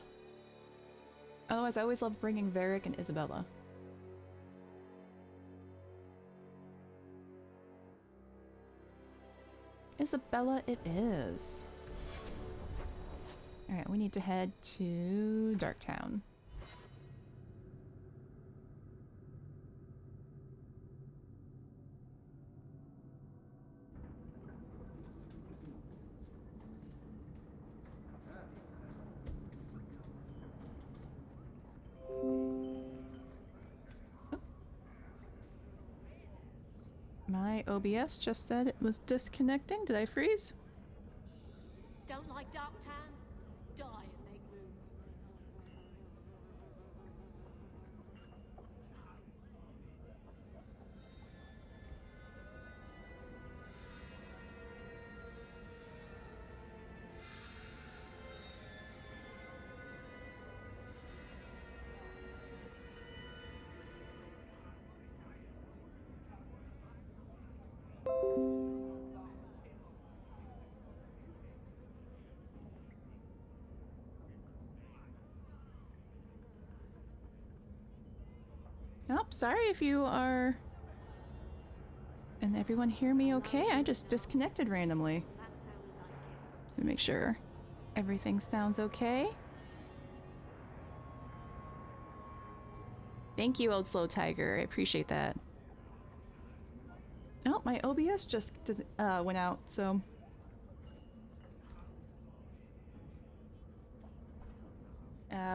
Otherwise, I always love bringing Varric and Isabella. Isabella it is. Alright, we need to head to Darktown. My OBS just said it was disconnecting. Did I freeze? Don't like Darktown? Die and make room. sorry if you are... And everyone hear me okay? I just disconnected randomly. Let me make sure everything sounds okay. Thank you, Old Slow Tiger. I appreciate that. Oh, my OBS just went out, so...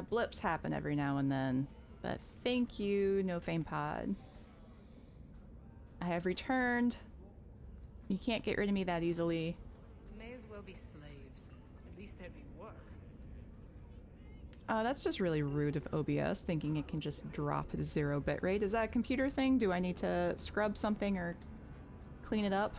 blips happen every now and then, but thank you, No Fame Pod. I have returned. You can't get rid of me that easily. May as well be slaves. At least there'd be work. That's just really rude of OBS, thinking it can just drop to 0 bitrate. Is that a computer thing? Do I need to scrub something or clean it up?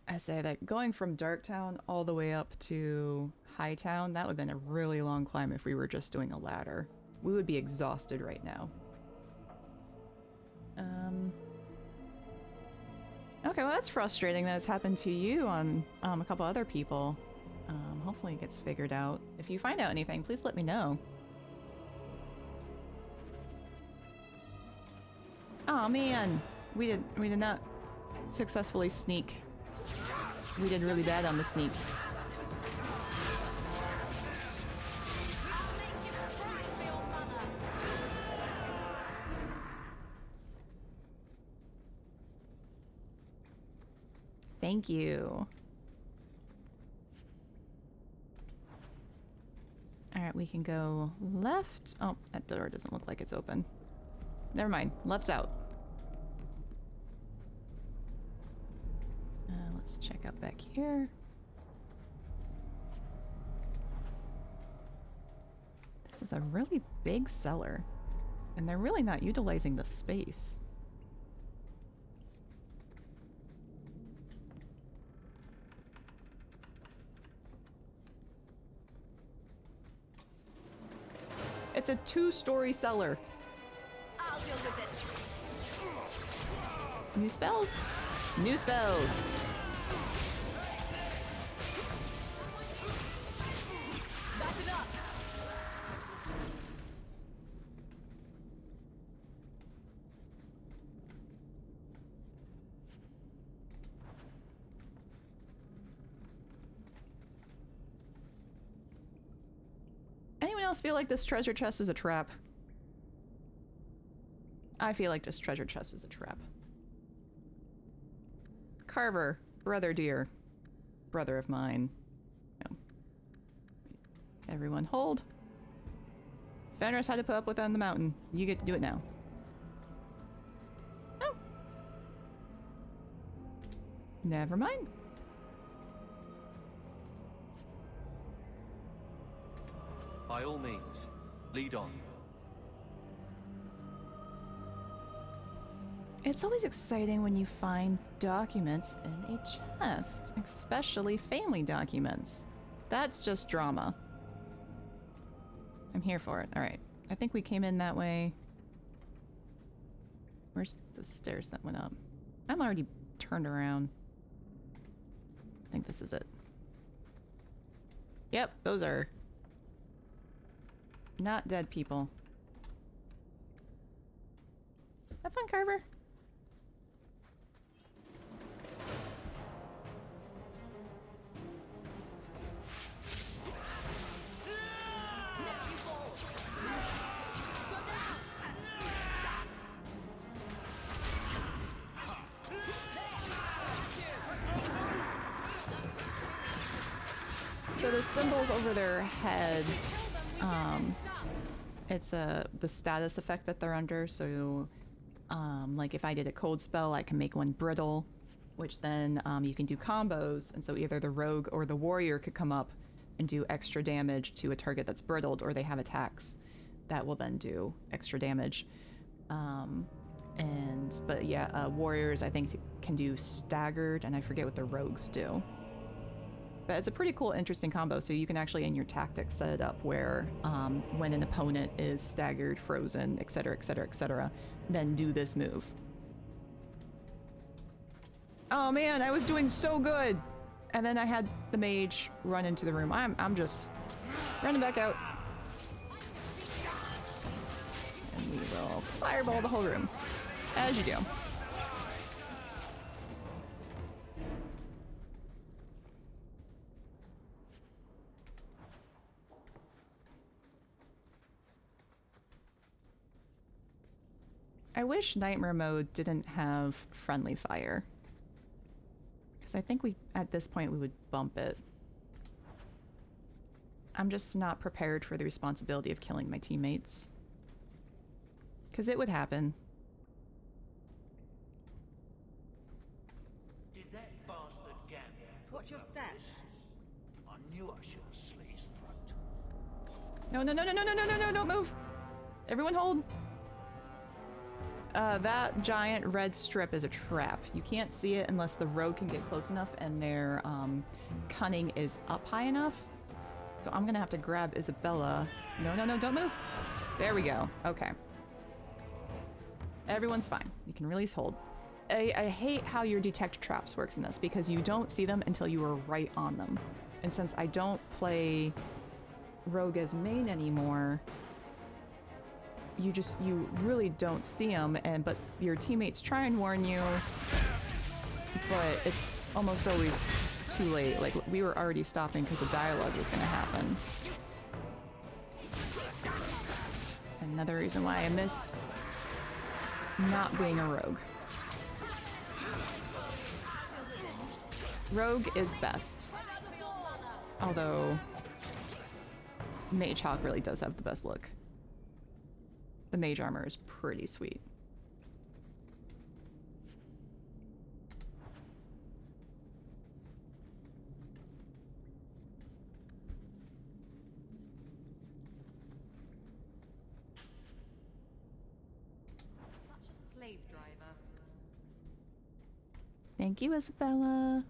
I say that going from Darktown all the way up to Hightown, that would have been a really long climb if we were just doing a ladder. We would be exhausted right now. Okay, well that's frustrating that it's happened to you on a couple other people. Hopefully it gets figured out. If you find out anything, please let me know. Oh man, we did not successfully sneak. We did really bad on the sneak. Thank you. Alright, we can go left. Oh, that door doesn't look like it's open. Never mind. Left's out. Let's check out back here. This is a really big cellar, and they're really not utilizing the space. It's a 2-story cellar. I'll deal with this. New spells? New spells! Anyone else feel like this treasure chest is a trap? I feel like this treasure chest is a trap. Carver, brother dear. Brother of mine. No. Everyone hold. Fenris had to put up with on the mountain. You get to do it now. Oh. Never mind. By all means, lead on. It's always exciting when you find documents in a chest, especially family documents. That's just drama. I'm here for it. Alright. I think we came in that way. Where's the stairs that went up? I'm already turned around. I think this is it. Yep, those are not dead people. Have fun, Carver. So the symbols over their head, it's the status effect that they're under. So, like if I did a cold spell, I can make one brittle, which then you can do combos. And so either the rogue or the warrior could come up and do extra damage to a target that's brittled, or they have attacks that will then do extra damage. But yeah, warriors I think can do staggered, and I forget what the rogues do. But it's a pretty cool, interesting combo, so you can actually, in your tactics, set it up where when an opponent is staggered, frozen, etc., etc., etc., then do this move. Oh man, I was doing so good! And then I had the mage run into the room. I'm just running back out. And we will fireball the whole room. As you do. I wish Nightmare Mode didn't have friendly fire. Because I think at this point we would bump it. I'm just not prepared for the responsibility of killing my teammates. Because it would happen. Did that bastard get me? Watch your step. I knew I should have slit his throat. No, no, no, no, no, no, no, no, no, don't move! Everyone hold! That giant red strip is a trap. You can't see it unless the rogue can get close enough and their cunning is up high enough. So I'm gonna have to grab Isabella. No, no, no, don't move! There we go. Okay. Everyone's fine. You can release hold. I hate how your detect traps works in this because you don't see them until you are right on them. And since I don't play rogue as main anymore, you really don't see them, but your teammates try and warn you, but it's almost always too late. Like, we were already stopping because the dialogue was gonna happen. Another reason why I miss not being a rogue. Rogue is best. Although Mage Hawke really does have the best look. The mage armor is pretty sweet. Such a slave driver. Thank you, Isabella.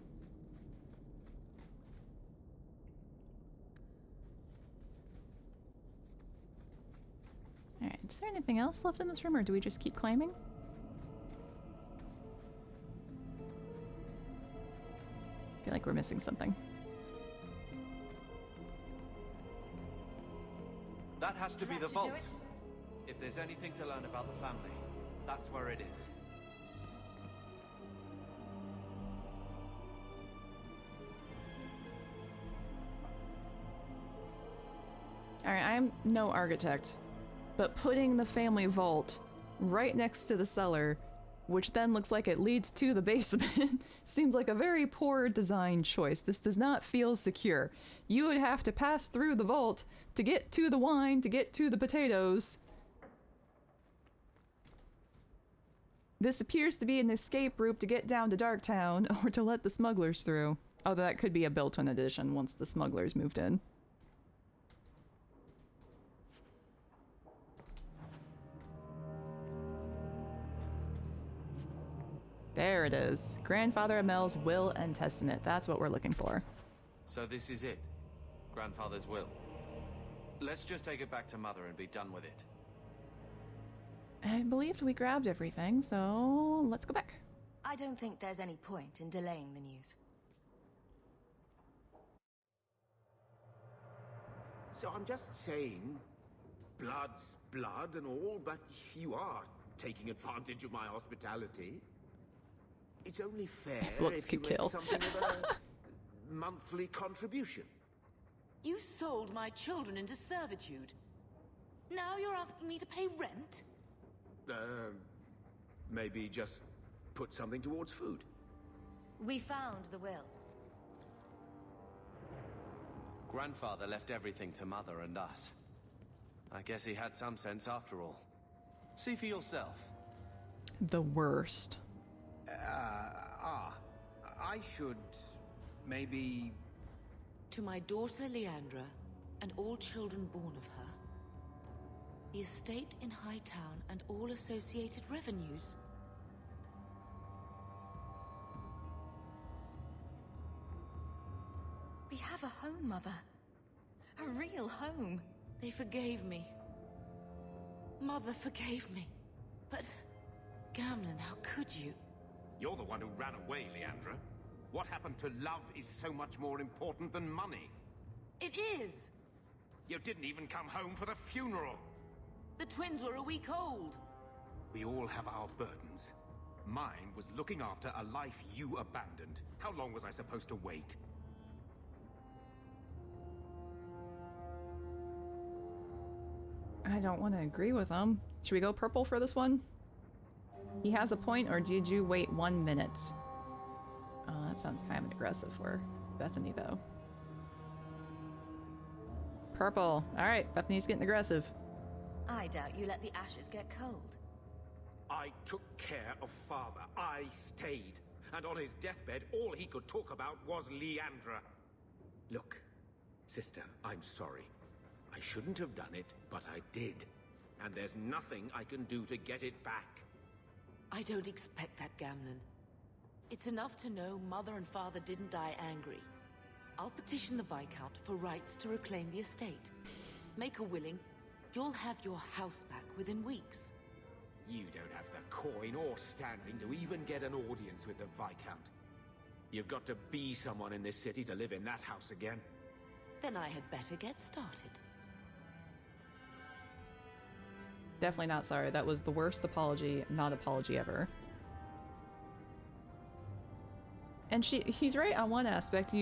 Alright, is there anything else left in this room, or do we just keep climbing? I feel like we're missing something. That has to be the vault. If there's anything to learn about the family, that's where it is. Alright, I'm no architect, but putting the family vault right next to the cellar, which then looks like it leads to the basement, seems like a very poor design choice. This does not feel secure. You would have to pass through the vault to get to the wine, to get to the potatoes. This appears to be an escape route to get down to Darktown, or to let the smugglers through. Although that could be a built-in addition once the smugglers moved in. There it is. Grandfather Amel's will and testament. That's what we're looking for. So this is it. Grandfather's will. Let's just take it back to Mother and be done with it. I believed we grabbed everything, so let's go back. I don't think there's any point in delaying the news. So I'm just saying, blood's blood and all, but you are taking advantage of my hospitality. It's only fair Looks if you could make kill. something of a monthly contribution. You sold my children into servitude. Now you're asking me to pay rent? Maybe just put something towards food. We found the will. Grandfather left everything to Mother and us. I guess he had some sense after all. See for yourself. The worst. I should maybe... To my daughter Leandra, and all children born of her, the estate in Hightown and all associated revenues. have a home, Mother. A real home. They forgave me. Mother forgave me. But, Gamlen, how could you? You're the one who ran away, Leandra. What happened to love is so much more important than money. It is! You didn't even come home for the funeral. The twins were a week old. We all have our burdens. Mine was looking after a life you abandoned. How long was I supposed to wait? I don't want to agree with him. Should we go purple for this one? He has a point, or did you wait 1 minute? That sounds kind of aggressive for Bethany, though. Purple. Alright, Bethany's getting aggressive. I doubt you let the ashes get cold. I took care of Father. I stayed. And on his deathbed, all he could talk about was Leandra. Look, sister, I'm sorry. I shouldn't have done it, but I did. And there's nothing I can do to get it back. I don't expect that, Gamlen. It's enough to know Mother and Father didn't die angry. I'll petition the Viscount for rights to reclaim the estate. Make a willing, you'll have your house back within weeks. You don't have the coin or standing to even get an audience with the Viscount. You've got to be someone in this city to live in that house again. Then I had better get started. Definitely not sorry. That was the worst apology, not apology ever. And he's right on one aspect.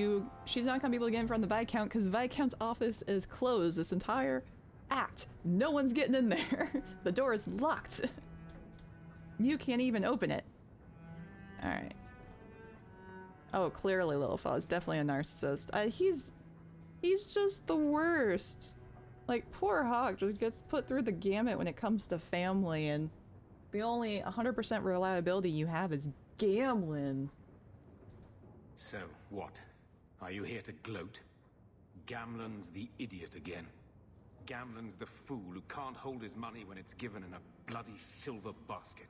She's not gonna be able to get in front of the Viscount because the Viscount's office is closed this entire act. No one's getting in there. The door is locked. You can't even open it. Alright. Oh, clearly Little Fuzz. Definitely a narcissist. He's just the worst. Like, poor Hawke just gets put through the gamut when it comes to family, and the only 100% reliability you have is Gamlen. So, what? Are you here to gloat? Gamlen's the idiot again. Gamlen's the fool who can't hold his money when it's given in a bloody silver basket.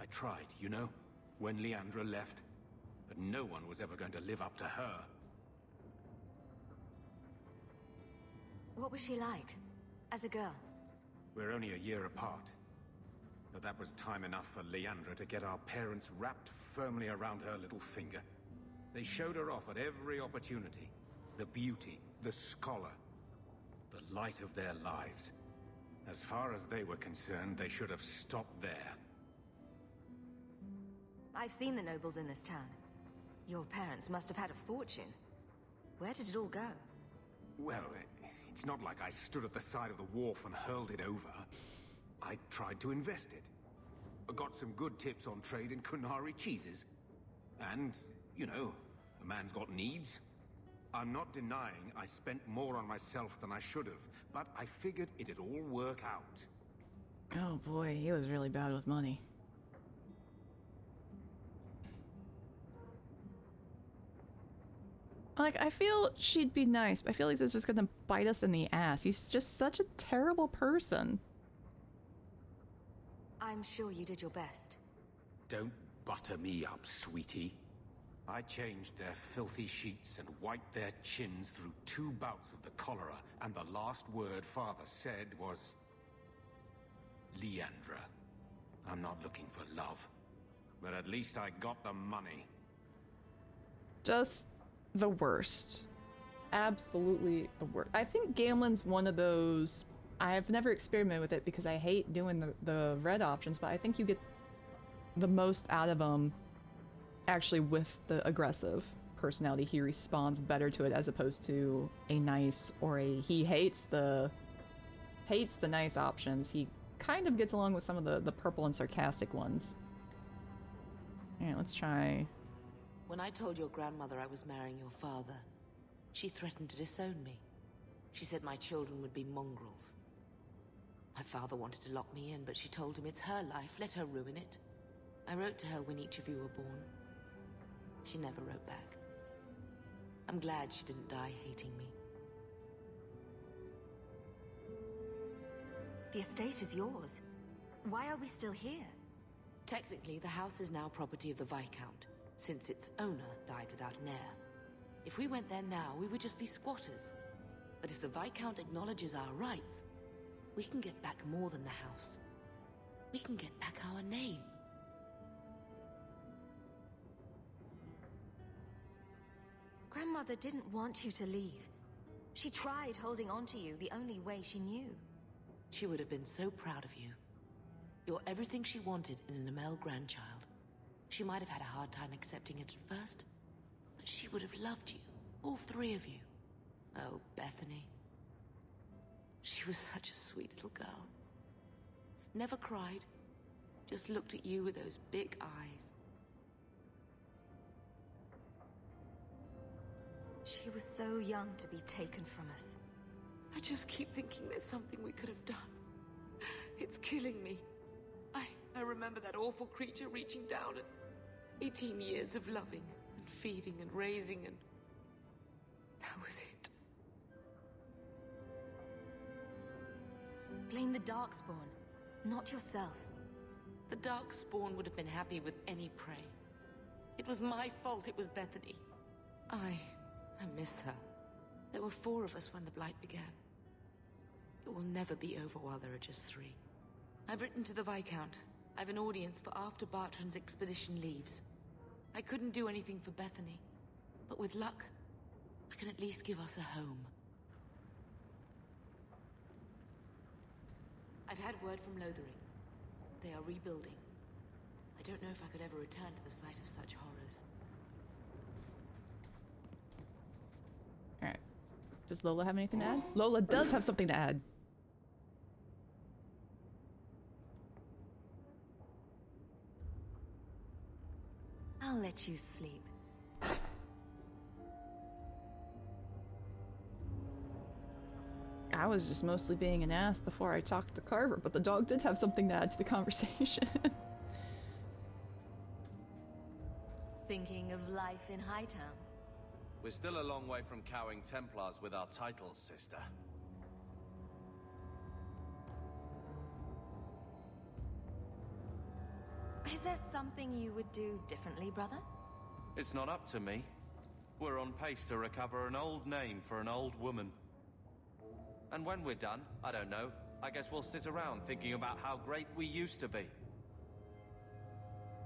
I tried, you know, when Leandra left, but no one was ever going to live up to her. What was she like, as a girl? We're only a year apart. But that was time enough for Leandra to get our parents wrapped firmly around her little finger. They showed her off at every opportunity. The beauty, the scholar, the light of their lives. As far as they were concerned, they should have stopped there. I've seen the nobles in this town. Your parents must have had a fortune. Where did it all go? Well, it's not like I stood at the side of the wharf and hurled it over. I tried to invest it. I got some good tips on trade in Kunari cheeses. And, you know, a man's got needs. I'm not denying I spent more on myself than I should have, but I figured it'd all work out. Oh boy, he was really bad with money. Like, I feel she'd be nice, but I feel like this is just gonna bite us in the ass. He's just such a terrible person. I'm sure you did your best. Don't butter me up, sweetie. I changed their filthy sheets and wiped their chins through 2 bouts of the cholera, and the last word Father said was... Leandra. I'm not looking for love, but at least I got the money. Just the worst. Absolutely the worst. I think Gamlen's one of those... I've never experimented with it because I hate doing the red options, but I think you get the most out of him actually with the aggressive personality. He responds better to it as opposed to a nice or a he hates the nice options. He kind of gets along with some of the purple and sarcastic ones. Alright, let's try. When I told your grandmother I was marrying your father, she threatened to disown me. She said my children would be mongrels. My father wanted to lock me in, but she told him it's her life, let her ruin it. I wrote to her when each of you were born. She never wrote back. I'm glad she didn't die hating me. The estate is yours. Why are we still here? Technically, the house is now property of the Viscount, since its owner died without an heir. If we went there now, we would just be squatters. But if the Viscount acknowledges our rights, we can get back more than the house. We can get back our name. Grandmother didn't want you to leave. She tried holding on to you the only way she knew. She would have been so proud of you. You're everything she wanted in an Amel grandchild. She might have had a hard time accepting it at first, but she would have loved you, all three of you. Oh, Bethany. She was such a sweet little girl. Never cried, just looked at you with those big eyes. She was so young to be taken from us. I just keep thinking there's something we could have done. It's killing me. I remember that awful creature reaching down and 18 years of loving and feeding and raising, and that was it. Blame the Darkspawn, not yourself. The Darkspawn would have been happy with any prey. It was my fault it was Bethany. I miss her. There were 4 of us when the Blight began. It will never be over while there are just 3. I've written to the Viscount. I've an audience for after Bartran's expedition leaves. I couldn't do anything for Bethany, but with luck, I can at least give us a home. I've had word from Lothering. They are rebuilding. I don't know if I could ever return to the site of such horrors. Alright. Does Lola have anything to add? Lola does have something to add. I'll let you sleep. I was just mostly being an ass before I talked to Carver, but the dog did have something to add to the conversation. Thinking of life in Hightown? We're still a long way from cowing Templars with our titles, sister. Is there something you would do differently, brother? It's not up to me. We're on pace to recover an old name for an old woman. And when we're done, I don't know, I guess we'll sit around thinking about how great we used to be.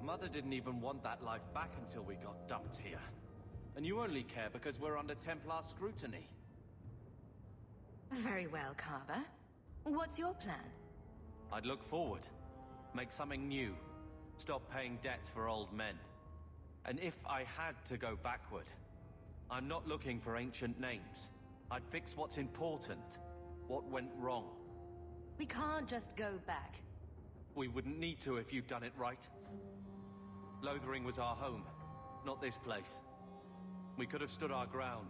Mother didn't even want that life back until we got dumped here. And you only care because we're under Templar scrutiny. Very well, Carver. What's your plan? I'd look forward. Make something new. Stop paying debts for old men. And if I had to go backward, I'm not looking for ancient names. I'd fix what's important. What went wrong. We can't just go back. We wouldn't need to if you'd done it right. Lothering was our home, not this place. We could have stood our ground.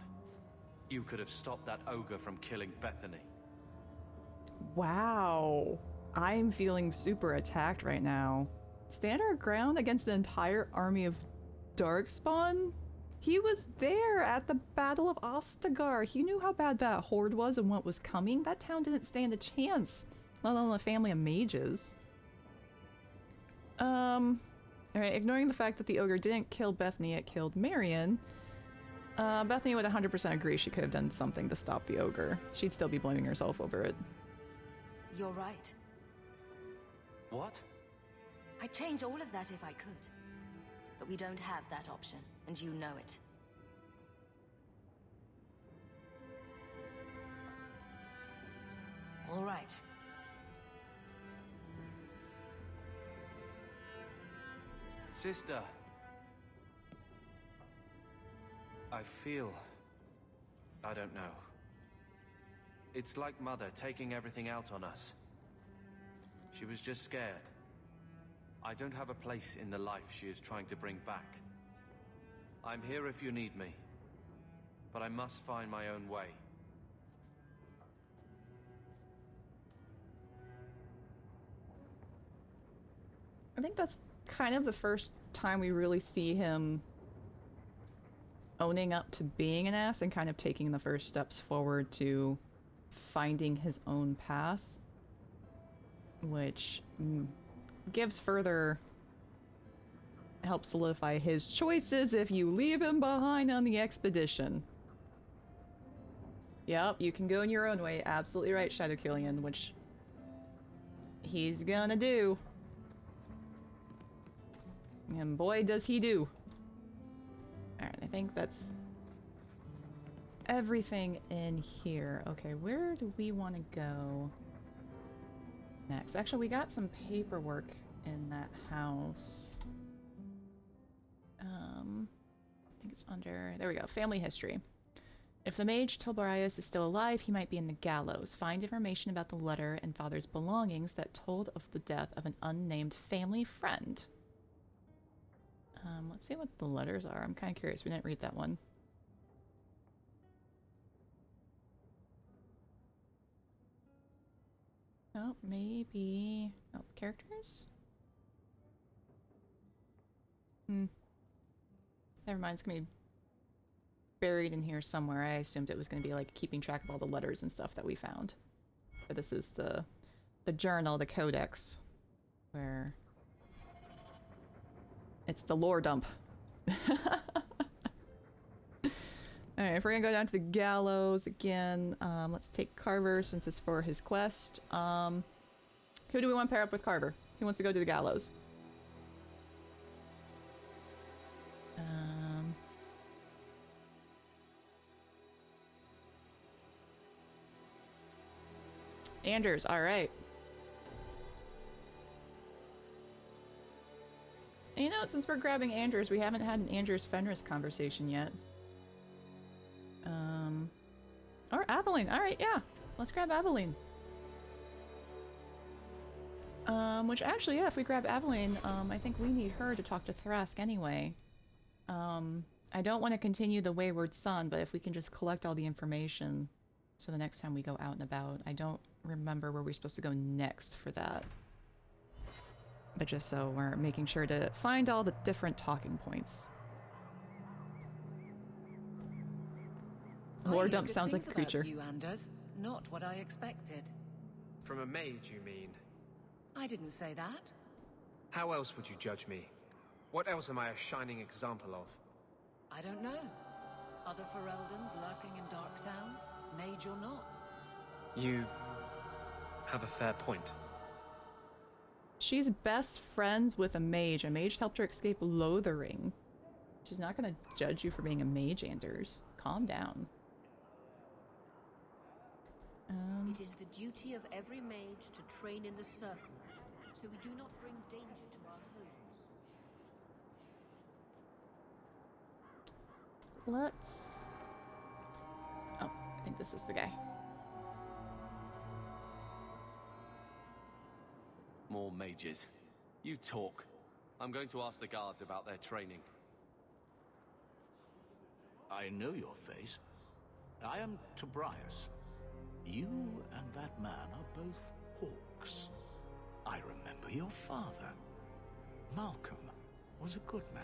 You could have stopped that ogre from killing Bethany. Wow. I'm feeling super attacked right now. Stand our ground against the entire army of Darkspawn? He was there at the Battle of Ostagar. He knew how bad that horde was and what was coming. That town didn't stand a chance, let alone a family of mages. Alright, ignoring the fact that the ogre didn't kill Bethany, it killed Marion. Bethany would 100% agree she could have done something to stop the ogre. She'd still be blaming herself over it. You're right. What? I'd change all of that if I could. But we don't have that option, and you know it. All right. Sister. I feel... I don't know. It's like Mother taking everything out on us. She was just scared. I don't have a place in the life she is trying to bring back. I'm here if you need me. But I must find my own way. I think that's kind of the first time we really see him owning up to being an ass and kind of taking the first steps forward to finding his own path, which gives further help solidify his choices if you leave him behind on the expedition. Yep, you can go in your own way. Absolutely right, Shadow Killian, which he's gonna do. And boy, does he do. Alright, I think that's everything in here. Okay, where do we want to go next? Actually, we got some paperwork in that house. I think it's under... There we go. Family history. If the mage Tolbarius is still alive, he might be in the Gallows. Find information about the letter and father's belongings that told of the death of an unnamed family friend. Let's see what the letters are. I'm kind of curious. We didn't read that one. Oh, maybe... Oh, characters? Never mind, it's gonna be buried in here somewhere. I assumed it was gonna be like keeping track of all the letters and stuff that we found. But this is the journal, the codex, where it's the lore dump. Alright, if we're gonna go down to the Gallows again, let's take Carver since it's for his quest. Who do we want to pair up with Carver? Who wants to go to the Gallows? Anders, alright. You know, since we're grabbing Anders, we haven't had an Anders-Fenris conversation yet. Or Aveline. Alright, yeah. Let's grab Aveline. Which actually, yeah, if we grab Aveline, I think we need her to talk to Thrask anyway. I don't want to continue the Wayward Son, but if we can just collect all the information so the next time we go out and about. I don't remember where we're supposed to go next for that. But just so we're making sure to find all the different talking points. Lore dump sounds like a creature. You, Anders. Not what I expected. From a mage, you mean? I didn't say that. How else would you judge me? What else am I a shining example of? I don't know. Other Fereldans lurking in Darktown? Mage or not? You have a fair point. She's best friends with a mage. A mage helped her escape loathering. She's not gonna judge you for being a mage, Anders. Calm down. It is the duty of every mage to train in the circle, so we do not bring danger to our homes. Let's... Oh, I think this is the guy. More mages. You talk. I'm going to ask the guards about their training. I know your face. I am Tobias. You and that man are both Hawks. I remember your father. Malcolm was a good man.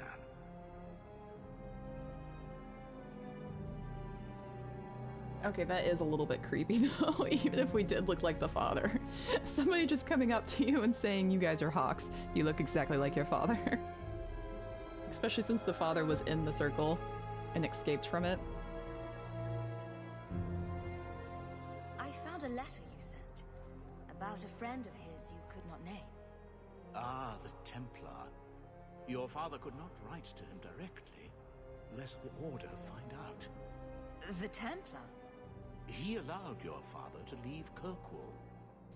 Okay, that is a little bit creepy though, even if we did look like the father. Somebody just coming up to you and saying, you guys are Hawks. You look exactly like your father. Especially since the father was in the circle and escaped from it. I found a letter you sent about a friend of his you could not name. Ah, the Templar. Your father could not write to him directly, lest the Order find out. The Templar? He allowed your father to leave Kirkwall.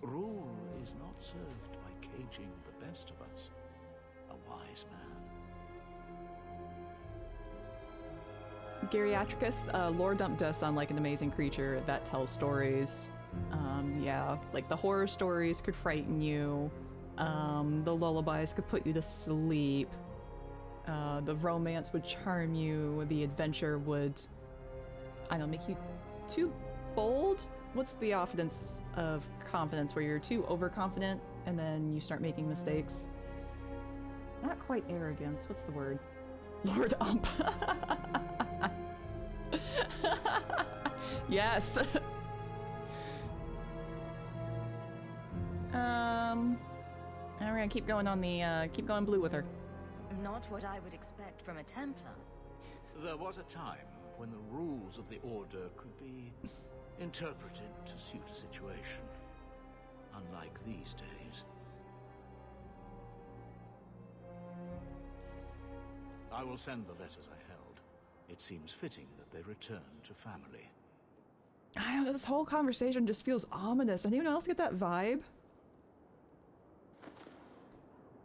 Rule is not served by caging the best of us. A wise man. Geriatricus, Lore Dump does sound like an amazing creature that tells stories. Yeah, like the horror stories could frighten you. The lullabies could put you to sleep. The romance would charm you. The adventure would, I don't know, make you too bold? What's the offense of confidence where you're too overconfident and then you start making mistakes? Not quite arrogance. What's the word? Lord Ump. Yes. And we're gonna keep going on the keep going blue with her. Not what I would expect from a Templar. There was a time when the rules of the Order could be interpreted to suit a situation. Unlike these days. I will send the letters I held. It seems fitting that they return to family. I don't know, this whole conversation just feels ominous. Anyone else get that vibe?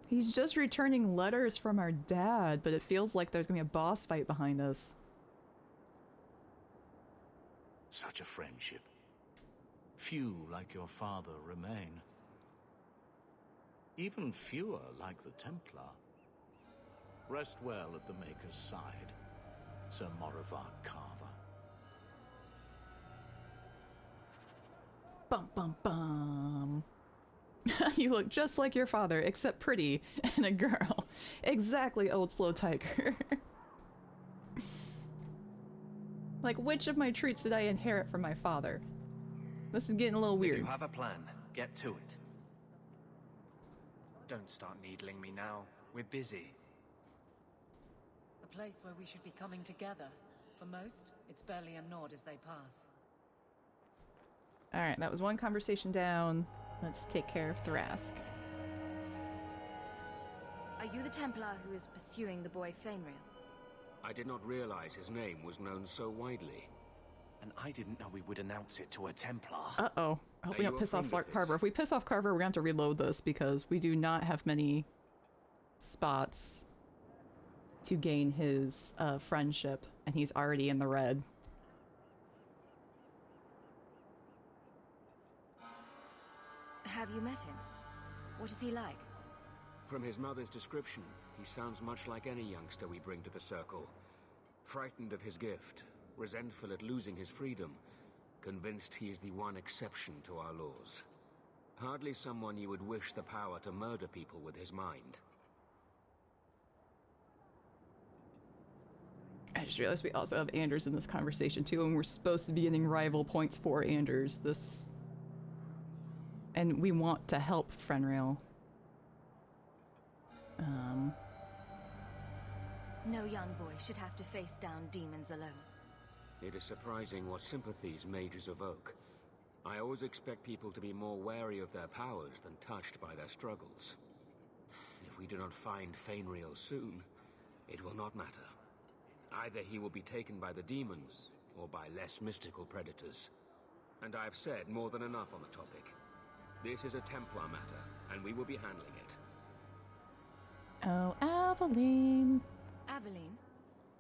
He's just returning letters from our dad, but it feels like there's gonna be a boss fight behind us. Such a friendship. Few like your father remain. Even fewer like the Templar. Rest well at the Maker's side, Sir Morivard Carver. Bum bum bum. You look just like your father, except pretty and a girl. Exactly, old slow tiger. Like, which of my traits did I inherit from my father? This is getting a little weird. If you have a plan, get to it. Don't start needling me now. We're busy. A place where we should be coming together. For most, it's barely a nod as they pass. Alright, that was one conversation down. Let's take care of Thrask. Are you the Templar who is pursuing the boy Fenris? I did not realize his name was known so widely. And I didn't know we would announce it to a Templar. Uh-oh. I hope we don't piss off Carver. If we piss off Carver, we're gonna have to reload this because we do not have many spots to gain his friendship, and he's already in the red. Have you met him? What is he like? From his mother's description, he sounds much like any youngster we bring to the Circle. Frightened of his gift, resentful at losing his freedom, convinced he is the one exception to our laws. Hardly someone you would wish the power to murder people with his mind. I just realized we also have Anders in this conversation too, and we're supposed to be getting rival points for Anders. And we want to help Fenris. No young boy should have to face down demons alone. It is surprising what sympathies mages evoke. I always expect people to be more wary of their powers than touched by their struggles. If we do not find Fenris soon, it will not matter. Either he will be taken by the demons, or by less mystical predators. And I have said more than enough on the topic. This is a Templar matter, and we will be handling it. Oh, Aveline. Aveline,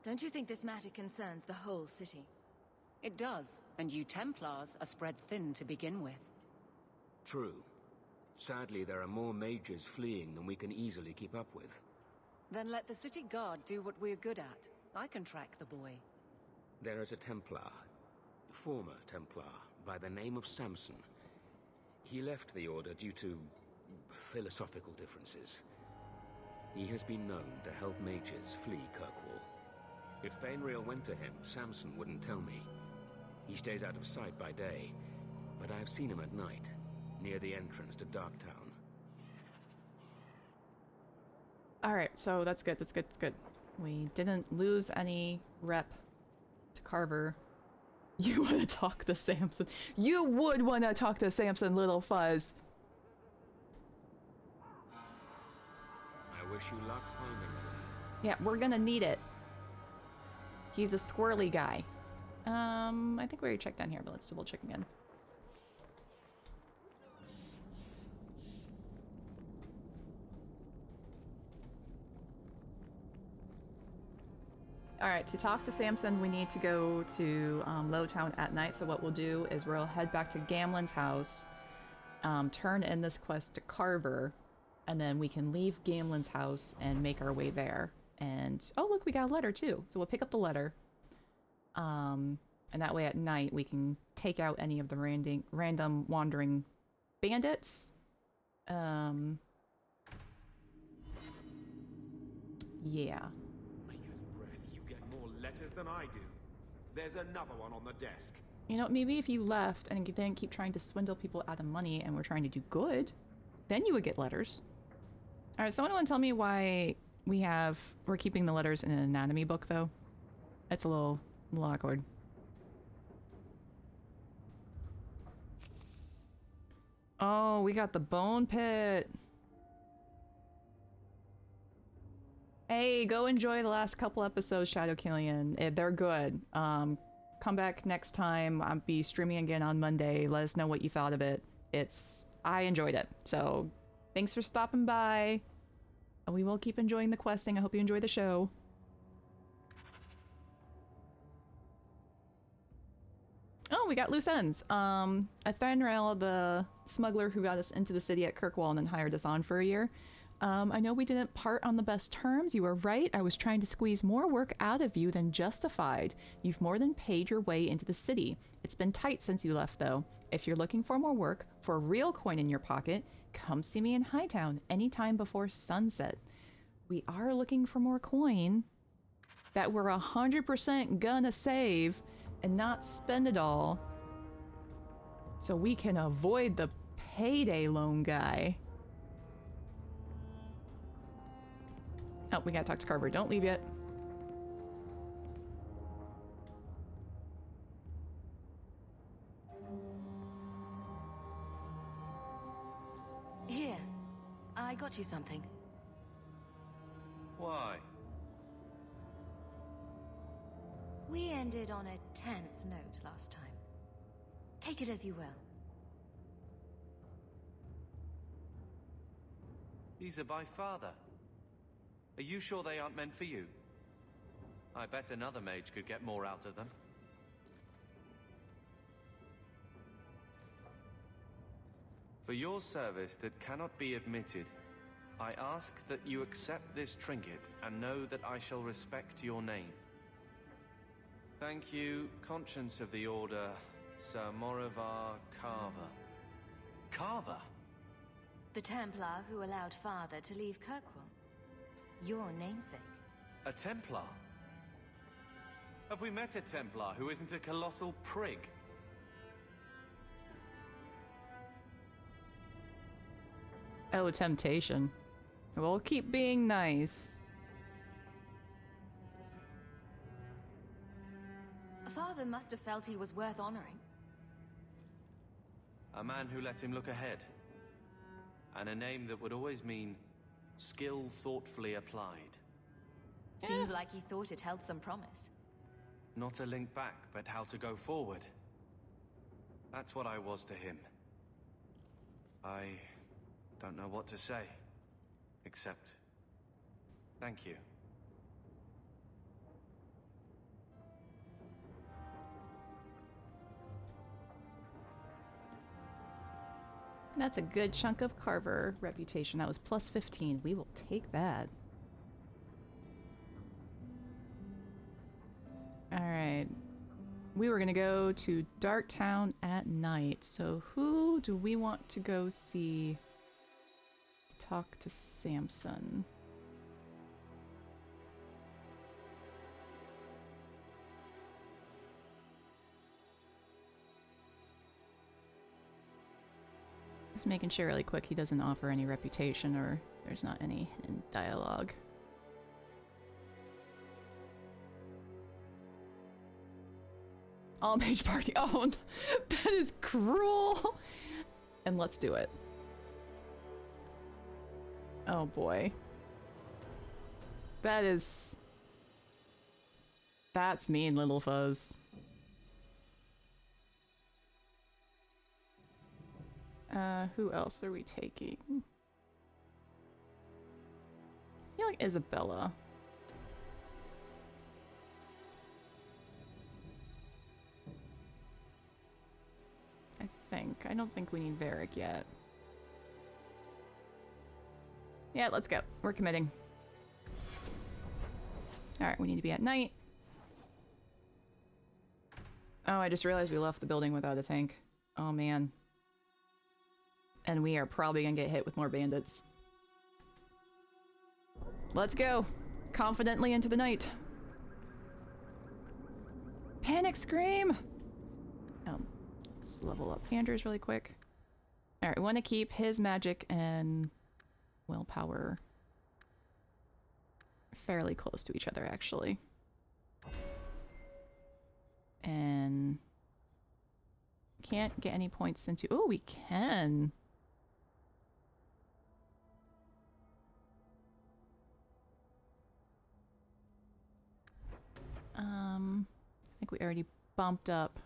don't you think this matter concerns the whole city? It does, and you Templars are spread thin to begin with. True. Sadly, there are more mages fleeing than we can easily keep up with. Then let the city guard do what we're good at. I can track the boy. There is a Templar, former Templar, by the name of Samson. He left the Order due to philosophical differences. He has been known to help mages flee Kirkwall. If Fenris went to him, Samson wouldn't tell me. He stays out of sight by day, but I've seen him at night, near the entrance to Darktown. Alright, so that's good, that's good, that's good. We didn't lose any rep to Carver. You want to talk to Samson? You would want to talk to Samson, little fuzz. I wish you luck finding him. Yeah, we're gonna need it. He's a squirrely guy. I think we already checked down here, but let's double check again. Alright, to talk to Samson, we need to go to Lowtown at night. So what we'll do is we'll head back to Gamlen's house, turn in this quest to Carver, and then we can leave Gamlen's house and make our way there. And, oh look, we got a letter too. So we'll pick up the letter. And that way at night we can take out any of the random wandering bandits. Yeah. Letters than I do. There's another one on the desk. You know, maybe if you left and didn't keep trying to swindle people out of money and were trying to do good, then you would get letters. Alright, someone want to tell me why We're keeping the letters in an anatomy book, though. It's a little awkward. Oh, we got the bone pit. Hey, go enjoy the last couple episodes, Shadow Killian. They're good. Come back next time. I'll be streaming again on Monday. Let us know what you thought of it. I enjoyed it. So, thanks for stopping by. We will keep enjoying the questing. I hope you enjoy the show. Oh, we got loose ends. Athenrail, the smuggler who got us into the city at Kirkwall and then hired us on for a year. I know we didn't part on the best terms. You were right. I was trying to squeeze more work out of you than justified. You've more than paid your way into the city. It's been tight since you left, though. If you're looking for more work, for a real coin in your pocket, come see me in Hightown anytime before sunset. We are looking for more coin that we're 100% gonna save and not spend it all so we can avoid the payday loan guy. Oh, we gotta talk to Carver. Don't leave yet. Here, I got you something. Why? We ended on a tense note last time. Take it as you will. These are by father. Are you sure they aren't meant for you? I bet another mage could get more out of them. For your service that cannot be admitted, I ask that you accept this trinket and know that I shall respect your name. Thank you, Conscience of the Order, Sir Morivar Carver. Carver? The Templar who allowed Father to leave Kirkwall. Your namesake. A Templar? Have we met a Templar who isn't a colossal prig? Oh, temptation. We'll keep being nice. Father must have felt he was worth honoring. A man who let him look ahead. And a name that would always mean skill thoughtfully applied. Seems like he thought it held some promise. Not a link back, but how to go forward. That's what I was to him. I don't know what to say, except thank you. That's a good chunk of Carver reputation. That was plus 15. We will take that. Alright. We were gonna go to Darktown at night. So who do we want to go see to talk to Samson? Just making sure really quick he doesn't offer any reputation or there's not any in dialogue. All mage party. Oh, that is cruel. And let's do it. Oh boy. That's mean, little fuzz. Who else are we taking? I feel like Isabella. I don't think we need Varric yet. Yeah, let's go. We're committing. Alright, we need to be at night. Oh, I just realized we left the building without a tank. Oh man. And we are probably gonna get hit with more bandits. Let's go. Confidently into the night. Panic scream! Let's level up Anders really quick. Alright, we want to keep his magic and willpower fairly close to each other, actually. And can't get any points into... Oh, we can. I think we already bumped up.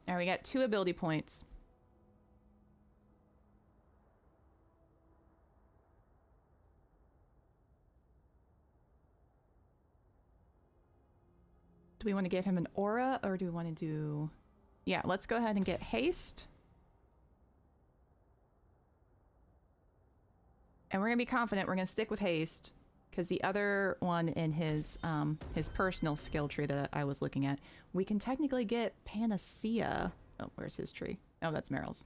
All right, we got 2 ability points. Do we want to give him an aura, or do we want to do... Yeah, let's go ahead and get haste. And we're going to be confident. We're going to stick with haste. Because the other one in his personal skill tree that I was looking at, we can technically get Panacea. Oh, where's his tree? Oh, that's Meryl's.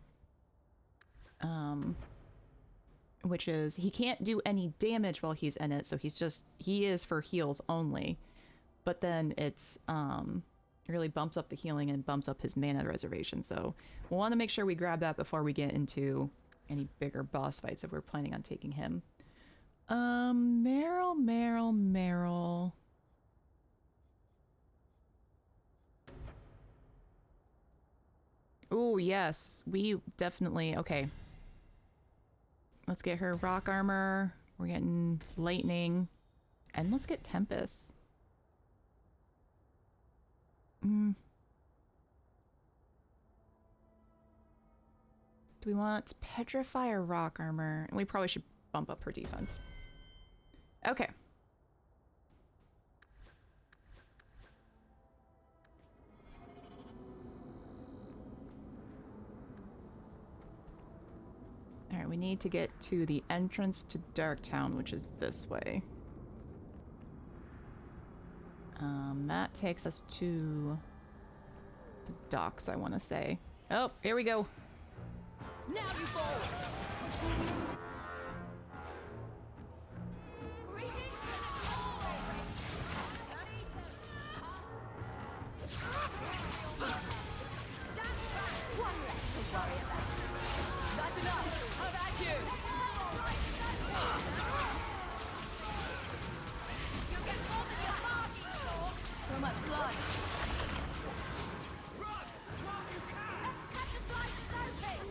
Which is, he can't do any damage while he's in it, so he is for heals only. But then it's, it really bumps up the healing and bumps up his mana reservation. So we'll want to make sure we grab that before we get into any bigger boss fights if we're planning on taking him. Meryl. Oh, yes. We definitely... Okay. Let's get her rock armor. We're getting lightning. And let's get Tempest. Do we want Petrify or rock armor? We probably should bump up her defense. Okay. Alright, we need to get to the entrance to Darktown, which is this way. That takes us to the docks, I want to say. Oh, here we go. Now you fall!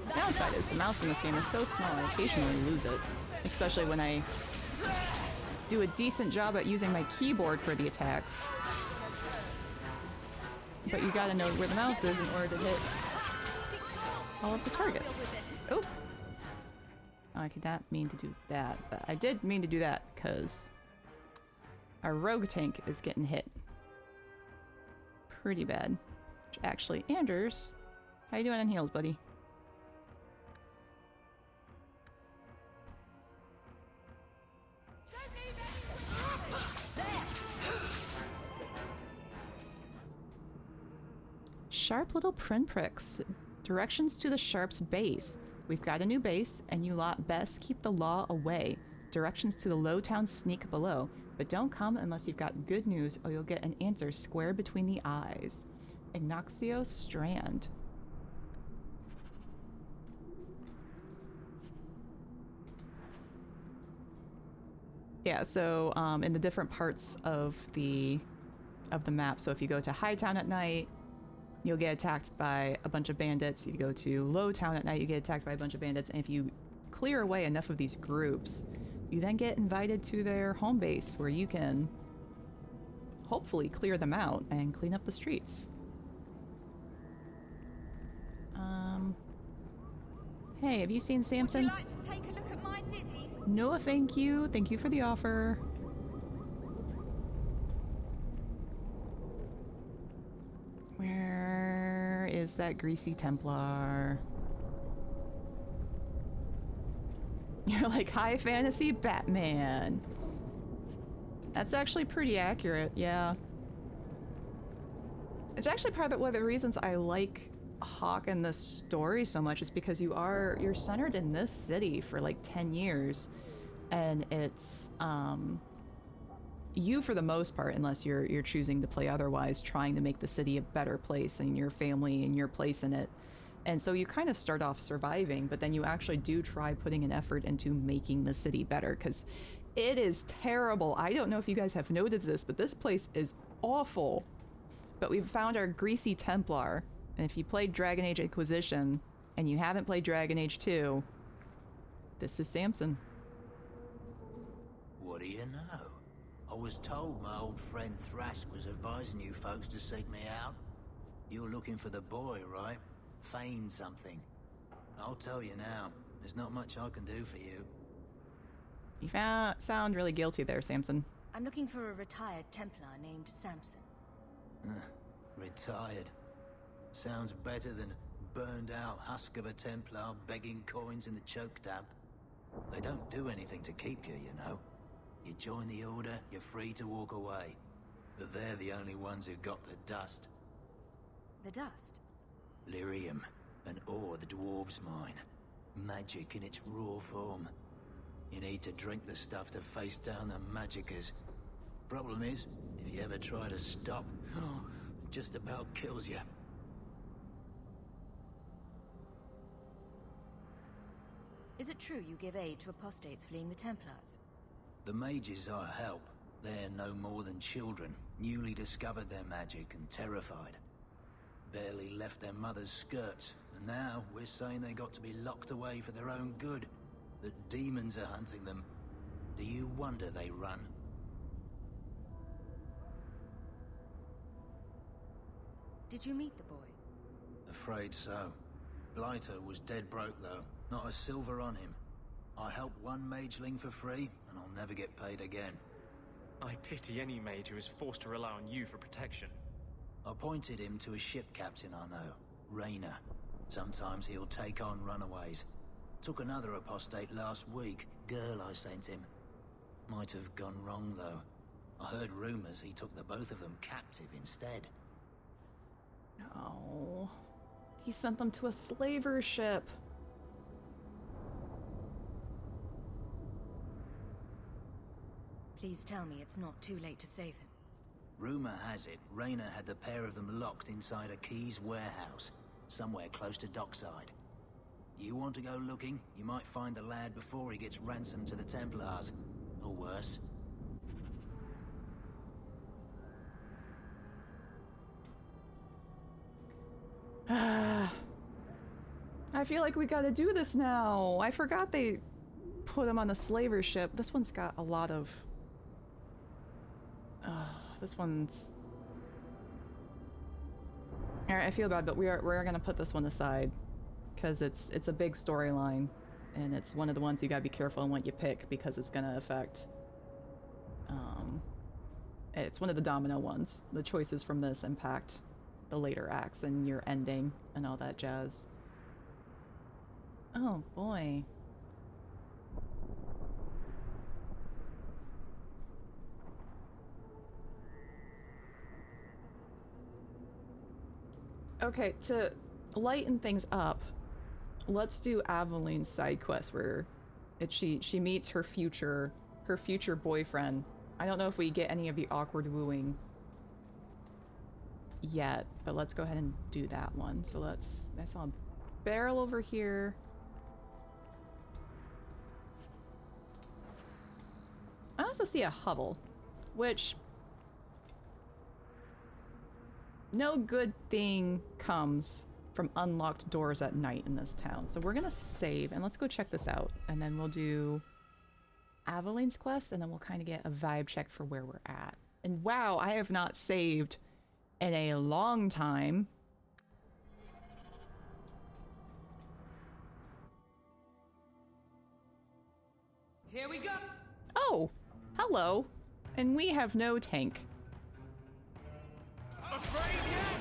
The downside is the mouse in this game is so small I occasionally lose it, especially when I do a decent job at using my keyboard for the attacks. But you gotta know where the mouse is in order to hit all of the targets. Oh! I did not mean to do that, but I did mean to do that because our rogue tank is getting hit pretty bad. Which actually, Anders, how you doing on heals, buddy? Sharp little pinpricks. Directions to the Sharp's base. We've got a new base, and you lot best keep the law away. Directions to the Lowtown sneak below. But don't come unless you've got good news, or you'll get an answer square between the eyes. Ignacio Strand. Yeah, so in the different parts of the map, so if you go to Hightown at night, you'll get attacked by a bunch of bandits. If you go to Lowtown at night, you get attacked by a bunch of bandits. And if you clear away enough of these groups, you then get invited to their home base where you can hopefully clear them out and clean up the streets. Hey, have you seen Samson? Would you like to take a look at my ditties? No, thank you. Thank you for the offer. Where is that greasy Templar? You're like, high fantasy Batman. That's actually pretty accurate, yeah. It's actually part of one of the reasons I like Hawke and this story so much is because you're centered in this city for like 10 years. And it's, you for the most part, unless you're choosing to play otherwise, trying to make the city a better place and your family and your place in it. And so you kind of start off surviving, but then you actually do try putting an effort into making the city better, because it is terrible. I don't know if you guys have noticed this, but this place is awful. But we've found our greasy Templar, and if you played Dragon Age Inquisition and you haven't played Dragon Age 2, this is Samson. What do you know? I was told my old friend Thrask was advising you folks to seek me out. You're looking for the boy, right? Feign something. I'll tell you now, there's not much I can do for you. You sound really guilty there, Samson. I'm looking for a retired Templar named Samson. Retired. Sounds better than burned out husk of a Templar begging coins in the choke damp. They don't do anything to keep you, you know. You join the Order, you're free to walk away. But they're the only ones who've got the dust. The dust? Lyrium, an ore the dwarves mine. Magic in its raw form. You need to drink the stuff to face down the magicers. Problem is, if you ever try to stop, it just about kills you. Is it true you give aid to apostates fleeing the Templars? The mages I help, they're no more than children, newly discovered their magic and terrified. Barely left their mother's skirts, and now we're saying they got to be locked away for their own good. That demons are hunting them. Do you wonder they run? Did you meet the boy? Afraid so. Blighter was dead broke though, not a silver on him. I helped one mageling for free, and I'll never get paid again. I pity any mage who is forced to rely on you for protection. I pointed him to a ship captain I know, Rayner. Sometimes he'll take on runaways. Took another apostate last week, girl I sent him. Might have gone wrong though. I heard rumors he took the both of them captive instead. Oh, he sent them to a slaver ship. Please tell me it's not too late to save him. Rumor has it, Rayner had the pair of them locked inside a Keys warehouse, somewhere close to dockside. You want to go looking, you might find the lad before he gets ransomed to the Templars. Or worse. I feel like we gotta do this now. I forgot they put him on the slaver ship. This one's got a lot of... this one's... Alright, I feel bad, but we're gonna put this one aside. Because it's a big storyline. And it's one of the ones you gotta be careful on what you pick, because it's gonna affect... it's one of the domino ones. The choices from this impact the later acts and your ending and all that jazz. Oh boy. Okay, to lighten things up, let's do Aveline's side quest where she meets her future boyfriend. I don't know if we get any of the awkward wooing yet, but let's go ahead and do that one. So I saw a barrel over here. I also see a hovel, which no good thing comes from unlocked doors at night in this town. So we're gonna save and let's go check this out, and then we'll do Aveline's quest, and then we'll kind of get a vibe check for where we're at. And wow, I have not saved in a long time. Here we go. Oh, hello. And we have no tank. Afraid yet?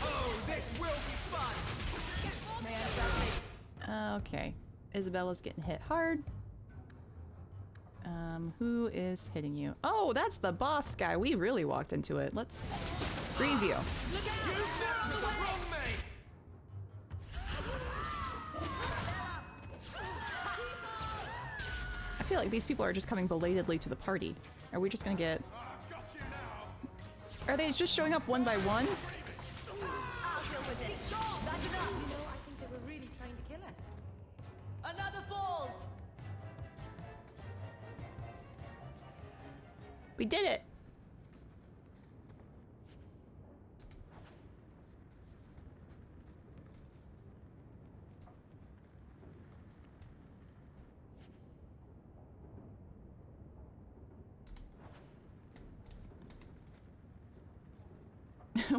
Oh, this will be fun. Okay, Isabella's getting hit hard. Who is hitting you? Oh, that's the boss guy. We really walked into it. Let's freeze you. I feel like these people are just coming belatedly to the party. Are we just gonna get Are they just showing up one by one? I'll deal with this. That's enough. You know, I think they were really trying to kill us. Another falls! We did it!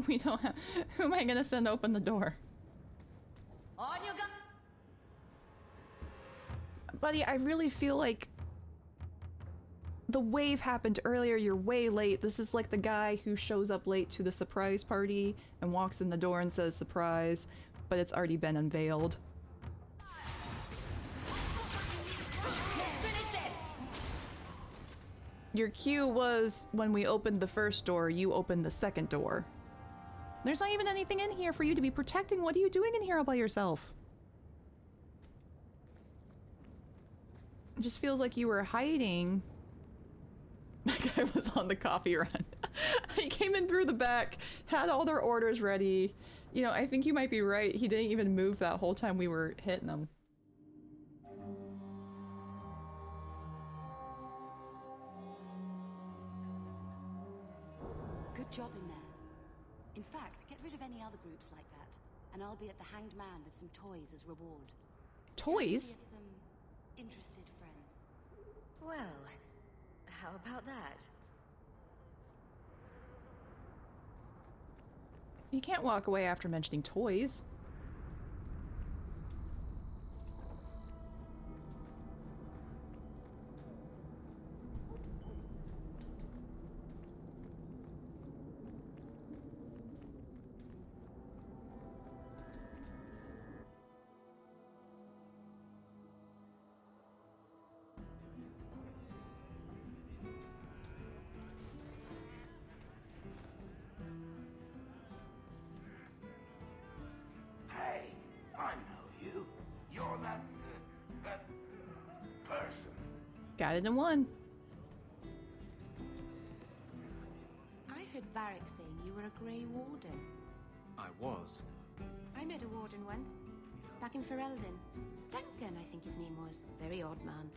We don't have... Who am I gonna send open the door? On you go! Buddy, I really feel like... The wave happened earlier, you're way late. This is like the guy who shows up late to the surprise party and walks in the door and says surprise, but it's already been unveiled. Finish this! Your cue was when we opened the first door, you opened the second door. There's not even anything in here for you to be protecting. What are you doing in here all by yourself? It just feels like you were hiding. That guy was on the coffee run. He came in through the back, had all their orders ready. You know, I think you might be right. He didn't even move that whole time we were hitting him. Good job in there. In fact, get rid of any other groups like that, and I'll be at the Hanged Man with some toys as reward. Toys? Some interested friends. Well, how about that? You can't walk away after mentioning toys. Got it in one. I heard Varric saying you were a Grey Warden. I was. I met a Warden once, back in Ferelden. Duncan, I think his name was. Very odd man.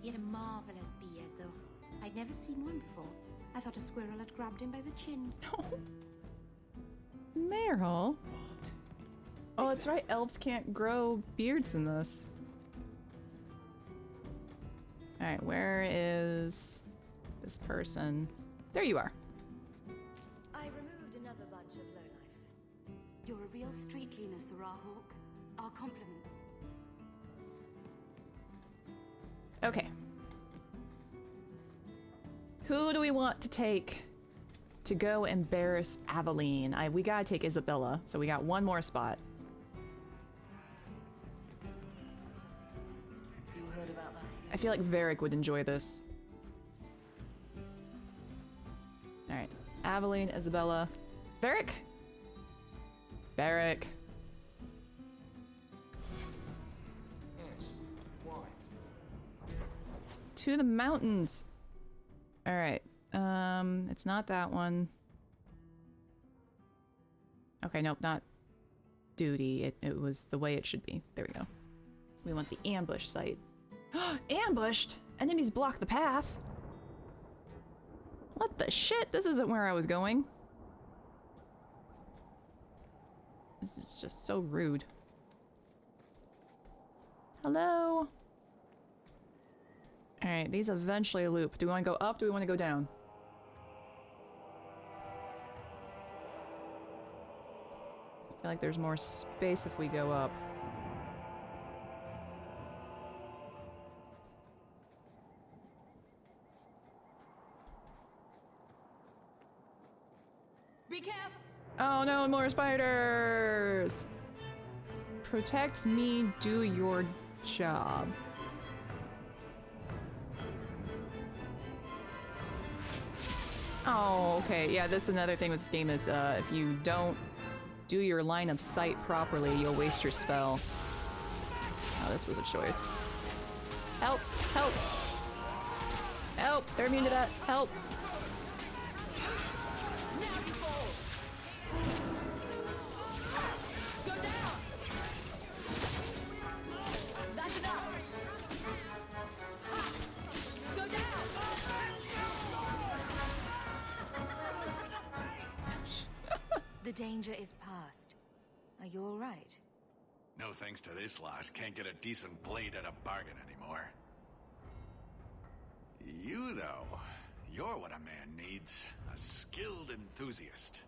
He had a marvelous beard, though. I'd never seen one before. I thought a squirrel had grabbed him by the chin. Meryl? Oh, that's right. Elves can't grow beards in this. Alright, where is this person? There you are. I removed another bunch of lowlifes. You're a real street cleaner, Sarah Hawke. Our compliments. Okay. Who do we want to take to go embarrass Aveline? We gotta take Isabella, so we got one more spot. I feel like Varric would enjoy this. Alright. Aveline, Isabella. Varric? Varric. Yes. Why? To the mountains. Alright. It's not that one. Okay, nope, not duty. It was the way it should be. There we go. We want the ambush site. Ambushed? Enemies block the path? What the shit? This isn't where I was going. This is just so rude. Hello? Alright, these eventually loop. Do we want to go up? Do we want to go down? I feel like there's more space if we go up. Be careful! Oh no, more spiders! Protect me, do your job. Oh, okay. Yeah, that's another thing with this game is if you don't do your line of sight properly, you'll waste your spell. Oh, this was a choice. Help! Help! Help! They're immune to that! Help! danger is past. Are you all right? No thanks to this lot, can't get a decent blade at a bargain anymore. You, though, you're what a man needs. A skilled enthusiast.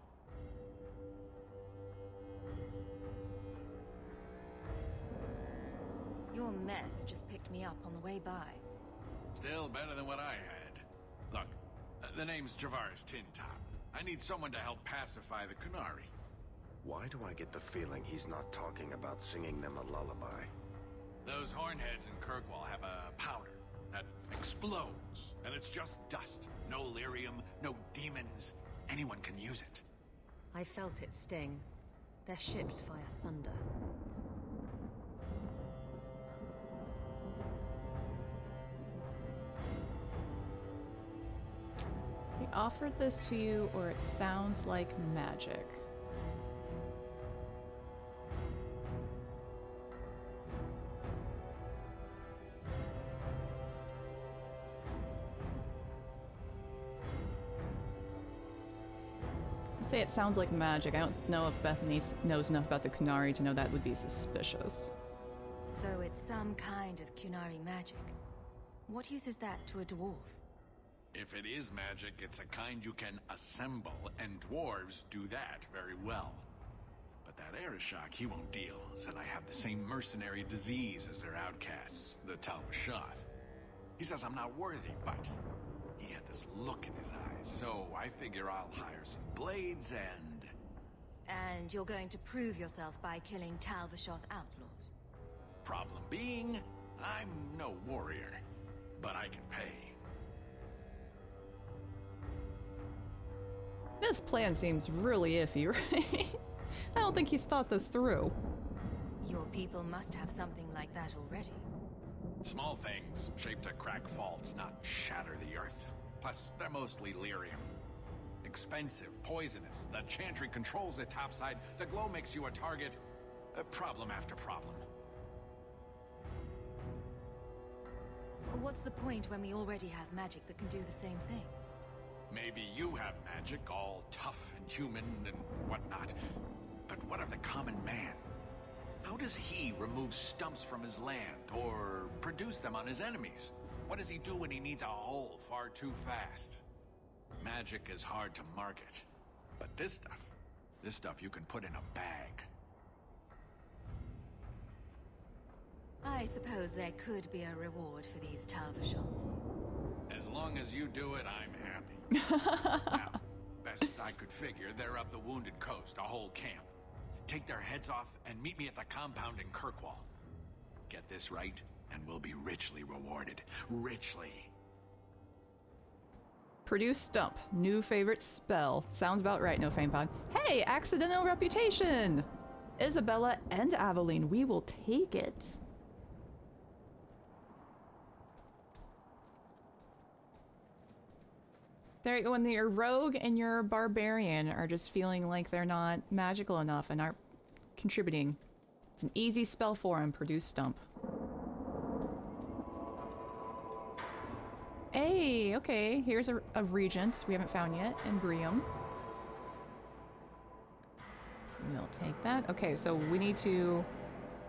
Your mess just picked me up on the way by. Still better than what I had. Look, the name's Javaris Tintop. I need someone to help pacify the Kunari. Why do I get the feeling he's not talking about singing them a lullaby? Those hornheads in Kirkwall have a powder that explodes, and it's just dust. No lyrium, no demons. Anyone can use it. I felt it sting. Their ships fire thunder. We offered this to you, or it sounds like magic. Say it sounds like magic. I don't know if Bethany knows enough about the Kunari to know that would be suspicious. So it's some kind of Kunari magic. What use is that to a dwarf? If it is magic, it's a kind you can assemble, and dwarves do that very well. But that Arishok, he won't deal, said I have the same mercenary disease as their outcasts, the Talvashoth. He says I'm not worthy, but he had this look in his eyes, so I figure I'll hire some blades and... And you're going to prove yourself by killing Talvashoth outlaws? Problem being, I'm no warrior, but I can pay. This plan seems really iffy, right? I don't think he's thought this through. Your people must have something like that already. Small things, shaped to crack faults, not shatter the earth. Plus, they're mostly lyrium. Expensive, poisonous, the chantry controls it topside, the glow makes you a target. Problem after problem. What's the point when we already have magic that can do the same thing? Maybe you have magic, all tough and human and whatnot. But what of the common man? How does he remove stumps from his land, or produce them on his enemies? What does he do when he needs a hole far too fast? Magic is hard to market. But this stuff you can put in a bag. I suppose there could be a reward for these Talvashoth. As long as you do it, I'm happy. Now, best I could figure, they're up the Wounded Coast, a whole camp. Take their heads off and meet me at the compound in Kirkwall. Get this right, and we'll be richly rewarded. Richly. Produce stump. New favorite spell. Sounds about right, no fame pod. Hey, accidental reputation! Isabella and Aveline, we will take it. There you go, when your rogue and your barbarian are just feeling like they're not magical enough and aren't contributing. It's an easy spell for them, produce stump. Hey, okay, here's a regent we haven't found yet, in Brium. We'll take that. Okay, so we need to...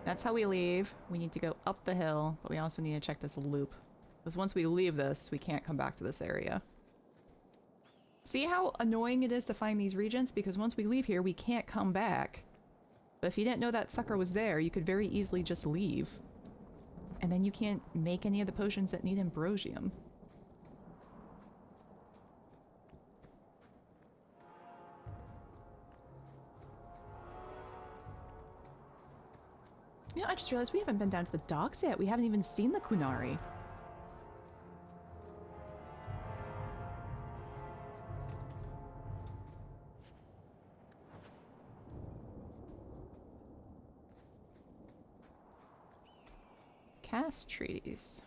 That's how we leave. We need to go up the hill, but we also need to check this loop. Because once we leave this, we can't come back to this area. See how annoying it is to find these regents? Because once we leave here, we can't come back. But if you didn't know that sucker was there, you could very easily just leave. And then you can't make any of the potions that need ambrosium. You know, I just realized we haven't been down to the docks yet. We haven't even seen the Kunari. Cast treaties.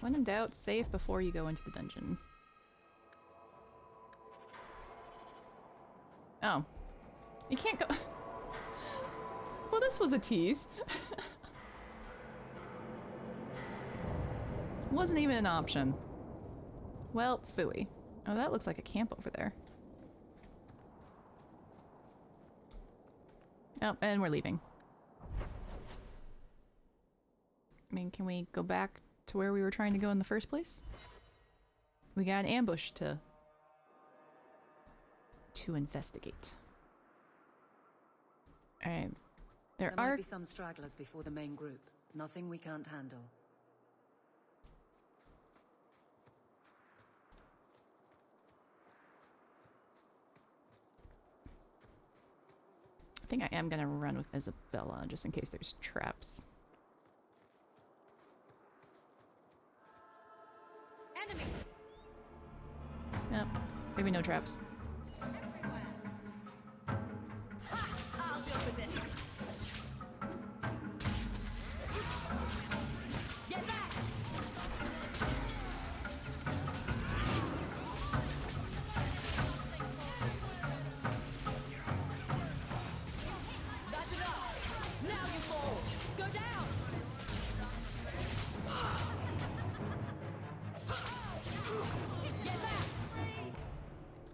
When in doubt, save before you go into the dungeon. Oh. You can't go... Well, this was a tease. Wasn't even an option. Well, phooey. Oh, that looks like a camp over there. Oh, and we're leaving. I mean, can we go back to where we were trying to go in the first place? We got an ambush to investigate. Alright. There might are be some stragglers before the main group. Nothing we can't handle. I think I am gonna run with Isabella just in case there's traps. Enemy. Yep, maybe no traps. I'll deal with this. Get back. That's enough. Now you fall. Go down.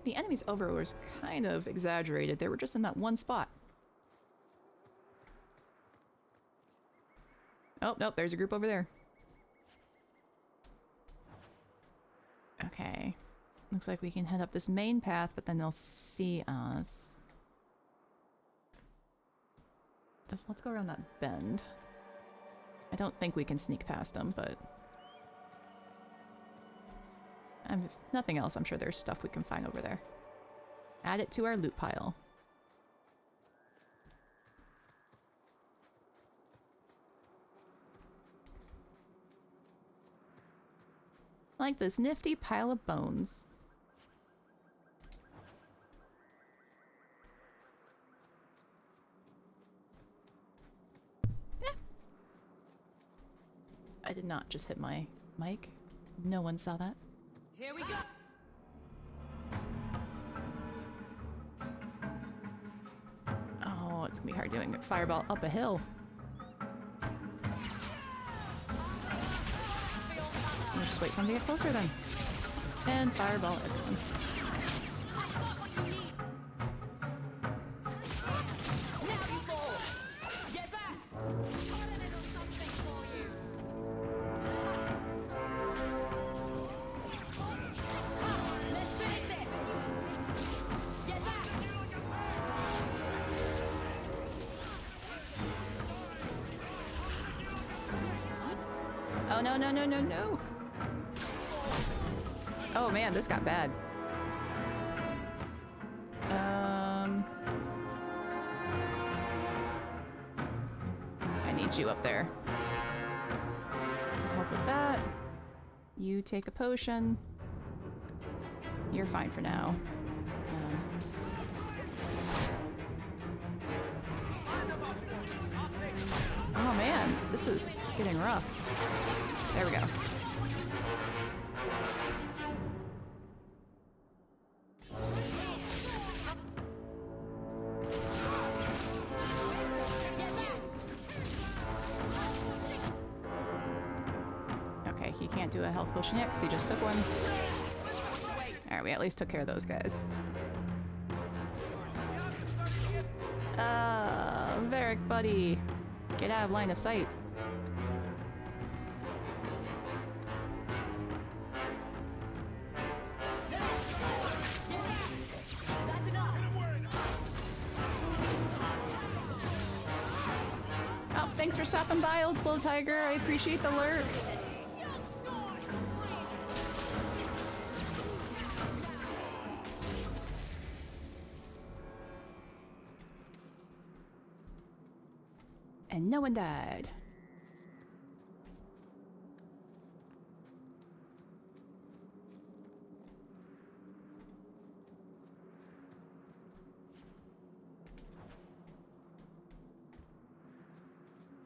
The enemies over was kind of exaggerated. They were just in that one spot. Oh, nope, there's a group over there. Okay. Looks like we can head up this main path, but then they'll see us. Let's go around that bend. I don't think we can sneak past them, but... if nothing else, I'm sure there's stuff we can find over there. Add it to our loot pile. Like this nifty pile of bones. Eh. I did not just hit my mic. No one saw that. Here we go. Oh, it's gonna be hard doing a fireball up a hill. We'll just wait for them to get closer then. And fireball everyone. Oh, no, no, no, no, no. Oh, man, this got bad. I need you up there. To help with that. You take a potion. You're fine for now. Oh, man, this is getting rough. There we go. Okay, he can't do a health potion yet because he just took one. Alright, we at least took care of those guys. Varric, buddy. Get out of line of sight. Oh, thanks for stopping by, old slow tiger. I appreciate the lurk. And no one died.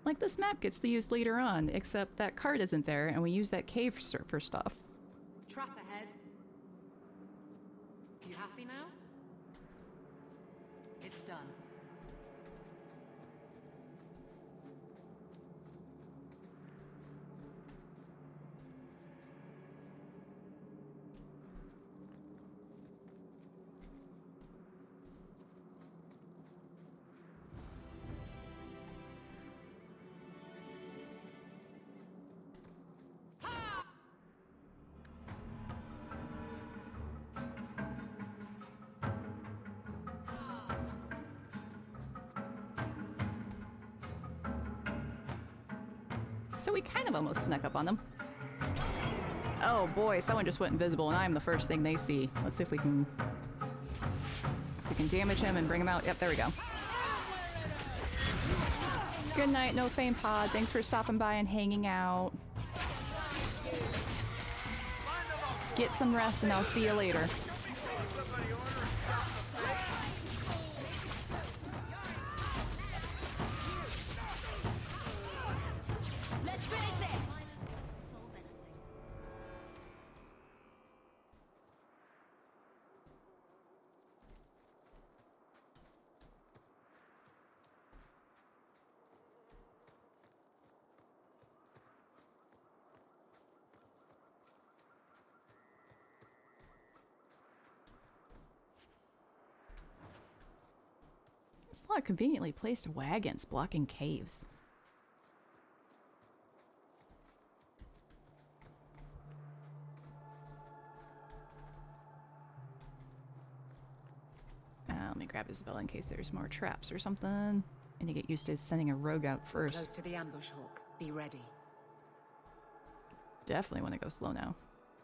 Like, this map gets used later on, except that card isn't there, and we use that cave for stuff. Trap ahead. You happy now? It's done. So we kind of almost snuck up on them. Oh boy, someone just went invisible and I'm the first thing they see. Let's see if we can damage him and bring him out. Yep, there we go. Good night, No Fame Pod. Thanks for stopping by and hanging out. Get some rest and I'll see you later. There's a lot of conveniently placed wagons blocking caves. Let me grab Isabella in case there's more traps or something. I need to get used to sending a rogue out first. Close to the ambush, Hawke. Be ready. Definitely want to go slow now.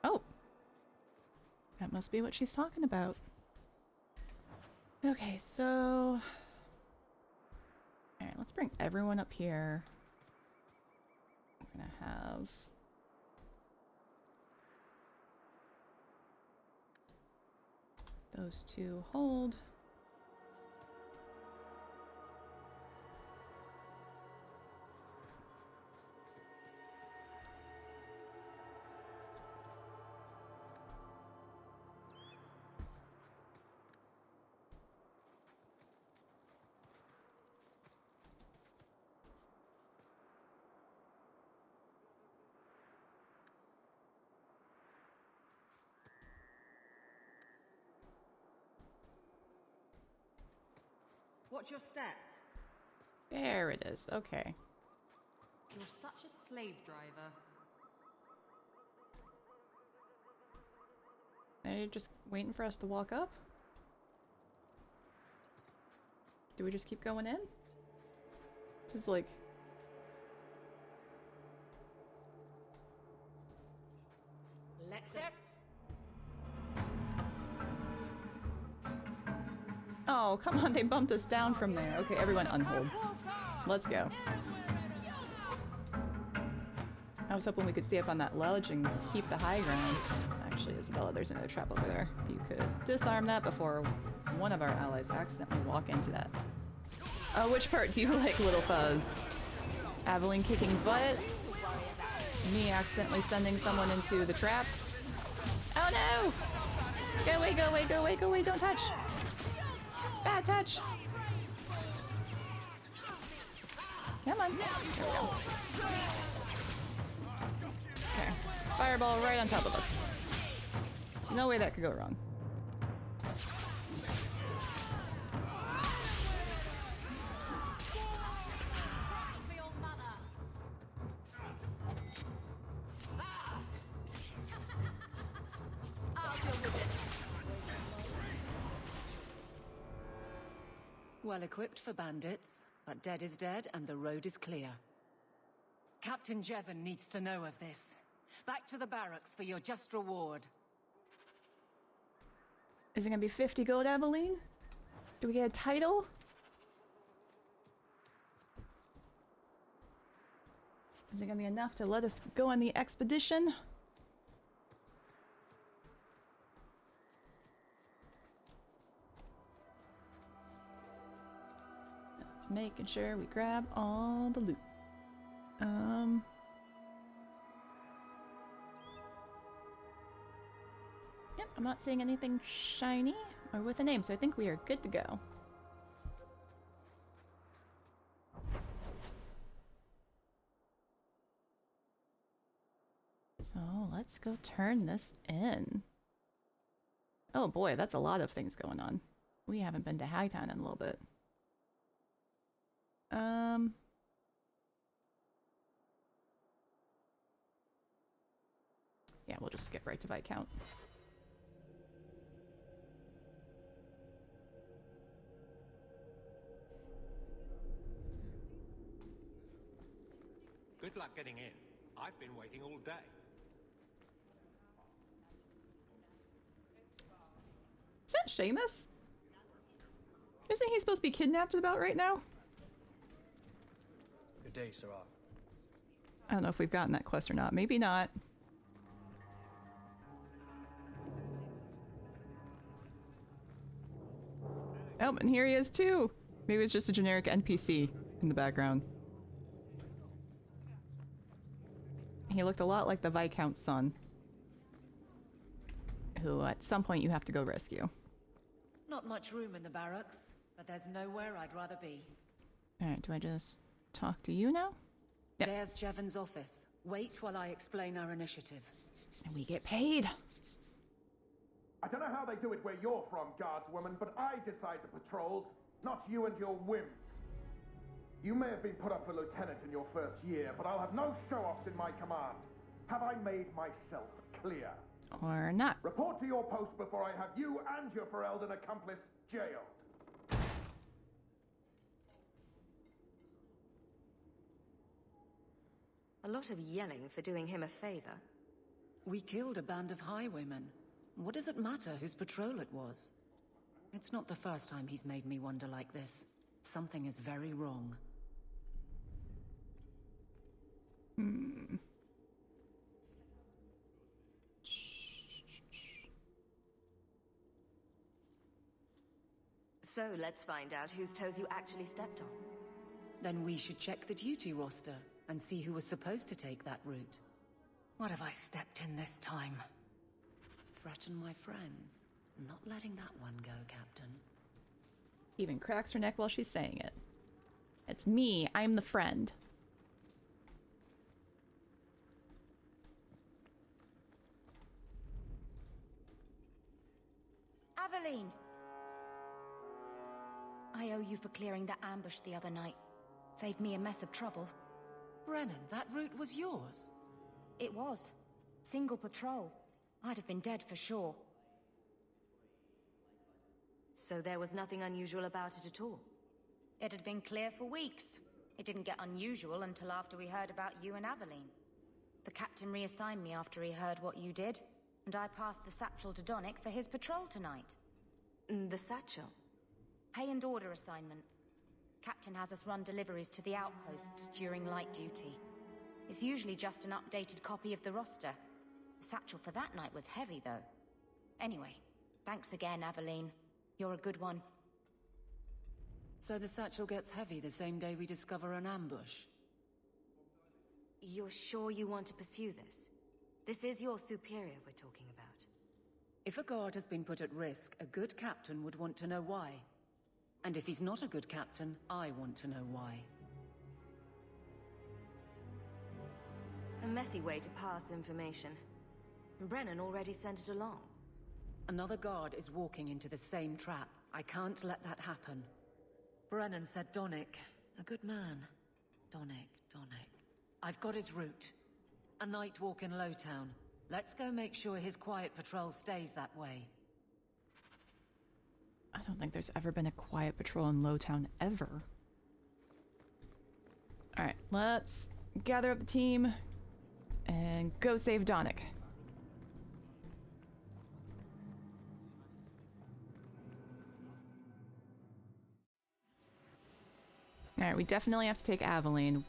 Oh! That must be what she's talking about. Okay, so... Alright, let's bring everyone up here. I'm gonna have... those two hold. Watch your step. There it is, okay. You're such a slave driver. Are you just waiting for us to walk up? Do we just keep going in? This is like... Let go. Oh, come on, they bumped us down from there. Okay, everyone unhold. Let's go. I was hoping we could stay up on that ledge and keep the high ground. Actually, Isabella, there's another trap over there. If you could disarm that before one of our allies accidentally walk into that. Which part do you like, Little Fuzz? Aveline kicking butt? Me accidentally sending someone into the trap? Oh no! Go away, go away, go away, go away, don't touch! Bad touch! Come on. There we go. Okay. Fireball right on top of us. There's no way that could go wrong. Well equipped for bandits, but dead is dead and the road is clear. Captain Jevon needs to know of this. Back to the barracks for your just reward. Is it gonna be 50 gold, Aveline? Do we get a title? Is it gonna be enough to let us go on the expedition? Just making sure we grab all the loot. Yep, I'm not seeing anything shiny or with a name, so I think we are good to go. So let's go turn this in. Oh boy, that's a lot of things going on. We haven't been to Hightown in a little bit. Yeah, we'll just skip right to Viscount. Good Good luck getting in. I've been waiting all day. Is that Seamus? Isn't he supposed to be kidnapped about right now? Good day, Sirrah. I don't know if we've gotten that quest or not. Maybe not. Oh, and here he is too! Maybe it's just a generic NPC in the background. He looked a lot like the Viscount's son, who at some point you have to go rescue. Not much room in the barracks, but there's nowhere I'd rather be. Alright, do I just talk to you now? Yep. There's Jevon's office. Wait while I explain our initiative. And we get paid. I don't know how they do it where you're from, guardswoman, but I decide the patrols, not you and your whims. You may have been put up for lieutenant in your first year, but I'll have no show-offs in my command. Have I made myself clear? Or not. Report to your post before I have you and your Ferelden accomplice jailed. A lot of yelling for doing him a favor. We killed a band of highwaymen. What does it matter whose patrol it was? It's not the first time he's made me wonder like this. Something is very wrong. So let's find out whose toes you actually stepped on. Then we should check the duty roster and see who was supposed to take that route. What have I stepped in this time? Threaten my friends. Not letting that one go, Captain. Even cracks her neck while she's saying it. It's me. I'm the friend. Aveline! I owe you for clearing that ambush the other night. Saved me a mess of trouble. Brennan, that route was yours? It was. Single patrol. I'd have been dead for sure. So there was nothing unusual about it at all? It had been clear for weeks. It didn't get unusual until after we heard about you and Aveline. The captain reassigned me after he heard what you did, and I passed the satchel to Donnic for his patrol tonight. The satchel? Pay and order assignments. Captain has us run deliveries to the outposts during light duty. It's usually just an updated copy of the roster. The satchel for that night was heavy, though. Anyway, thanks again, Aveline. You're a good one. So the satchel gets heavy the same day we discover an ambush? You're sure you want to pursue this? This is your superior we're talking about. If a guard has been put at risk, a good captain would want to know why. And if he's not a good captain, I want to know why. A messy way to pass information. Brennan already sent it along. Another guard is walking into the same trap. I can't let that happen. Brennan said Donnic. A good man. Donnic. I've got his route. A night walk in Lowtown. Let's go make sure his quiet patrol stays that way. I don't think there's ever been a quiet patrol in Lowtown ever. Alright, let's gather up the team and go save Donnic. Alright, we definitely have to take Aveline.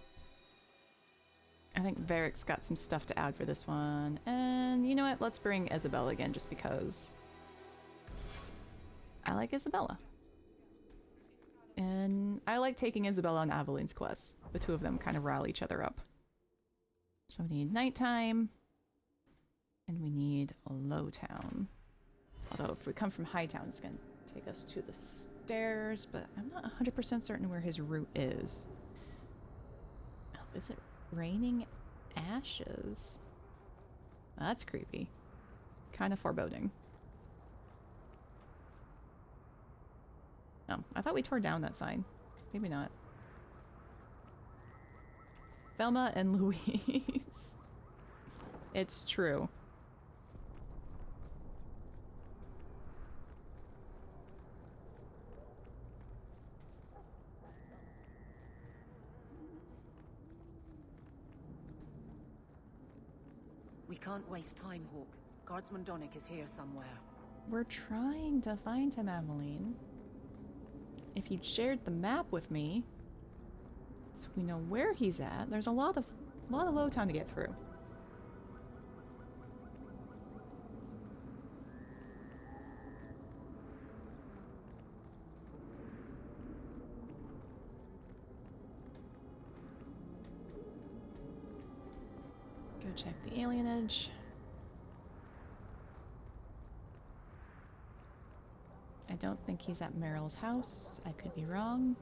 I think Varric's got some stuff to add for this one. And you know what? Let's bring Isabella again just because I like Isabella. And I like taking Isabella on Aveline's quests. The two of them kind of rally each other up. So we need nighttime. And we need Lowtown. Although if we come from Hightown, it's going to take us to the stairs. But I'm not 100% certain where his route is. Oh, is it raining ashes? That's creepy. Kind of foreboding. Oh, I thought we tore down that sign. Maybe not. Thelma and Louise. It's true. can't waste time, Hawke. Guardsman Donnic is here somewhere. We're trying to find him, Aveline. If you'd shared the map with me, so we know where he's at. There's a lot of Lowtown to get through. Go check the alienage. I don't think he's at Meryl's house. I could be wrong.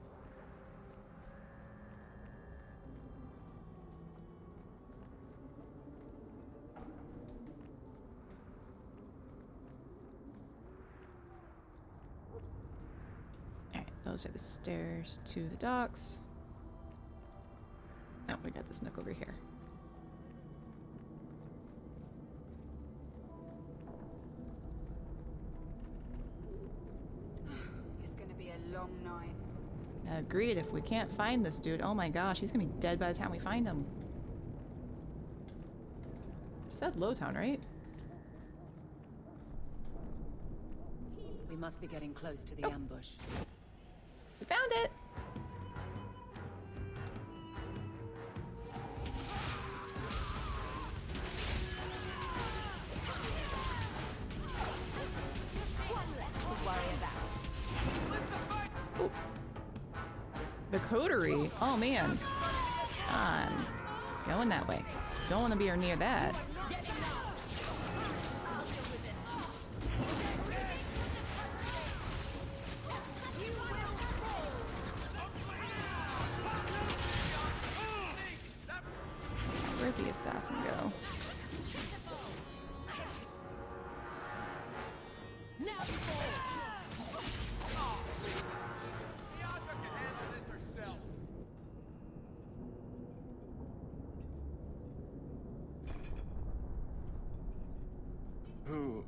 Alright, those are the stairs to the docks. Oh, we got this nook over here. Long night. Agreed. If we can't find this dude, oh my gosh, he's gonna be dead by the time we find him. You said Lowtown, right? We must be getting close to the ambush. We found it! The coterie? Oh man. Going that way. Don't want to be near that. Where'd the assassin go? Who?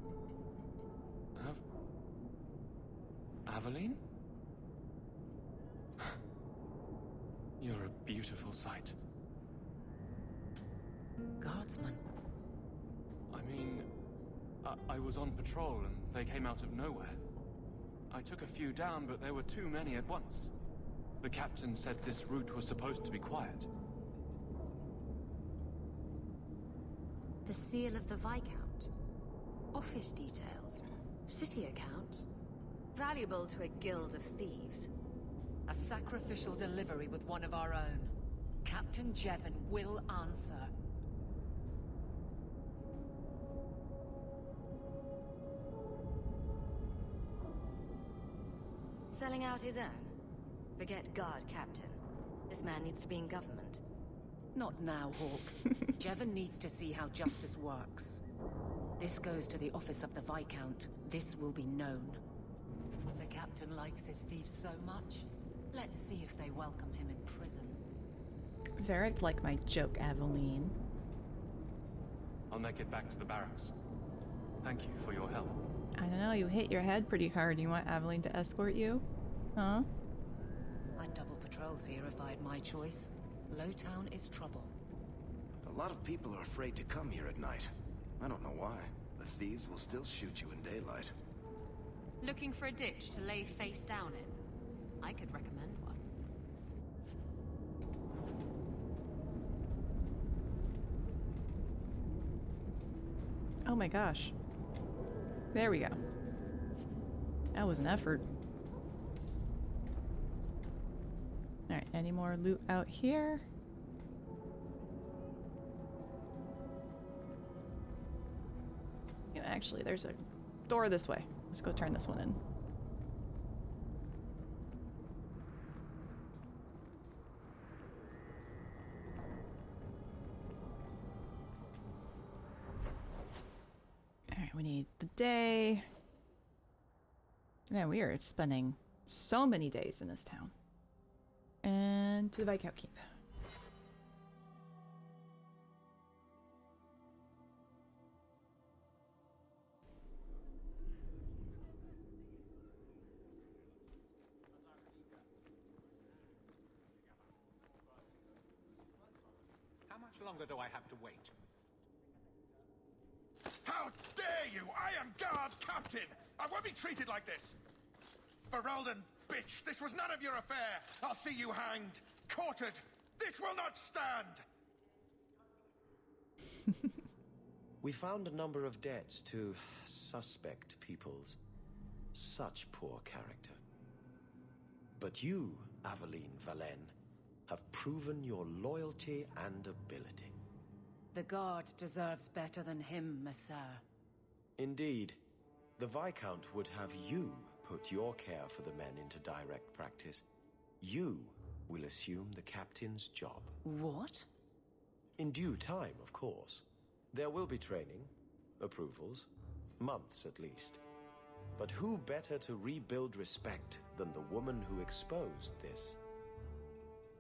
Aveline? You're a beautiful sight. Guardsman? I mean, I was on patrol and they came out of nowhere. I took a few down, but there were too many at once. The captain said this route was supposed to be quiet. The seal of the Viscount. Office details. City accounts. Valuable to a guild of thieves. A sacrificial delivery with one of our own. Captain Jevon will answer. Selling out his own? Forget guard captain. This man needs to be in government. Not now, Hawke. Jevon needs to see how justice works. This goes to the office of the Viscount. This will be known. The captain likes his thieves so much. Let's see if they welcome him in prison. Varric liked my joke, Aveline. I'll make it back to the barracks. Thank you for your help. I don't know, you hit your head pretty hard. You want Aveline to escort you? Huh? I'd double patrols here if I had my choice. Lowtown is trouble. A lot of people are afraid to come here at night. I don't know why. The thieves will still shoot you in daylight. Looking for a ditch to lay face down in? I could recommend one. Oh my gosh. There we go. That was an effort. Alright, any more loot out here? Actually, there's a door this way. Let's go turn this one in. Alright, we need the day. Man, we are spending so many days in this town. And to the Viscount Keep. How much longer do I have to wait? How dare you! I am guard captain! I won't be treated like this! Ferelden, bitch, this was none of your affair! I'll see you hanged, quartered! This will not stand! We found a number of debts to suspect peoples. Such poor character. But you, Aveline Valen, have proven your loyalty and ability. The guard deserves better than him, Messere. Indeed. The Viscount would have you put your care for the men into direct practice. You will assume the captain's job. What? In due time, of course. There will be training, approvals, months at least. But who better to rebuild respect than the woman who exposed this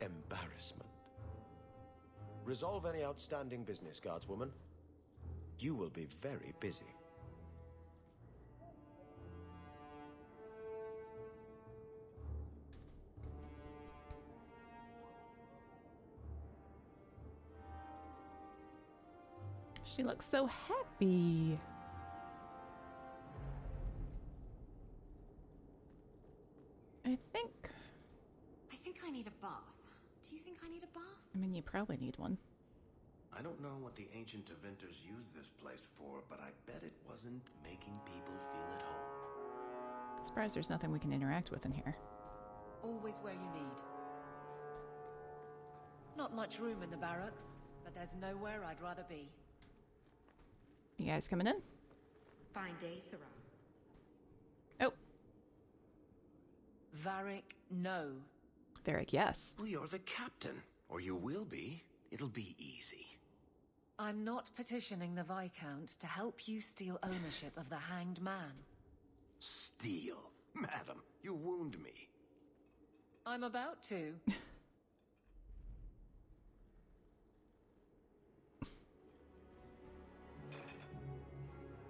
embarrassment? Resolve any outstanding business, guardswoman. You will be very busy. She looks so happy. I think I need a bath. Do you think I need a bath? I mean, you probably need one. I don't know what the ancient inventors used this place for, but I bet it wasn't making people feel at home. Surprised there's nothing we can interact with in here. Always where you need. Not much room in the barracks, but there's nowhere I'd rather be. You guys coming in? Fine day, Sarah. Oh. Varric No. Varric YES. Well, you're the captain. Or you will be. It'll be easy. I'm not petitioning the Viscount to help you steal ownership of the Hanged Man. Steal? Madam, you wound me. I'm about to.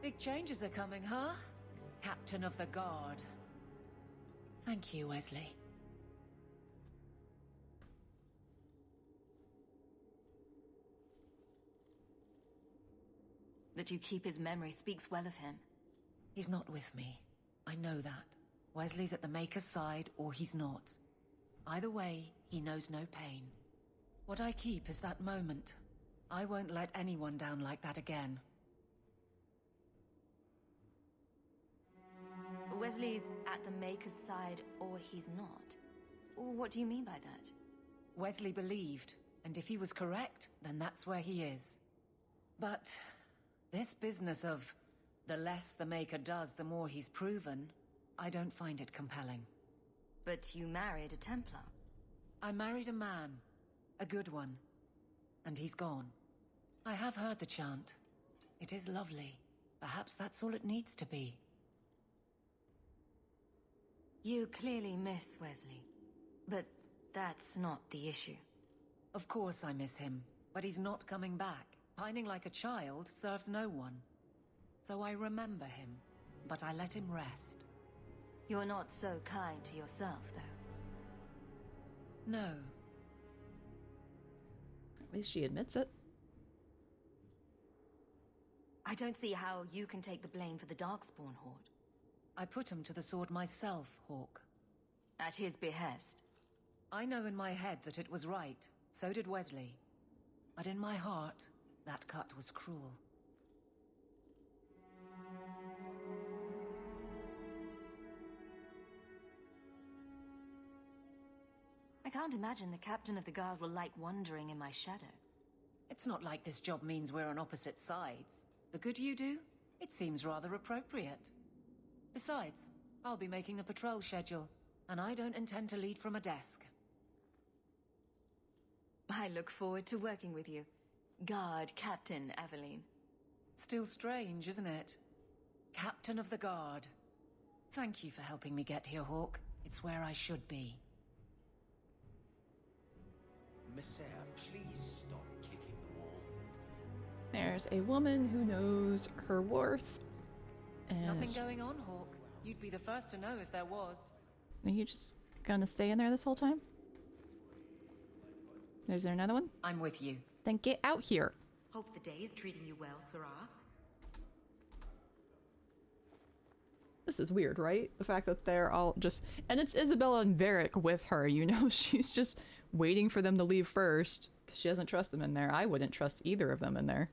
Big changes are coming, huh? Captain of the Guard. Thank you, Wesley. That you keep his memory speaks well of him. He's not with me. I know that. Wesley's at the Maker's side, or he's not. Either way, he knows no pain. What I keep is that moment. I won't let anyone down like that again. Wesley's at the Maker's side, or he's not. What do you mean by that? Wesley believed, and if he was correct, then that's where he is. But this business of the less the Maker does, the more he's proven, I don't find it compelling. But you married a Templar. I married a man. A good one. And he's gone. I have heard the chant. It is lovely. Perhaps that's all it needs to be. You clearly miss Wesley. But that's not the issue. Of course I miss him. But he's not coming back. Pining like a child serves no one. So I remember him. But I let him rest. You're not so kind to yourself, though. No. At least she admits it. I don't see how you can take the blame for the Darkspawn Horde. I put him to the sword myself, Hawke. At his behest. I know in my head that it was right. So did Wesley. But in my heart, that cut was cruel. I can't imagine the captain of the guard will like wandering in my shadow. It's not like this job means we're on opposite sides. The good you do, it seems rather appropriate. Besides, I'll be making the patrol schedule, and I don't intend to lead from a desk. I look forward to working with you, Guard Captain Aveline. Still strange, isn't it? Captain of the Guard. Thank you for helping me get here, Hawke. It's where I should be. Messere, please stop kicking the wall. There's a woman who knows her worth. And Nothing going on, Hawke. You'd be the first to know if there was. Are you just gonna stay in there this whole time? Is there another one? I'm with you. Then get out here. Hope the day is treating you well, Sarah. This is weird, right? The fact that they're all just... And it's Isabella and Varric with her, you know? She's just waiting for them to leave first, because she doesn't trust them in there. I wouldn't trust either of them in there.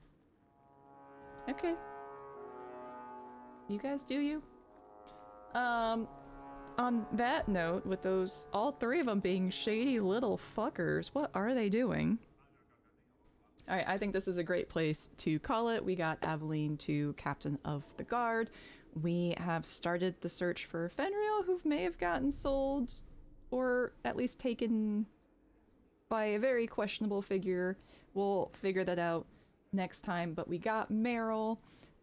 Okay. You guys do you? On that note, with those, all three of them being shady little fuckers, what are they doing? Alright, I think this is a great place to call it. We got Aveline to Captain of the Guard. We have started the search for Fenris, who may have gotten sold, or at least taken by a very questionable figure. We'll figure that out next time, but we got Meryl,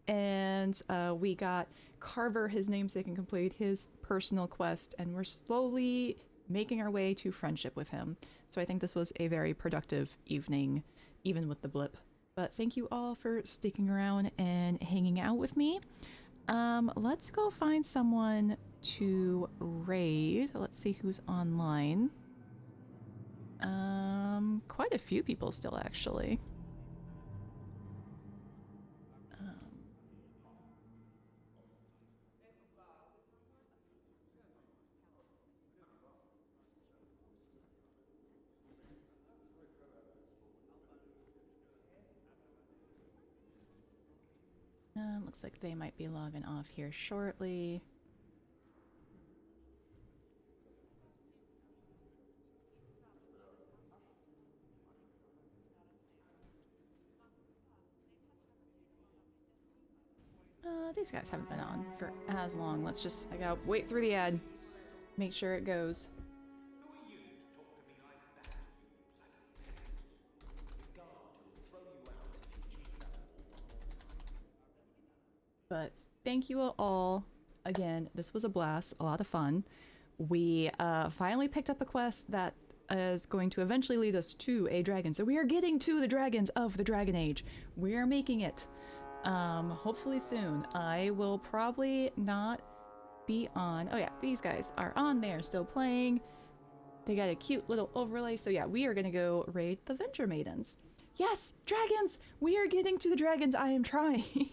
and we got Carver, his namesake, and complete his personal quest, and we're slowly making our way to friendship with him. So I think this was a very productive evening, even with the blip. But thank you all for sticking around and hanging out with me. Let's go find someone to raid. Let's see who's online. Quite a few people still, actually. Looks like they might be logging off here shortly. These guys haven't been on for as long. Let's just, I gotta wait through the ad. Make sure it goes. But thank you all again. This was a blast, a lot of fun. We finally picked up a quest that is going to eventually lead us to a dragon. So we are getting to the dragons of the Dragon Age. We are making it. Hopefully soon. I will probably not be on. Oh yeah, these guys are on. They are still playing. They got a cute little overlay. So yeah, we are gonna go raid the Venture Maidens. Yes, dragons! We are getting to the dragons. I am trying.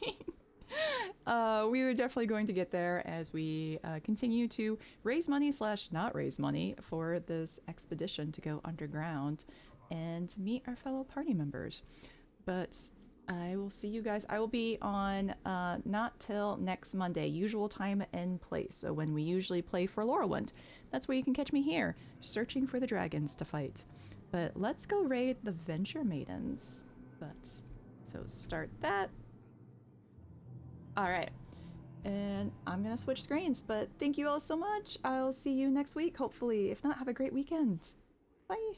We are definitely going to get there as we continue to raise money / not raise money for this expedition to go underground and meet our fellow party members. But I will see you guys. I will be on not till next Monday, usual time and place. So when we usually play for Laurelwind, that's where you can catch me here, searching for the dragons to fight. But let's go raid the Venture Maidens. So start that. All right, and I'm gonna switch screens, but thank you all so much. I'll see you next week, hopefully. If not, have a great weekend. Bye.